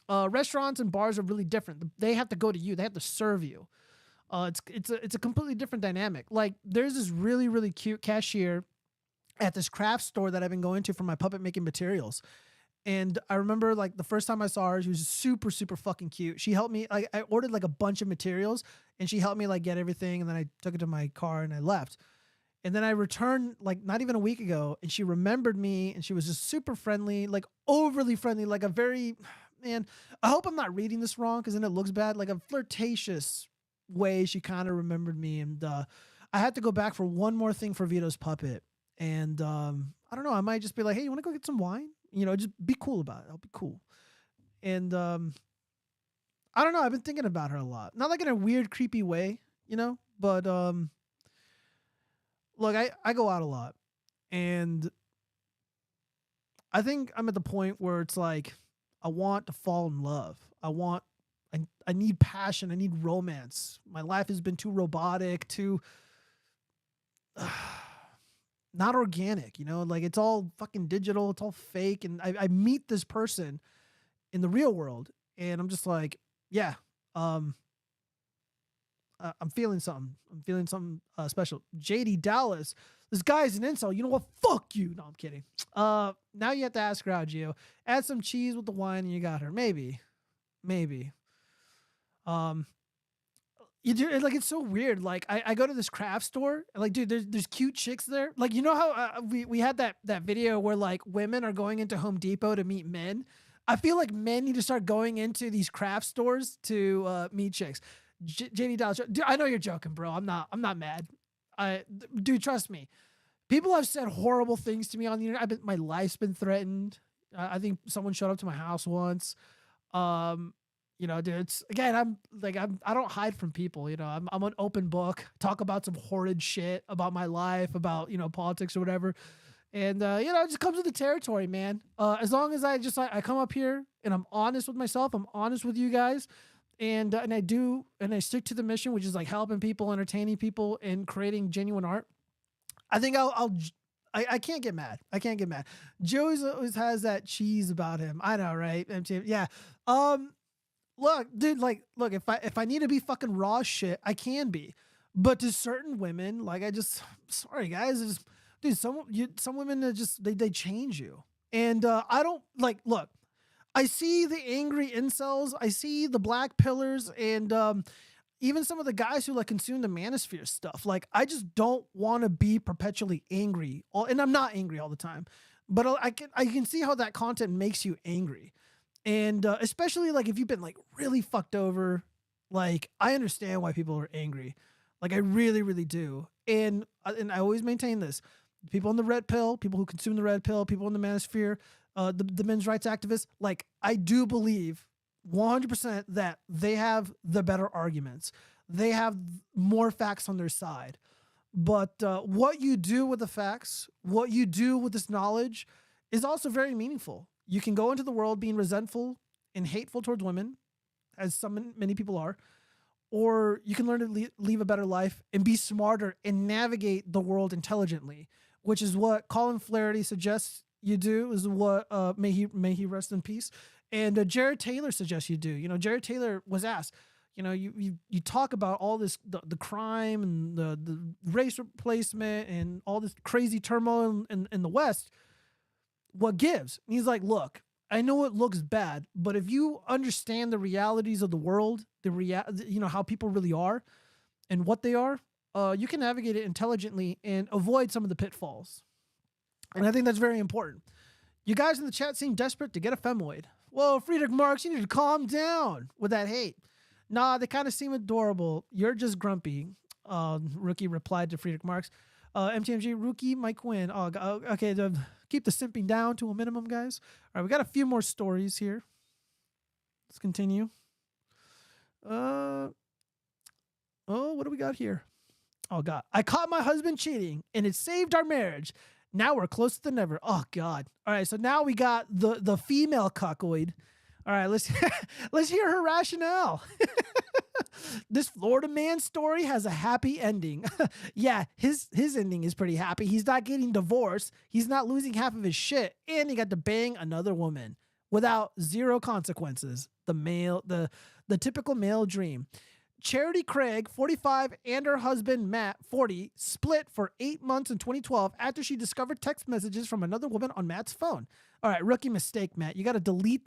Restaurants and bars are really different. They have to go to you. They have to serve you. It's a completely different dynamic. Like, there's this really, really cute cashier at this craft store that I've been going to for my puppet making materials. And I remember, like, the first time I saw her, she was super, super fucking cute. She helped me. I ordered, like, a bunch of materials, and she helped me, like, get everything. And then I took it to my car, and I left. And then I returned, like, not even a week ago, and she remembered me, and she was just super friendly, like, overly friendly, like a very, man, I hope I'm not reading this wrong, because then it looks bad, like a flirtatious way she kind of remembered me. And I had to go back for one more thing for Vito's puppet. And I don't know, I might just be like, hey, you want to go get some wine? You know, just be cool about it. I'll be cool. And I don't know, I've been thinking about her a lot. Not like in a weird, creepy way, you know, but look, I go out a lot, and I think I'm at the point where it's like, I want to fall in love. I need passion. I need romance. My life has been too robotic, too not organic, you know, like it's all fucking digital. It's all fake. And I meet this person in the real world, and I'm just like, yeah, I'm feeling something. I'm feeling something special. JD Dallas, this guy's an incel. You know what? Fuck you. No, I'm kidding. Now you have to ask her out, Gio. Add some cheese with the wine and you got her. Maybe. You do, like, it's so weird. Like, I go to this craft store, and like, dude, there's cute chicks there. Like, you know how we had that video where like women are going into Home Depot to meet men. I feel like men need to start going into these craft stores to meet chicks. JD Dallas, dude, I know you're joking, bro. I'm not mad. Dude, trust me. People have said horrible things to me on the internet. My life's been threatened. I think someone showed up to my house once. You know, dude, it's, again, I don't hide from people. You know, I'm an open book. Talk about some horrid shit about my life, about, you know, politics or whatever. And, you know, it just comes with the territory, man. As long as I come up here and I'm honest with myself, I'm honest with you guys. And I stick to the mission, which is like helping people, entertaining people, and creating genuine art. I think I can't get mad. I can't get mad. Joey always has that cheese about him. I know, right? Yeah. Look, dude, look, if I need to be fucking raw shit, I can be. But to certain women, like, sorry guys, dude, some women are just, they change you. And I don't, like, look, I see the angry incels, I see the black pillars, and even some of the guys who like consume the manosphere stuff. Like, I just don't want to be perpetually angry. And I'm not angry all the time, but I can see how that content makes you angry. And especially like if you've been like really fucked over, like, I understand why people are angry. Like, I really, really do. And I always maintain this. People on the red pill, people who consume the red pill, people in the manosphere, the men's rights activists, like, I do believe 100% that they have the better arguments. They have more facts on their side. But what you do with the facts, what you do with this knowledge is also very meaningful. You can go into the world being resentful and hateful towards women, as many people are, or you can learn to live a better life and be smarter and navigate the world intelligently, which is what Colin Flaherty suggests you do, is what may he rest in peace, and Jared Taylor suggests you do. You know, Jared Taylor was asked, you know, you talk about all this, the crime and the race replacement and all this crazy turmoil in the West. What gives? And he's like, look, I know it looks bad, but if you understand the realities of the world, you know, how people really are and what they are, you can navigate it intelligently and avoid some of the pitfalls. And I think that's very important. You guys in the chat seem desperate to get a femoid. Whoa, Friedrich Marx, you need to calm down with that hate. Nah, they kind of seem adorable. You're just grumpy. Rookie replied to Friedrich Marx. MTMG, Rookie, Mike Quinn. Oh, okay. Keep the simping down to a minimum, guys. All right, we got a few more stories here. Let's continue. Oh, what do we got here? Oh, God. I caught my husband cheating, and it saved our marriage. Now we're closer than ever. Oh, God. All right, so now we got the female cuckoid. All right, let's hear her rationale. This Florida man story has a happy ending. Yeah, his ending is pretty happy. He's not getting divorced. He's not losing half of his shit, and he got to bang another woman without zero consequences. The typical male dream. Charity Craig, 45, and her husband Matt, 40, split for 8 months in 2012 after she discovered text messages from another woman on Matt's phone. All right, rookie mistake, Matt. You got to delete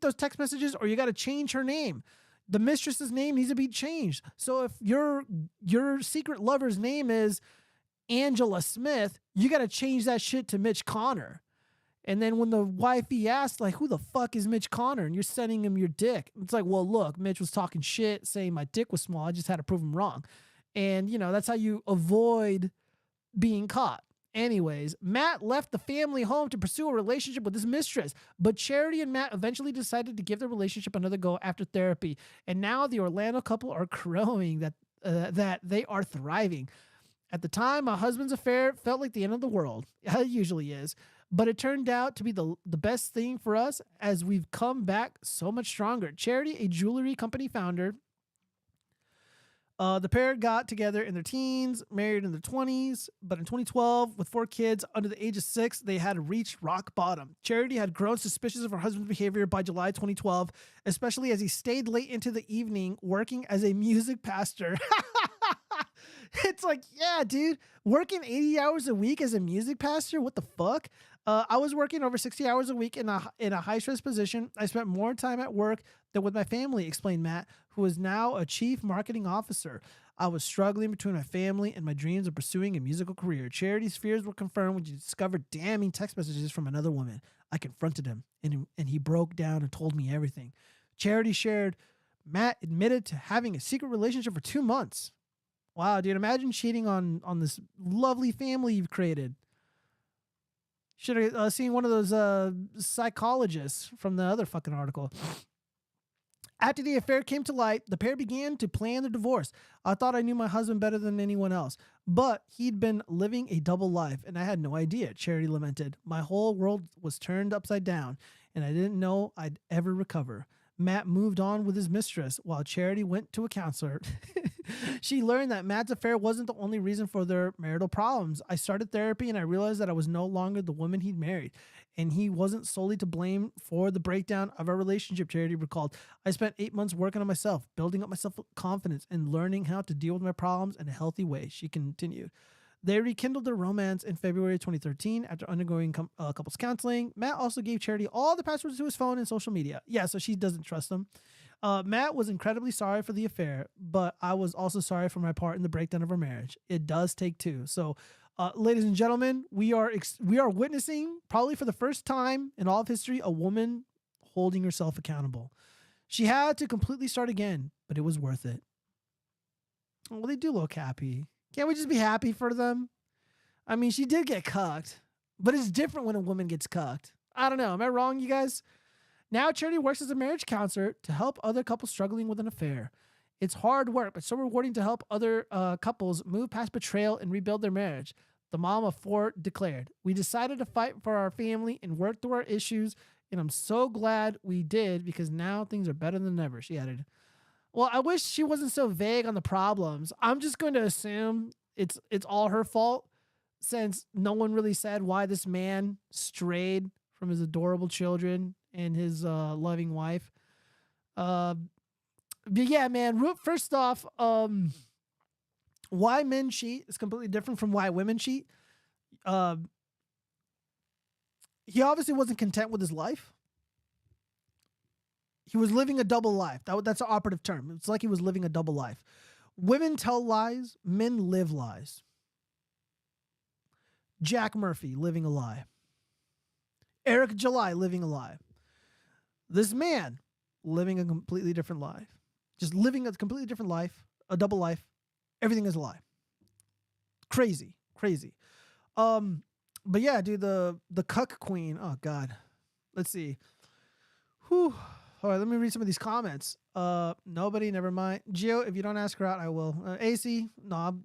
those text messages, or you got to change her name. The mistress's name needs to be changed. So if your secret lover's name is Angela Smith, you got to change that shit to Mitch Connor. And then when the wifey asks, like, who the fuck is Mitch Connor? And you're sending him your dick. It's like, well, look, Mitch was talking shit, saying my dick was small. I just had to prove him wrong. And, that's how you avoid being caught. Anyways, Matt left the family home to pursue a relationship with his mistress. But Charity and Matt eventually decided to give their relationship another go after therapy. And now the Orlando couple are crowing that they are thriving. At the time, my husband's affair felt like the end of the world. It usually is. But it turned out to be the best thing for us as we've come back so much stronger. Charity, a jewelry company founder. The pair got together in their teens, married in their 20s, but in 2012, with 4 kids under the age of 6, they had reached rock bottom. Charity had grown suspicious of her husband's behavior by July 2012, especially as he stayed late into the evening working as a music pastor. It's like, yeah, dude, working 80 hours a week as a music pastor? What the fuck? I was working over 60 hours a week in a high-stress position. I spent more time at work than with my family, explained Matt, who is now a chief marketing officer. I was struggling between my family and my dreams of pursuing a musical career. Charity's fears were confirmed when she discovered damning text messages from another woman. I confronted him, and he broke down and told me everything. Charity shared, Matt admitted to having a secret relationship for 2 months. Wow, dude, imagine cheating on this lovely family you've created. Should have seen one of those psychologists from the other fucking article. After the affair came to light, the pair began to plan their divorce. I thought I knew my husband better than anyone else, but he'd been living a double life, and I had no idea, Charity lamented. My whole world was turned upside down, and I didn't know I'd ever recover. Matt moved on with his mistress while Charity went to a counselor. She learned that Matt's affair wasn't the only reason for their marital problems. I started therapy and I realized that I was no longer the woman he'd married, and he wasn't solely to blame for the breakdown of our relationship, Charity recalled. I spent 8 months working on myself, building up my self-confidence, and learning how to deal with my problems in a healthy way, she continued. They rekindled their romance in February 2013 after undergoing couples counseling. Matt also gave Charity all the passwords to his phone and social media. Yeah, so she doesn't trust him. Matt was incredibly sorry for the affair, but I was also sorry for my part in the breakdown of our marriage. It does take two. So, ladies and gentlemen, we are witnessing, probably for the first time in all of history, a woman holding herself accountable. She had to completely start again, but it was worth it. Well, they do look happy. Can't we just be happy for them? I mean, she did get cucked, but it's different when a woman gets cucked. I don't know. Am I wrong, you guys? Now Charity works as a marriage counselor to help other couples struggling with an affair. It's hard work, but so rewarding to help other couples move past betrayal and rebuild their marriage. The mom of 4 declared, "We decided to fight for our family and work through our issues, and I'm so glad we did because now things are better than ever," she added. Well, I wish she wasn't so vague on the problems. I'm just going to assume it's all her fault since no one really said why this man strayed from his adorable children and his loving wife. But yeah, man, first off, why men cheat is completely different from why women cheat. He obviously wasn't content with his life. He was living a double life. That's an operative term. It's like he was living a double life. Women tell lies. Men live lies. Jack Murphy living a lie. Eric July living a lie. This man living a completely different life. Just living a completely different life. A double life. Everything is a lie. Crazy. Crazy. But yeah, dude, the cuck queen. Oh God. Let's see. Whew. All right, let me read some of these comments. Nobody, never mind. Gio, if you don't ask her out, I will. AC, no.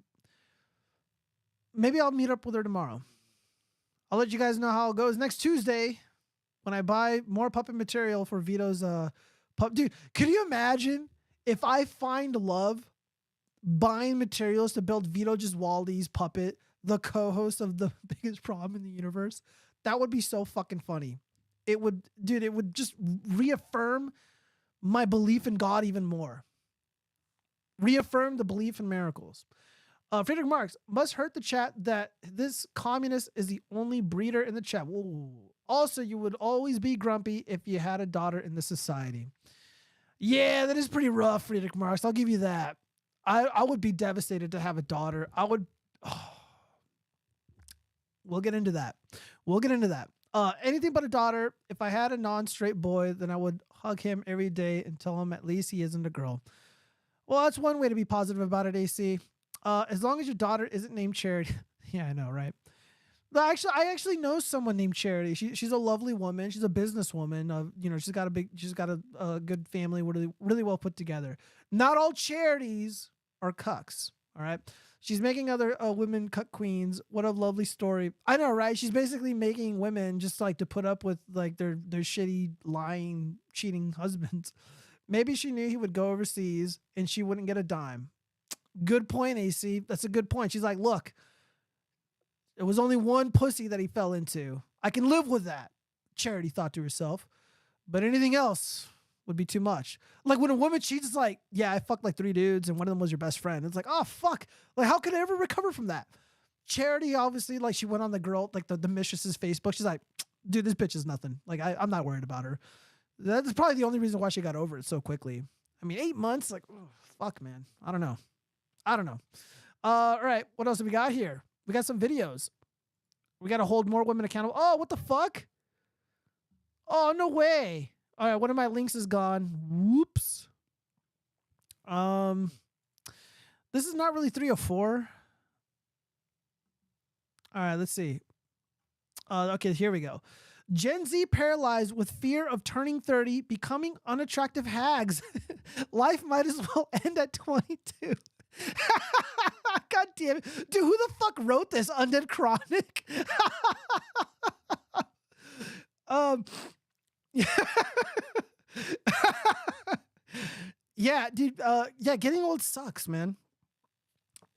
Maybe I'll meet up with her tomorrow. I'll let you guys know how it goes next Tuesday when I buy more puppet material for Vito's pup. Dude, could you imagine if I find love buying materials to build Vito Giswaldi's puppet, the co-host of The Biggest Problem in the Universe? That would be so fucking funny. It would just reaffirm my belief in God even more. Reaffirm the belief in miracles. Friedrich Marx must hurt the chat that this communist is the only breeder in the chat. Whoa. Also, you would always be grumpy if you had a daughter in the society. Yeah, that is pretty rough, Friedrich Marx. I'll give you that. I would be devastated to have a daughter. We'll get into that. Anything but a daughter. If I had a non-straight boy, then I would hug him every day and tell him at least he isn't a girl. Well, that's one way to be positive about it, AC. As long as your daughter isn't named Charity. Yeah, I know, right? I actually know someone named Charity. She's a lovely woman. She's a businesswoman. She's got a good family, really, really well put together. Not all charities are cucks. All right. She's making other women cuck queens. What a lovely story. I know, right? She's basically making women just like to put up with like their shitty, lying, cheating husbands. Maybe she knew he would go overseas and she wouldn't get a dime. Good point, AC. That's a good point. She's like, look, it was only one pussy that he fell into. I can live with that, Charity thought to herself. But anything else would be too much. Like when a woman cheats, it's like, yeah, I fucked like 3 dudes and one of them was your best friend. It's like, oh, fuck. Like, how could I ever recover from that? Charity, obviously, like she went on the girl, like the mistress's Facebook. She's like, dude, this bitch is nothing. Like, I'm not worried about her. That's probably the only reason why she got over it so quickly. I mean, 8 months, like, oh, fuck, man. I don't know. All right, what else have we got here? We got some videos. We got to hold more women accountable. Oh, what the fuck? Oh, no way. All right, one of my links is gone. Whoops. This is not really 3 or 4. All right, let's see. Okay, here we go. Gen Z paralyzed with fear of turning 30, becoming unattractive hags. Life might as well end at 22. God damn it. Dude, who the fuck wrote this? Undead Chronic? Yeah, dude. Yeah, getting old sucks, man.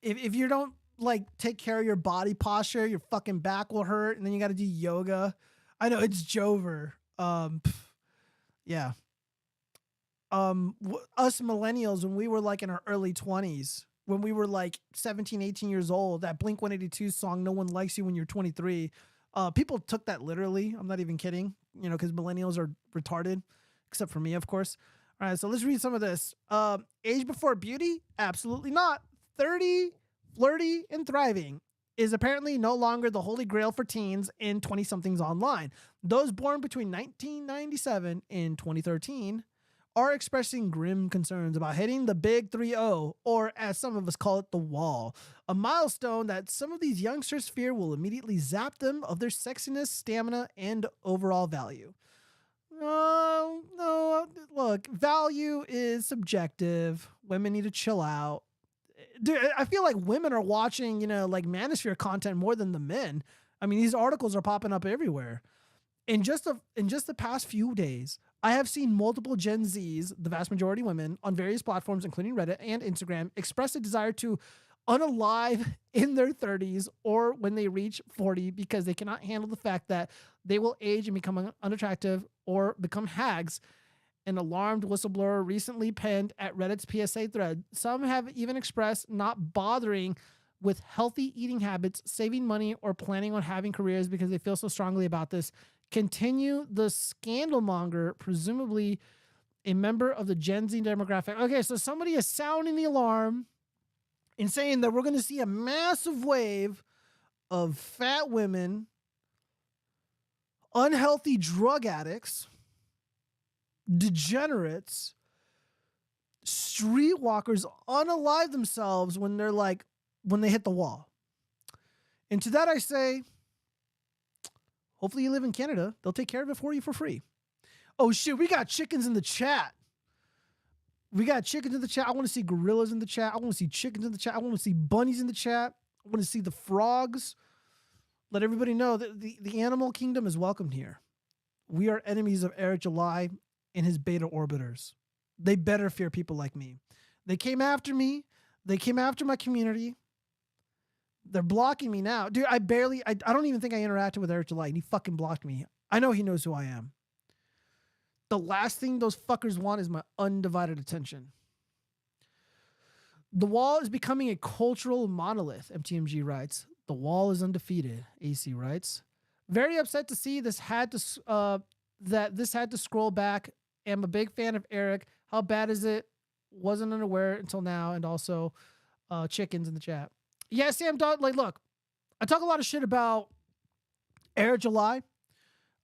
If you don't like take care of your body posture, your fucking back will hurt, and then you got to do yoga. I know it's Jover. Yeah. Us millennials, when we were like in our early 20s, when we were like 17, 18 years old, that Blink-182 song, No One Likes You When You're 23, people took that literally. I'm not even kidding, because millennials are retarded, except for me, of course. All right, so let's read some of this. Age before beauty? Absolutely not. 30, flirty, and thriving is apparently no longer the holy grail for teens and 20-somethings online. Those born between 1997 and 2013 are expressing grim concerns about hitting the big 3-0, or as some of us call it, the wall, a milestone that some of these youngsters fear will immediately zap them of their sexiness, stamina, and overall value. No, look, value is subjective. Women need to chill out. Dude, I feel like women are watching, like Manosphere content more than the men. I mean, these articles are popping up everywhere. In just the past few days, I have seen multiple Gen Zs, the vast majority women, on various platforms, including Reddit and Instagram, express a desire to unalive in their 30s or when they reach 40 because they cannot handle the fact that they will age and become unattractive or become hags. An alarmed whistleblower recently penned at Reddit's PSA thread. Some have even expressed not bothering with healthy eating habits, saving money, or planning on having careers because they feel so strongly about this. Continue the scandalmonger, presumably a member of the Gen Z demographic. Okay, so somebody is sounding the alarm and saying that we're going to see a massive wave of fat women, unhealthy drug addicts, degenerates, streetwalkers unalive themselves when they hit the wall. And to that I say, Hopefully you live in Canada. They'll take care of it for you for free. Oh shit, we got chickens in the chat. We got chickens in the chat. I want to see gorillas in the chat. I want to see chickens in the chat. I want to see bunnies in the chat. I want to see the frogs. Let everybody know that the animal kingdom is welcomed here. We are enemies of Eric July and his beta orbiters. They better fear people like me. They came after me. They came after my community. They're blocking me now. Dude, I don't even think I interacted with Eric July, and he fucking blocked me. I know he knows who I am. The last thing those fuckers want is my undivided attention. The wall is becoming a cultural monolith, MTMG writes. The wall is undefeated, AC writes. Very upset to see this had to scroll back. Am a big fan of Eric. How bad is it? Wasn't unaware until now. And also chickens in the chat. Yeah, Sam, like, look, I talk a lot of shit about Eric July,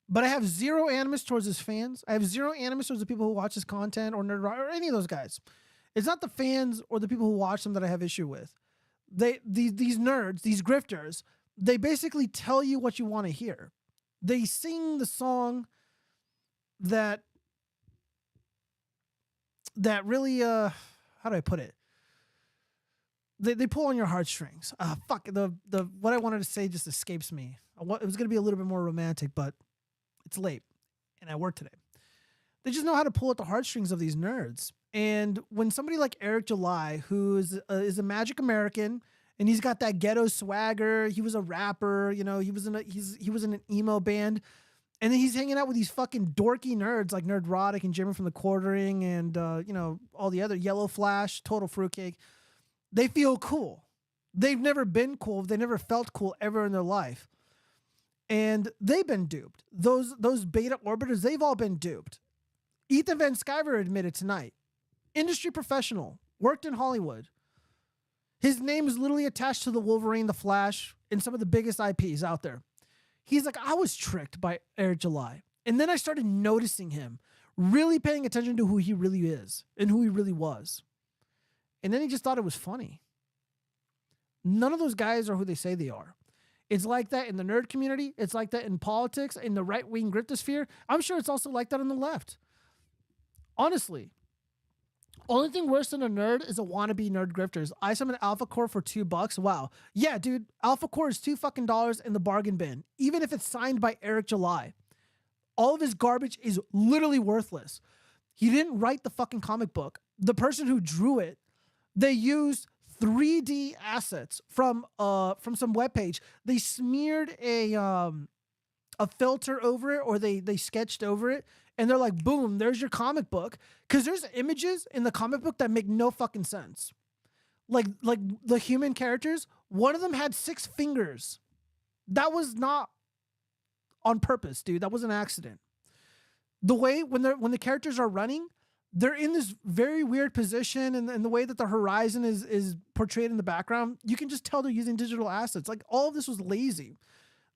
but I have zero animus towards his fans. I have zero animus towards the people who watch his content or Nerd or any of those guys. It's not the fans or the people who watch them that I have issue with. These nerds, these grifters, they basically tell you what you want to hear. They sing the song that really, how do I put it? They pull on your heartstrings. Fuck, what I wanted to say just escapes me. It was going to be a little bit more romantic, but it's late, and I work today. They just know how to pull at the heartstrings of these nerds. And when somebody like Eric July, who is a Magic American, and he's got that ghetto swagger, he was a rapper, you know, he was in an emo band, and then he's hanging out with these fucking dorky nerds like Nerdrotic and Jimmy from the Quartering and you know, all the other Yellow Flash, Total Fruitcake. They feel cool. They've never been cool. They never felt cool ever in their life. And they've been duped. Those beta orbiters, they've all been duped. Ethan Van Sciver admitted tonight. Industry professional, worked in Hollywood. His name is literally attached to the Wolverine, the Flash, and some of the biggest IPs out there. He's like, I was tricked by Eric July. And then I started noticing him, really paying attention to who he really is and who he really was. And then he just thought it was funny. None of those guys are who they say they are. It's like that in the nerd community. It's like that in politics, in the right-wing griftosphere. I'm sure it's also like that on the left. Honestly, only thing worse than a nerd is a wannabe nerd grifters. I summon Alpha Core for $2. Wow. Yeah, dude. Alpha Core is $2 fucking in the bargain bin. Even if it's signed by Eric July. All of his garbage is literally worthless. He didn't write the fucking comic book. The person who drew it, they used 3D assets from some webpage. They smeared a filter over it, or they sketched over it, and they're like, boom, there's your comic book. Because there's images in the comic book that make no fucking sense. Like the human characters, one of them had 6 fingers. That was not on purpose, dude. That was an accident. The way when the characters are running, they're in this very weird position, and the way that the horizon is portrayed in the background, you can just tell they're using digital assets. Like, all of this was lazy.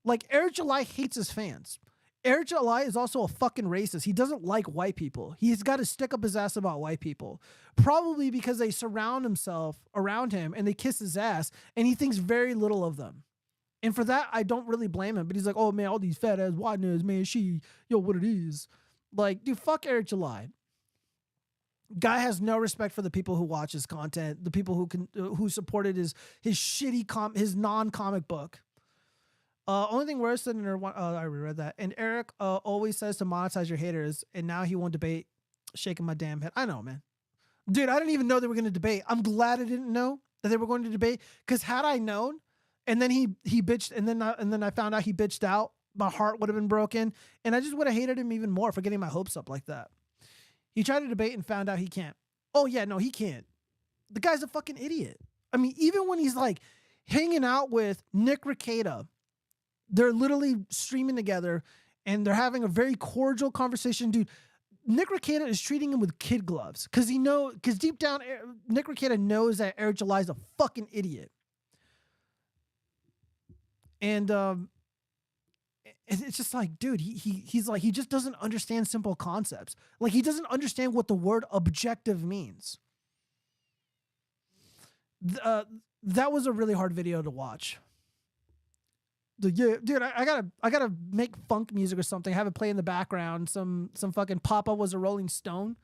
Like, Eric July hates his fans. Eric July is also a fucking racist. He doesn't like white people. He's got to stick up his ass about white people. Probably because they surround himself around him and they kiss his ass, and he thinks very little of them. And for that, I don't really blame him. But he's like, oh, man, all these fat ass white nerds, man, what it is. Like, dude, fuck Eric July. Guy has no respect for the people who watch his content, the people who supported his shitty his non-comic book. Only thing worse than I already read that. And Eric always says to monetize your haters, and now he won't debate. Shaking my damn head. I know, man. Dude, I didn't even know they were going to debate. I'm glad I didn't know that they were going to debate, because had I known, and then he bitched, and then I found out he bitched out, my heart would have been broken, and I just would have hated him even more for getting my hopes up like that. He tried to debate and found out he can't. Oh, yeah, no, he can't. The guy's a fucking idiot. I mean, even when he's like hanging out with Nick Rekieta, they're literally streaming together and they're having a very cordial conversation. Dude, Nick Rekieta is treating him with kid gloves because deep down, Nick Rekieta knows that Eric July is a fucking idiot. And it's just like, dude, he's like, he just doesn't understand simple concepts. Like, he doesn't understand what the word objective means. That was a really hard video to watch. yeah, dude, I gotta make funk music or something. Have it play in the background. Some fucking Papa was a Rolling Stone,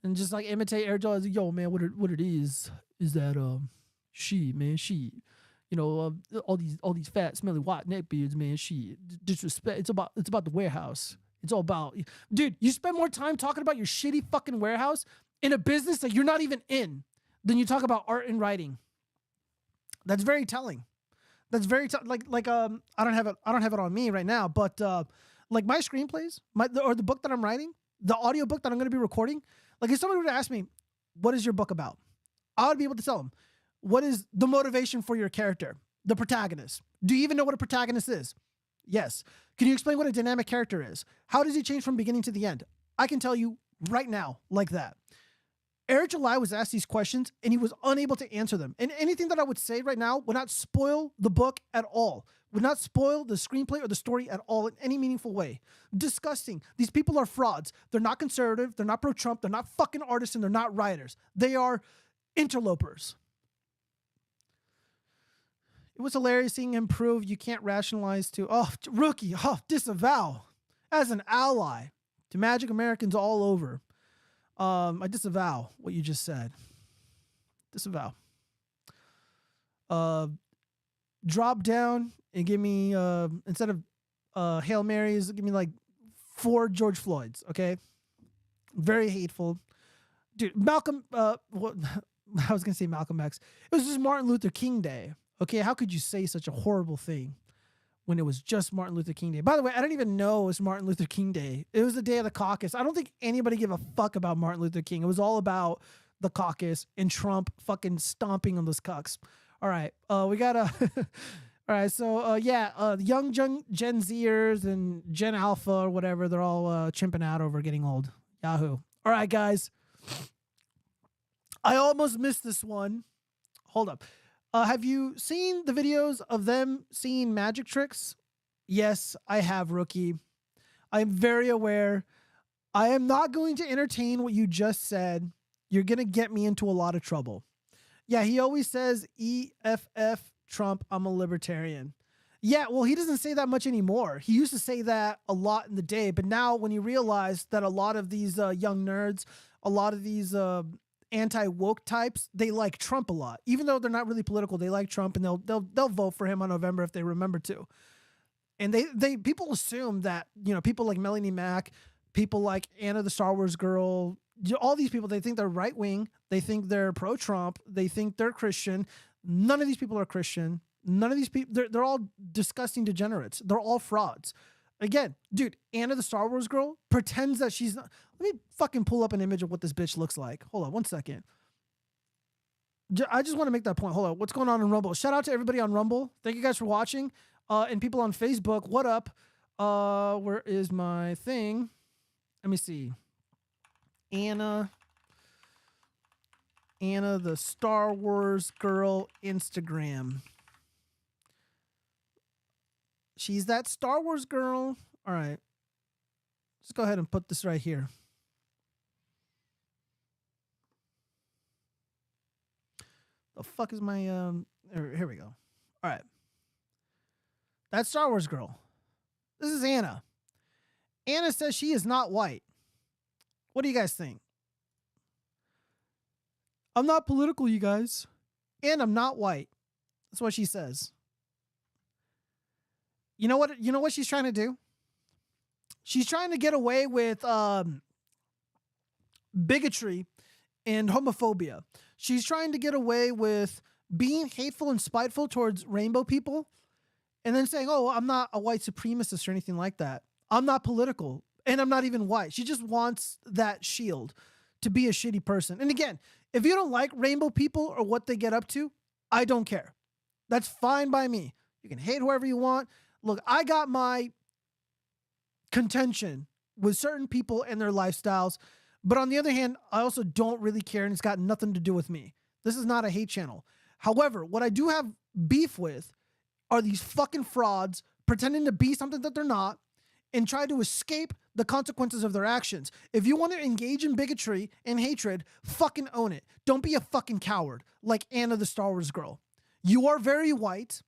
and just like imitate Air Jordan. Yo, man, what it is that she, man, she, you know, all these fat, smelly white neckbeards, man, she disrespect. It's about the warehouse. It's all about, dude. You spend more time talking about your shitty fucking warehouse in a business that you're not even in than you talk about art and writing. That's very telling. That's very like I don't have it on me right now, but like my screenplays, the book that I'm writing, the audio book that I'm going to be recording. Like if somebody were to ask me, what is your book about? I would be able to tell them, what is the motivation for your character, the protagonist? Do you even know what a protagonist is? Yes. Can you explain what a dynamic character is? How does he change from beginning to the end? I can tell you right now, like that. Eric July was asked these questions and he was unable to answer them. And anything that I would say right now would not spoil the book at all, would not spoil the screenplay or the story at all in any meaningful way. Disgusting. These people are frauds. They're not conservative. They're not pro-Trump. They're not fucking artists and they're not writers. They are interlopers. It was hilarious seeing him prove you can't rationalize to, rookie, disavow as an ally to Magic Americans all over. I disavow what you just said. Disavow. Drop down and give me, instead of Hail Marys, give me like 4 George Floyds, okay? Very hateful. Dude, Malcolm, I was going to say Malcolm X. It was just Martin Luther King Day, okay? How could you say such a horrible thing when it was just Martin Luther King Day? By the way, I didn't even know it was Martin Luther King Day. It was the day of the caucus. I don't think anybody gave a fuck about Martin Luther King. It was all about the caucus and Trump fucking stomping on those cucks. All right, we gotta... All right, so young Gen Zers and Gen Alpha or whatever, they're all chimping out over getting old. Yahoo. All right, guys. I almost missed this one. Hold up. Have you seen the videos of them seeing magic tricks? Yes, I have, rookie. I'm very aware. I am not going to entertain what you just said. You're going to get me into a lot of trouble. Yeah, he always says EFF Trump, I'm a libertarian. Yeah, well, he doesn't say that much anymore. He used to say that a lot in the day, but now when you realize that a lot of these young nerds, a lot of these anti-woke types, they like Trump a lot. Even though they're not really political, they like Trump and they'll vote for him on November if they remember to. And they people assume that, you know, people like Melanie Mack, people like Anna the Star Wars girl, all these people, they think they're right wing, they think they're pro-Trump, they think they're Christian. None of these people are Christian. None of these people, they're all disgusting degenerates. They're all frauds. Again, dude, Anna the Star Wars girl pretends that she's not. Let me fucking pull up an image of what this bitch looks like. Hold on 1 second. I just want to make that point. Hold on. What's going on in Rumble? Shout out to everybody on Rumble. Thank you guys for watching. And people on Facebook, what up? Where is my thing? Let me see. Anna the Star Wars girl Instagram. She's that Star Wars girl. All right. Let's go ahead and put this right here. The fuck is my here we go. All right. That Star Wars girl. This is Anna. Anna says she is not white. What do you guys think? I'm not political, you guys. And I'm not white. That's what she says. You know what she's trying to do? She's trying to get away with bigotry and homophobia. She's trying to get away with being hateful and spiteful towards rainbow people and then saying, oh, I'm not a white supremacist or anything like that. I'm not political and I'm not even white. She just wants that shield to be a shitty person. And again, if you don't like rainbow people or what they get up to, I don't care. That's fine by me. You can hate whoever you want. Look, I got my contention with certain people and their lifestyles. But on the other hand, I also don't really care and it's got nothing to do with me. This is not a hate channel. However, what I do have beef with are these fucking frauds pretending to be something that they're not and try to escape the consequences of their actions. If you want to engage in bigotry and hatred, fucking own it. Don't be a fucking coward like Anna the Star Wars girl. You are very white.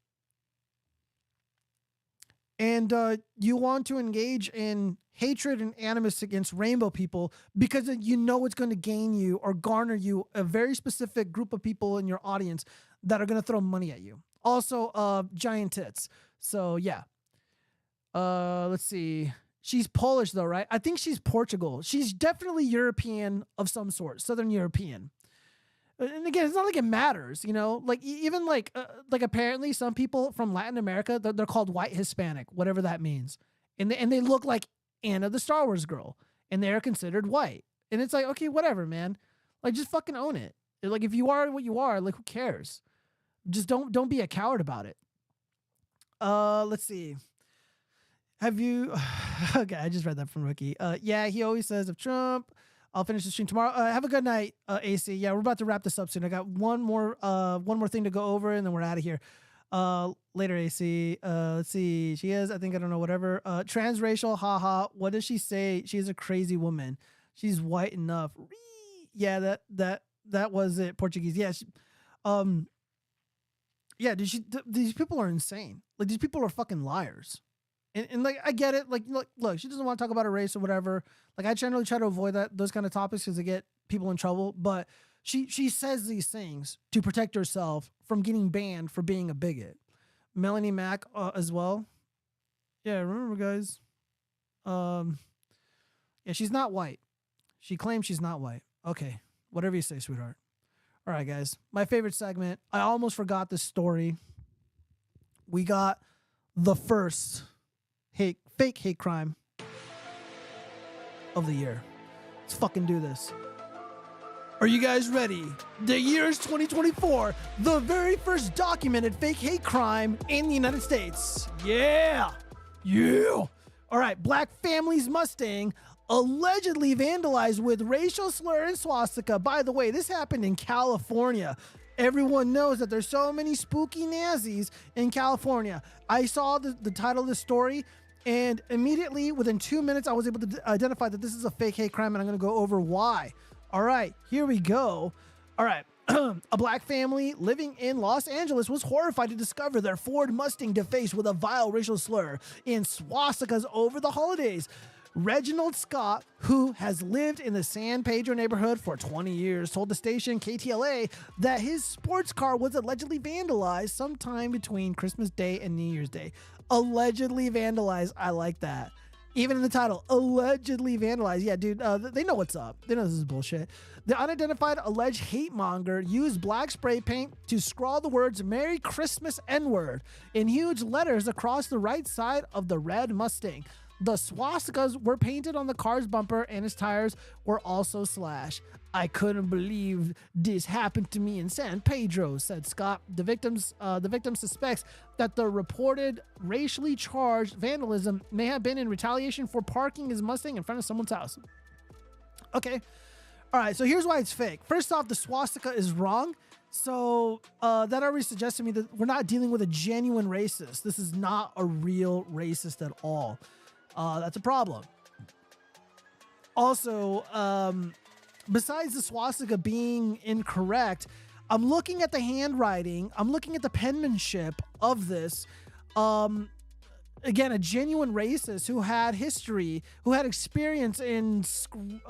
and you want to engage in hatred and animus against rainbow people because you know it's going to gain you or garner you a very specific group of people in your audience that are going to throw money at you. Also, giant tits. So yeah. Let's see. She's Polish though, right? I think she's Portugal. She's definitely European of some sort, Southern European. And again, it's not like it matters, you know. Like even like apparently some people from Latin America, they're called white Hispanic, whatever that means, and they look like Anna the Star Wars girl, and they're considered white. And it's like, okay, whatever, man. Like just fucking own it. Like if you are what you are, like who cares? Just don't be a coward about it. Let's see. Have you? Okay, I just read that from Rookie. Yeah, he always says if Trump. I'll finish the stream tomorrow. Have a good night, AC. Yeah, we're about to wrap this up soon. I got one more thing to go over, and then we're out of here. Later, AC. Let's see. She is, I think, I don't know, whatever. Transracial, haha. What does she say? She's a crazy woman. She's white enough. Yeah, that was it. Portuguese. Yeah. Yeah, these people are insane. Like, these people are fucking liars. And like, I get it. Like, look, she doesn't want to talk about her race or whatever. Like, I generally try to avoid those kind of topics because they get people in trouble. But she says these things to protect herself from getting banned for being a bigot. Melanie Mack as well. Yeah, remember, guys. Yeah, she's not white. She claims she's not white. Okay, whatever you say, sweetheart. All right, guys. My favorite segment. I almost forgot this story. We got the first fake hate crime of the year. Let's fucking do this. Are you guys ready? The year is 2024. The very first documented fake hate crime in the United States. Yeah. All right. Black family's Mustang allegedly vandalized with racial slur and swastika. By the way, this happened in California. Everyone knows that there's so many spooky Nazis in California. I saw the title of the story, and immediately, within 2 minutes, I was able to identify that this is a fake hate crime, and I'm going to go over why. All right, here we go. All right. A black family living in Los Angeles was horrified to discover their Ford Mustang defaced with a vile racial slur and swastikas over the holidays. Reginald Scott, who has lived in the San Pedro neighborhood for 20 years, told the station KTLA that his sports car was allegedly vandalized sometime between Christmas Day and New Year's Day. Allegedly vandalized. I like that. Even in the title, allegedly vandalized. Yeah, dude, they know what's up. They know this is bullshit. The unidentified alleged hate monger used black spray paint to scrawl the words Merry Christmas N-word in huge letters across the right side of the red Mustang. The swastikas were painted on the car's bumper and his tires were also slashed. I couldn't believe this happened to me in San Pedro, said Scott. The victim suspects that the reported racially charged vandalism may have been in retaliation for parking his Mustang in front of someone's house. Okay. All right. So here's why it's fake. First off, the swastika is wrong. So that already suggests to me that we're not dealing with a genuine racist. This is not a real racist at all. That's a problem. Also, besides the swastika being incorrect, I'm looking at the handwriting. I'm looking at the penmanship of this. Again, a genuine racist who had history, who had experience in, scribbling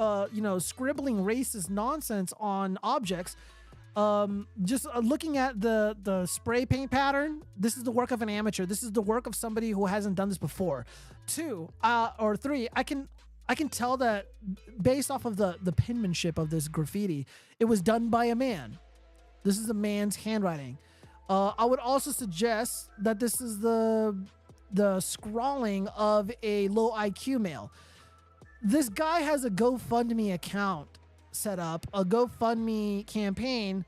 racist nonsense on objects. Just looking at the spray paint pattern, this is the work of an amateur. This is the work of somebody who hasn't done this before. 2 or 3, I can tell that based off of the penmanship of this graffiti, it was done by a man. This is a man's handwriting. I would also suggest that this is the scrawling of a low IQ male. This guy has a GoFundMe account set up, a GoFundMe campaign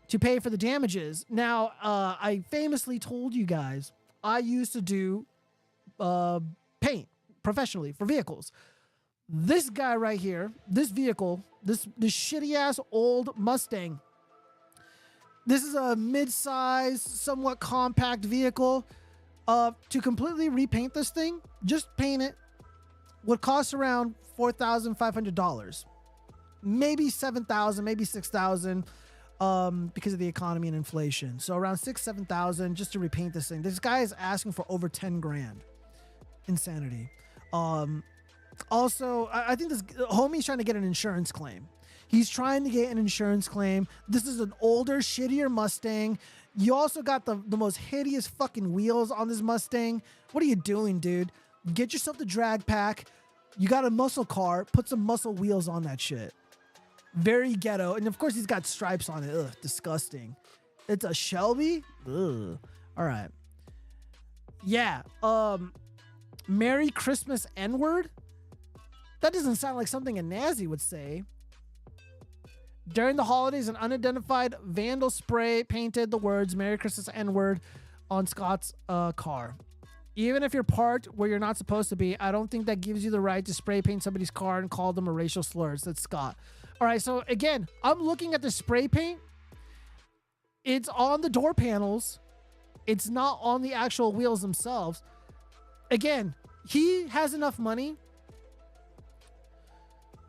to pay for the damages. Now, I famously told you guys I used to do paint professionally for vehicles. This guy right here, this vehicle, this shitty ass old Mustang, this is a mid-size, somewhat compact vehicle. To completely repaint this thing, just paint it, would cost around $4,500. Maybe $7,000, maybe $6,000, because of the economy and inflation. So around $6,000, $7,000 just to repaint this thing. This guy is asking for over $10,000. insanity. Also, I think this homie's trying to get an insurance claim. He's trying to get an insurance claim. This is an older, shittier Mustang. You also got the most hideous fucking wheels on this Mustang. What are you doing, dude? Get yourself the drag pack. You got a muscle car. Put some muscle wheels on that shit. Very ghetto. And of course, he's got stripes on it. Ugh, disgusting. It's a Shelby? Ugh. All right. Yeah. Merry Christmas N-word? That doesn't sound like something a Nazi would say. During the holidays, an unidentified vandal spray painted the words Merry Christmas N-word on Scott's car. Even if you're parked where you're not supposed to be, I don't think that gives you the right to spray paint somebody's car and call them a racial slur. That's Scott. All right, so again, I'm looking at the spray paint. It's on the door panels. It's not on the actual wheels themselves. Again, he has enough money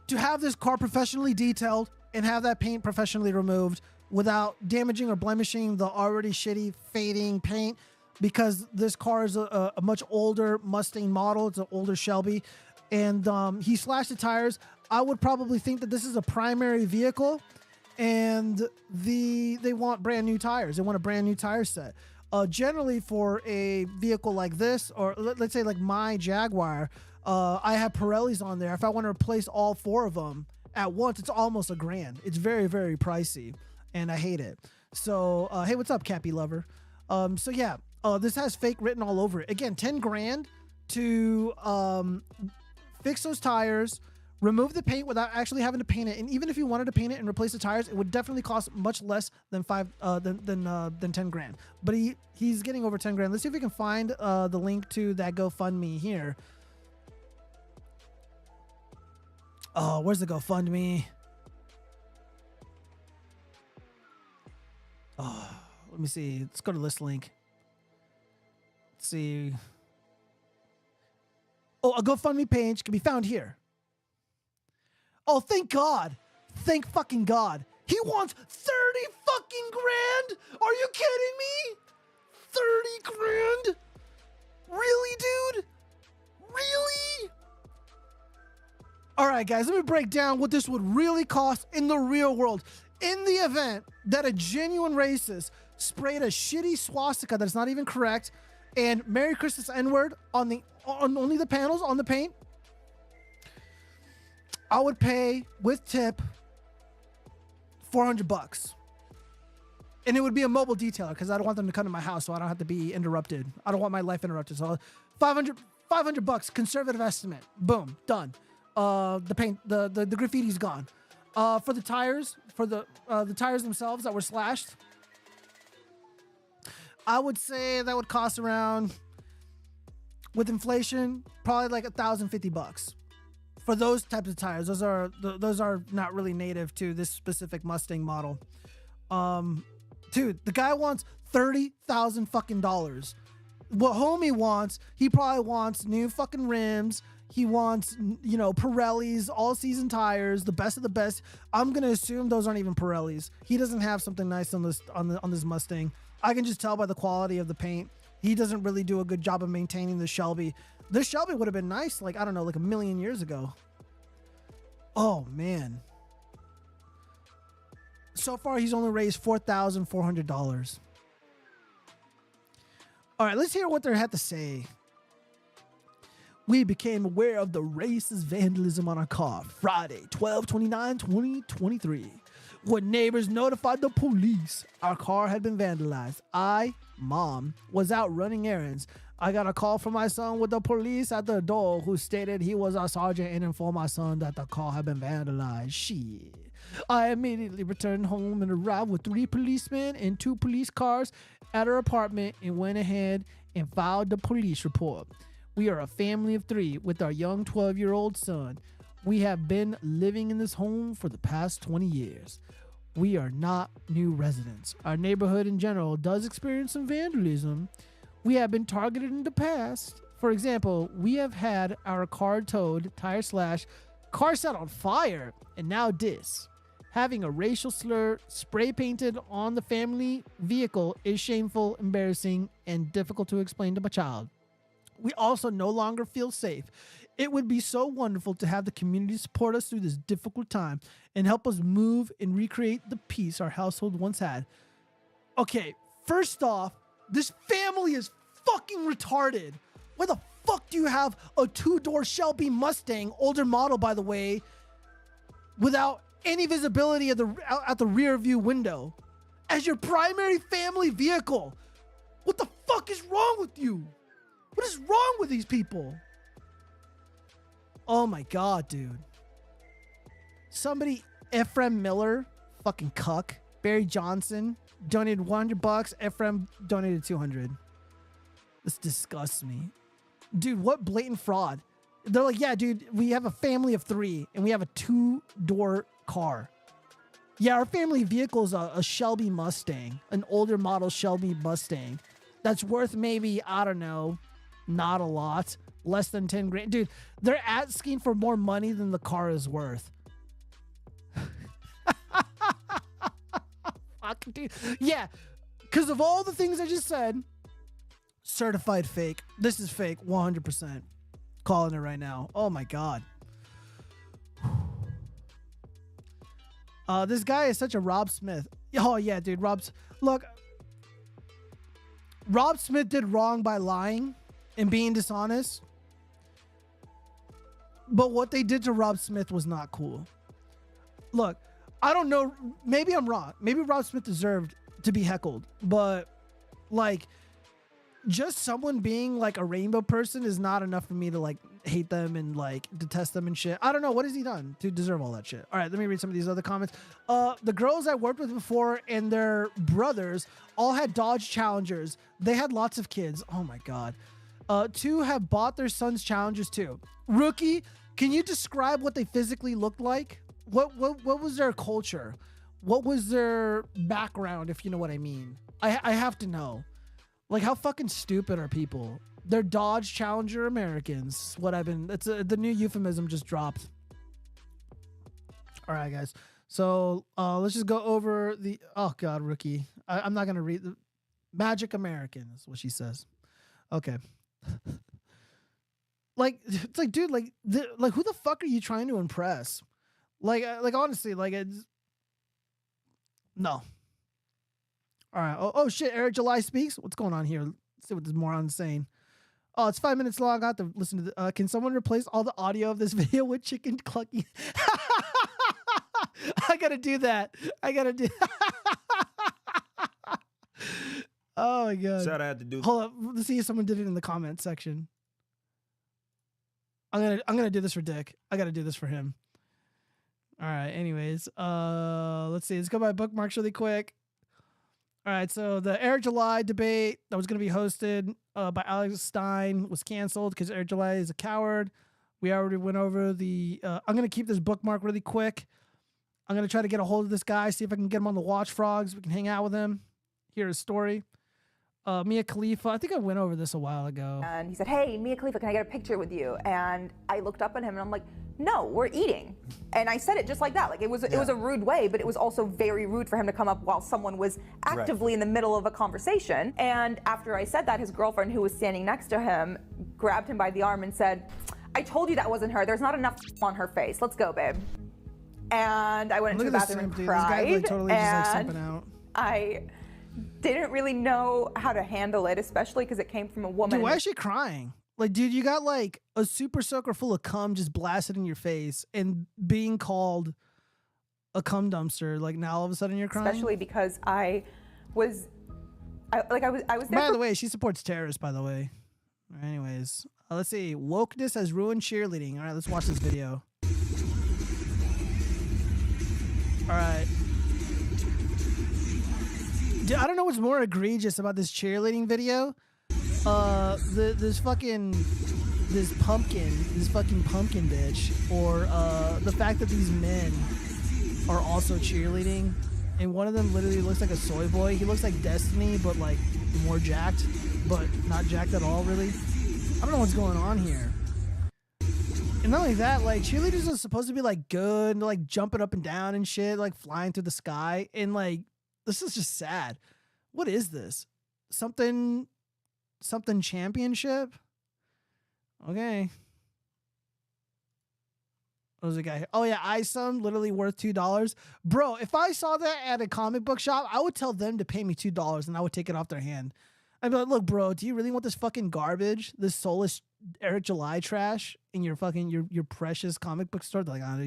to have this car professionally detailed and have that paint professionally removed without damaging or blemishing the already shitty fading paint, because this car is a much older Mustang model. It's an older Shelby, and he slashed the tires. I would probably think that this is a primary vehicle, and they want brand new tires. They want a brand new tire set. Generally for a vehicle like this, or let's say like my Jaguar, I have Pirellis on there. If I want to replace all 4 of them at once, it's almost $1,000. It's very, very pricey, and I hate it. So, hey, what's up, Cappy Lover? So yeah, this has fake written all over it. Again, $10,000 to fix those tires, remove the paint without actually having to paint it. And even if you wanted to paint it and replace the tires, it would definitely cost much less than $10,000. But he's getting over $10,000. Let's see if we can find the link to that GoFundMe here. Oh, where's the GoFundMe? Oh, let me see. Let's go to this link. Let's see. Oh, a GoFundMe page can be found here. Oh, thank God. Thank fucking God. He wants 30 fucking grand? Are you kidding me? 30 grand? Really, dude? Really? All right, guys, let me break down what this would really cost in the real world. In the event that a genuine racist sprayed a shitty swastika that's not even correct and Merry Christmas N-word on only the panels, on the paint, I would pay with tip $400. And it would be a mobile detailer because I don't want them to come to my house, so I don't have to be interrupted. I don't want my life interrupted. So $500, conservative estimate. Boom, done. The paint, the graffiti's gone. For the tires, the tires themselves that were slashed, I would say that would cost around, with inflation, probably like $1,050 for those types of tires. Those are not really native to this specific Mustang model. Dude, the guy wants $30,000 fucking dollars. What homie wants, he probably wants new fucking rims. He wants, Pirellis, all season tires, the best of the best. I'm gonna assume those aren't even Pirellis. He doesn't have something nice on this Mustang. I can just tell by the quality of the paint. He doesn't really do a good job of maintaining the Shelby. This Shelby would have been nice, like, I don't know, like a million years ago. Oh man. So far, he's only raised $4,400. All right, let's hear what they had to say. We became aware of the racist vandalism on our car Friday, 12/29/2023. When neighbors notified the police our car had been vandalized, Mom, was out running errands. I got a call from my son with the police at the door who stated he was our sergeant and informed my son that the car had been vandalized. Shit. I immediately returned home and arrived with 3 policemen and 2 police cars at our apartment and went ahead and filed the police report. We are a family of 3 with our young 12-year-old son. We have been living in this home for the past 20 years. We are not new residents. Our neighborhood in general does experience some vandalism. We have been targeted in the past. For example, we have had our car towed, tire slashed, car set on fire, and now this. Having a racial slur spray painted on the family vehicle is shameful, embarrassing, and difficult to explain to my child. We also no longer feel safe. It would be so wonderful to have the community support us through this difficult time and help us move and recreate the peace our household once had. Okay, first off, this family is fucking retarded. Why the fuck do you have a 2-door Shelby Mustang, older model by the way, without any visibility at the rear view window as your primary family vehicle? What the fuck is wrong with you? What is wrong with these people? Oh my God, dude. Somebody, Ephraim Miller, fucking cuck. Barry Johnson donated $100. Ephraim donated 200. This disgusts me. Dude, what blatant fraud. They're like, yeah, dude, we have a family of 3 and we have a 2-door car. Yeah, our family vehicle is a Shelby Mustang, an older model Shelby Mustang. That's worth maybe, I don't know, not a lot. Less than 10 grand. Dude, they're asking for more money than the car is worth. Fuck, dude. Yeah, because of all the things I just said, certified fake. This is fake, 100%. Calling it right now. Oh my God. This guy is such a Rob Smith. Oh yeah, dude. Look, Rob Smith did wrong by lying and being dishonest. But what they did to Rob Smith was not cool. Look, I don't know. Maybe I'm wrong. Maybe Rob Smith deserved to be heckled. But, like, just someone being, like, a rainbow person is not enough for me to, like, hate them and, like, detest them and shit. I don't know. What has he done to deserve all that shit? All right, let me read some of these other comments. The girls I worked with before and their brothers all had Dodge Challengers. They had lots of kids. Oh, my God. 2 have bought their sons Challengers too. Rookie, can you describe what they physically looked like? What was their culture? What was their background, if you know what I mean? I have to know. Like, how fucking stupid are people? They're Dodge Challenger Americans. The new euphemism just dropped. All right, guys. So let's just go over the, oh God, Rookie. I'm not going to read the Magic American is what she says. Okay. Like, it's like, dude, like who the fuck are you trying to impress? Like honestly, like, it's no. All right. Oh shit. Eric July speaks. What's going on here? Let's see what this moron's saying. Oh, it's 5 minutes long. I have to listen to the, can someone replace all the audio of this video with chicken clucking? I gotta do that. Oh my God. Said I had to do. Hold up. Let's see if someone did it in the comment section. I'm gonna do this for Dick. I gotta do this for him. All right. Anyways, let's see. Let's go by bookmarks really quick. All right. So the Air July debate that was gonna be hosted by Alex Stein was canceled because Air July is a coward. We already went over the. I'm gonna keep this bookmark really quick. I'm gonna try to get a hold of this guy, see if I can get him on the Watch Frogs. We can hang out with him, hear his story. Mia Khalifa, I think I went over this a while ago. And he said, hey, Mia Khalifa, can I get a picture with you? And I looked up at him and I'm like, no, we're eating. And I said it just like that. Like it was a rude way, but it was also very rude for him to come up while someone was actively in the middle of a conversation. And after I said that, his girlfriend, who was standing next to him, grabbed him by the arm and said, I told you that wasn't her. There's not enough on her face. Let's go, babe. And I went into the bathroom and cried. This guy, like, totally just like simping out. I didn't really know how to handle it, especially because it came from a woman. Dude, why is she crying? Like, dude, you got like a super soaker full of cum just blasted in your face and being called a cum dumpster. Like, now all of a sudden you're crying? Especially because I was there. By the way, she supports terrorists, by the way. Anyways, let's see. Wokeness has ruined cheerleading. All right, let's watch this video. All right. Dude, I don't know what's more egregious about this cheerleading video. This fucking pumpkin bitch, or the fact that these men are also cheerleading, and one of them literally looks like a soy boy. He looks like Destiny, but like more jacked, but not jacked at all, really. I don't know what's going on here. And not only that, like, cheerleaders are supposed to be like good, like jumping up and down and shit, like flying through the sky, and like, this is just sad. What is this? Something championship? Okay. What was the guy? Oh yeah, ISOM, literally worth $2. Bro, if I saw that at a comic book shop, I would tell them to pay me $2 and I would take it off their hand. I'd be like, look, bro, do you really want this fucking garbage, this soulless Eric July trash in your fucking your precious comic book store? They're like, oh,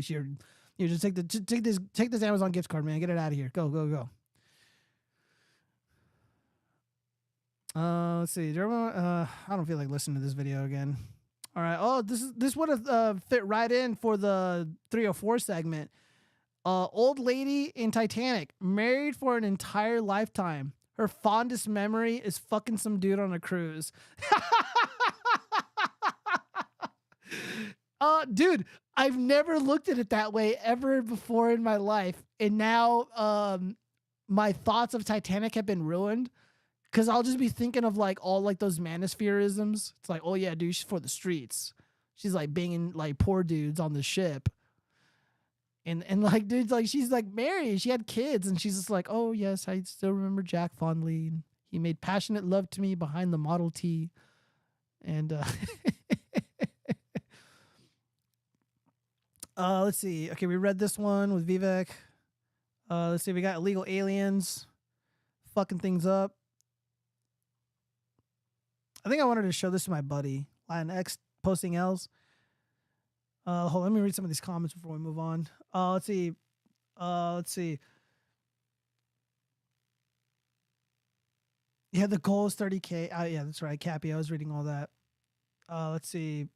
you just take this Amazon gift card, man. Get it out of here. Go, go, go. Let's see. Do everyone, I don't feel like listening to this video again. All right. Oh, this would have fit right in for the 304 segment. Old lady in Titanic, married for an entire lifetime. Her fondest memory is fucking some dude on a cruise. Dude, I've never looked at it that way ever before in my life, and now my thoughts of Titanic have been ruined. Because I'll just be thinking of like all like those manospherisms. It's like, oh yeah, dude, she's for the streets. She's like banging like poor dudes on the ship. And like, dudes, like she's like married. She had kids, and she's just like, oh yes, I still remember Jack fondly. And he made passionate love to me behind the Model T. And let's see. Okay, we read this one with Vivek. Let's see. We got illegal aliens fucking things up. I think I wanted to show this to my buddy, LINQS, posting L's. Hold on, let me read some of these comments before we move on. Let's see. Yeah, the goal is 30K. Yeah, that's right, Cappy. I was reading all that. Let's see.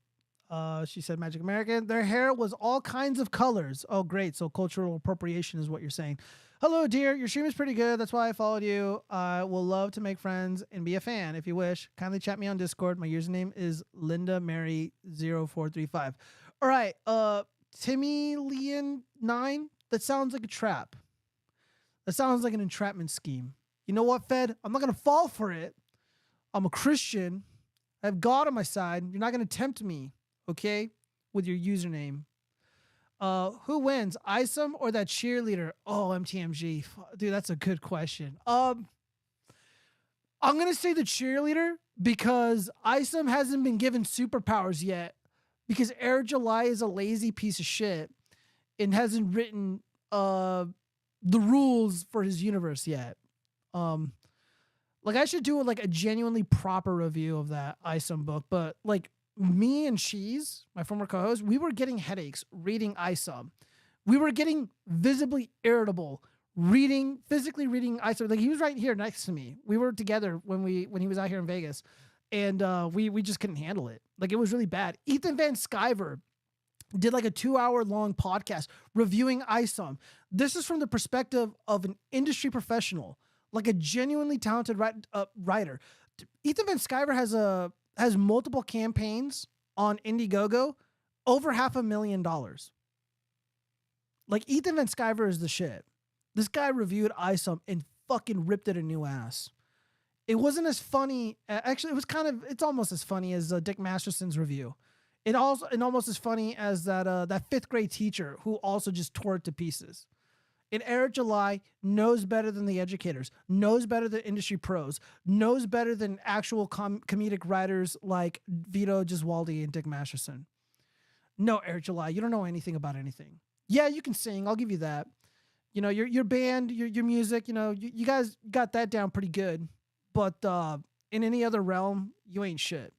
She said Magic American. Their hair was all kinds of colors. Oh, great. So cultural appropriation is what you're saying. Hello, dear. Your stream is pretty good. That's why I followed you. I will love to make friends and be a fan if you wish. Kindly chat me on Discord. My username is LindaMary0435. All right. Timmy Leon 9. That sounds like a trap. That sounds like an entrapment scheme. You know what, Fed? I'm not going to fall for it. I'm a Christian. I have God on my side. You're not going to tempt me, okay, with your username. Who wins, ISOM or that cheerleader? Oh, MTMG. Dude, that's a good question. I'm going to say the cheerleader because ISOM hasn't been given superpowers yet because Air July is a lazy piece of shit and hasn't written the rules for his universe yet. Like I should do like a genuinely proper review of that ISOM book, but like me and Cheese, my former co-host, we were getting headaches reading ISOM. We were getting visibly irritable physically reading ISOM. Like he was right here next to me. We were together when he was out here in Vegas, and we just couldn't handle it. Like it was really bad. Ethan Van Sciver did like a 2-hour long podcast reviewing ISOM. This is from the perspective of an industry professional, like a genuinely talented writer. Ethan Van Sciver has multiple campaigns on Indiegogo, over $500,000. Like Ethan Van Sciver is the shit. This guy reviewed ISOM and fucking ripped it a new ass. It wasn't as funny. Actually, it's almost as funny as Dick Masterson's review. And almost as funny as that fifth grade teacher who also just tore it to pieces. And Eric July knows better than the educators, knows better than industry pros, knows better than actual comedic writers like Vito Gesualdi and Dick Masterson. No, Eric July, you don't know anything about anything. Yeah, you can sing. I'll give you that. You know, your band, your music, you know, you guys got that down pretty good. But in any other realm, you ain't shit.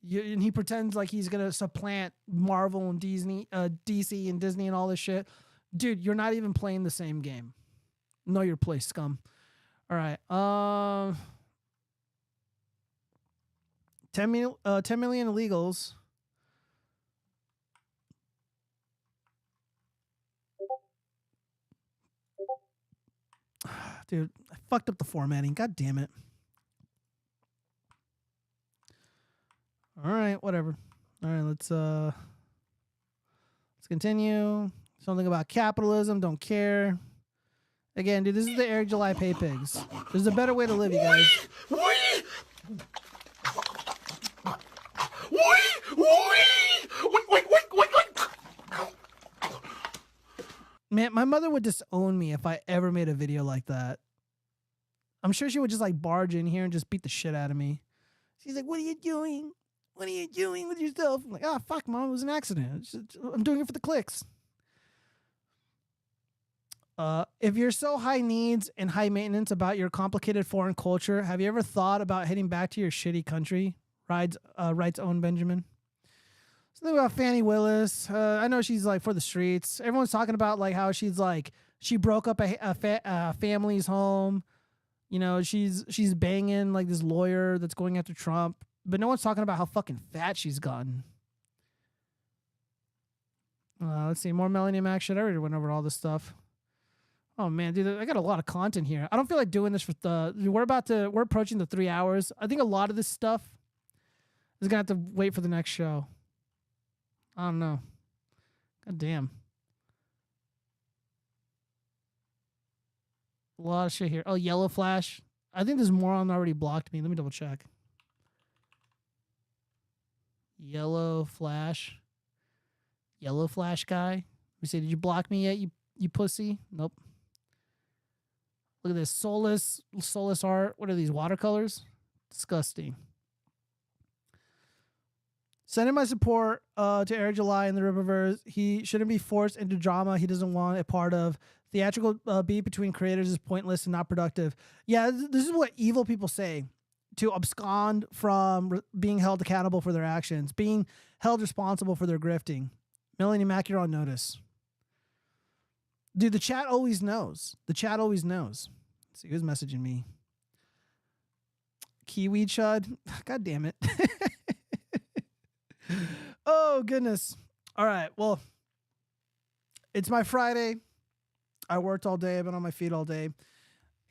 And he pretends like he's going to supplant Marvel and Disney, DC and Disney and all this shit. Dude, you're not even playing the same game. Know your place, scum. All right. 10 million illegals. Dude, I fucked up the formatting. God damn it. All right, whatever. All right, let's continue. Something about capitalism, don't care. Again, dude, this is the Eric July pay pigs. There's a better way to live, you guys. Man, my mother would disown me if I ever made a video like that. I'm sure she would just like barge in here and just beat the shit out of me. She's like, what are you doing? what are you doing with yourself? I'm like, oh, fuck, Mom, it was an accident. I'm doing it for the clicks. If you're so high needs and high maintenance about your complicated foreign culture, have you ever thought about heading back to your shitty country? Writes Owen Benjamin. Something about Fannie Willis. I know she's like for the streets. Everyone's talking about like how she's like, she broke up a family's home. You know, she's banging like this lawyer that's going after Trump. But no one's talking about how fucking fat she's gotten. Let's see, more Melanie Mac shit. I already went over all this stuff. Oh man, dude, I got a lot of content here. I don't feel like doing this for we're approaching the 3 hours. I think a lot of this stuff is gonna have to wait for the next show. I don't know. God damn. A lot of shit here. Oh, Yellow Flash. I think this moron already blocked me. Let me double check. Yellow Flash. Yellow Flash guy. We say, did you block me yet, you pussy? Nope. Look at this. Soulless art. What are these, watercolors? Disgusting. Sending my support to Eric July in the Riververse. He shouldn't be forced into drama he doesn't want a part of. Theatrical beef between creators is pointless and not productive. Yeah, this is what evil people say. To abscond from being held accountable for their actions. Being held responsible for their grifting. Melanie Mac, you're on notice. Dude, the chat always knows. The chat always knows. Let's see, who's messaging me? Kiwi Chud. God damn it. Oh, goodness. All right, well, it's my Friday. I worked all day. I've been on my feet all day.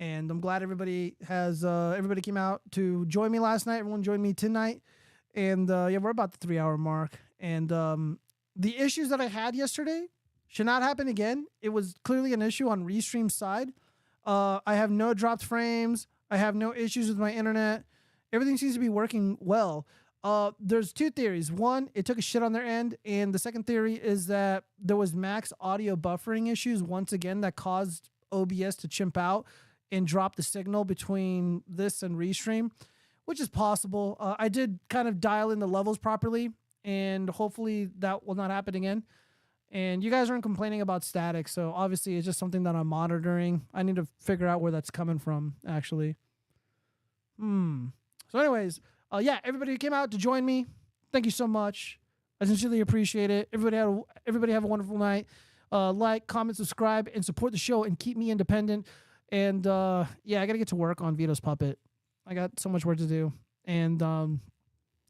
And I'm glad everybody came out to join me last night. Everyone joined me tonight. And, yeah, we're about the 3 hour mark. And the issues that I had yesterday should not happen again. It was clearly an issue on Restream's side. I have no dropped frames. I have no issues with my internet. Everything seems to be working well. There's two theories. One, it took a shit on their end. And the second theory is that there was max audio buffering issues once again that caused OBS to chimp out and drop the signal between this and Restream, which is possible. I did kind of dial in the levels properly, and hopefully that will not happen again. And you guys aren't complaining about static, so obviously it's just something that I'm monitoring. I need to figure out where that's coming from, actually. So anyways, yeah, everybody who came out to join me, thank you so much. I sincerely appreciate it. Everybody have a wonderful night. Like, comment, subscribe, and support the show and keep me independent. And yeah, I got to get to work on Vito's Puppet. I got so much work to do. And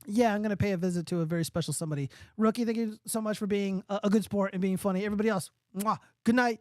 yeah, I'm going to pay a visit to a very special somebody. Rookie, thank you so much for being a good sport and being funny. Everybody else, mwah, good night.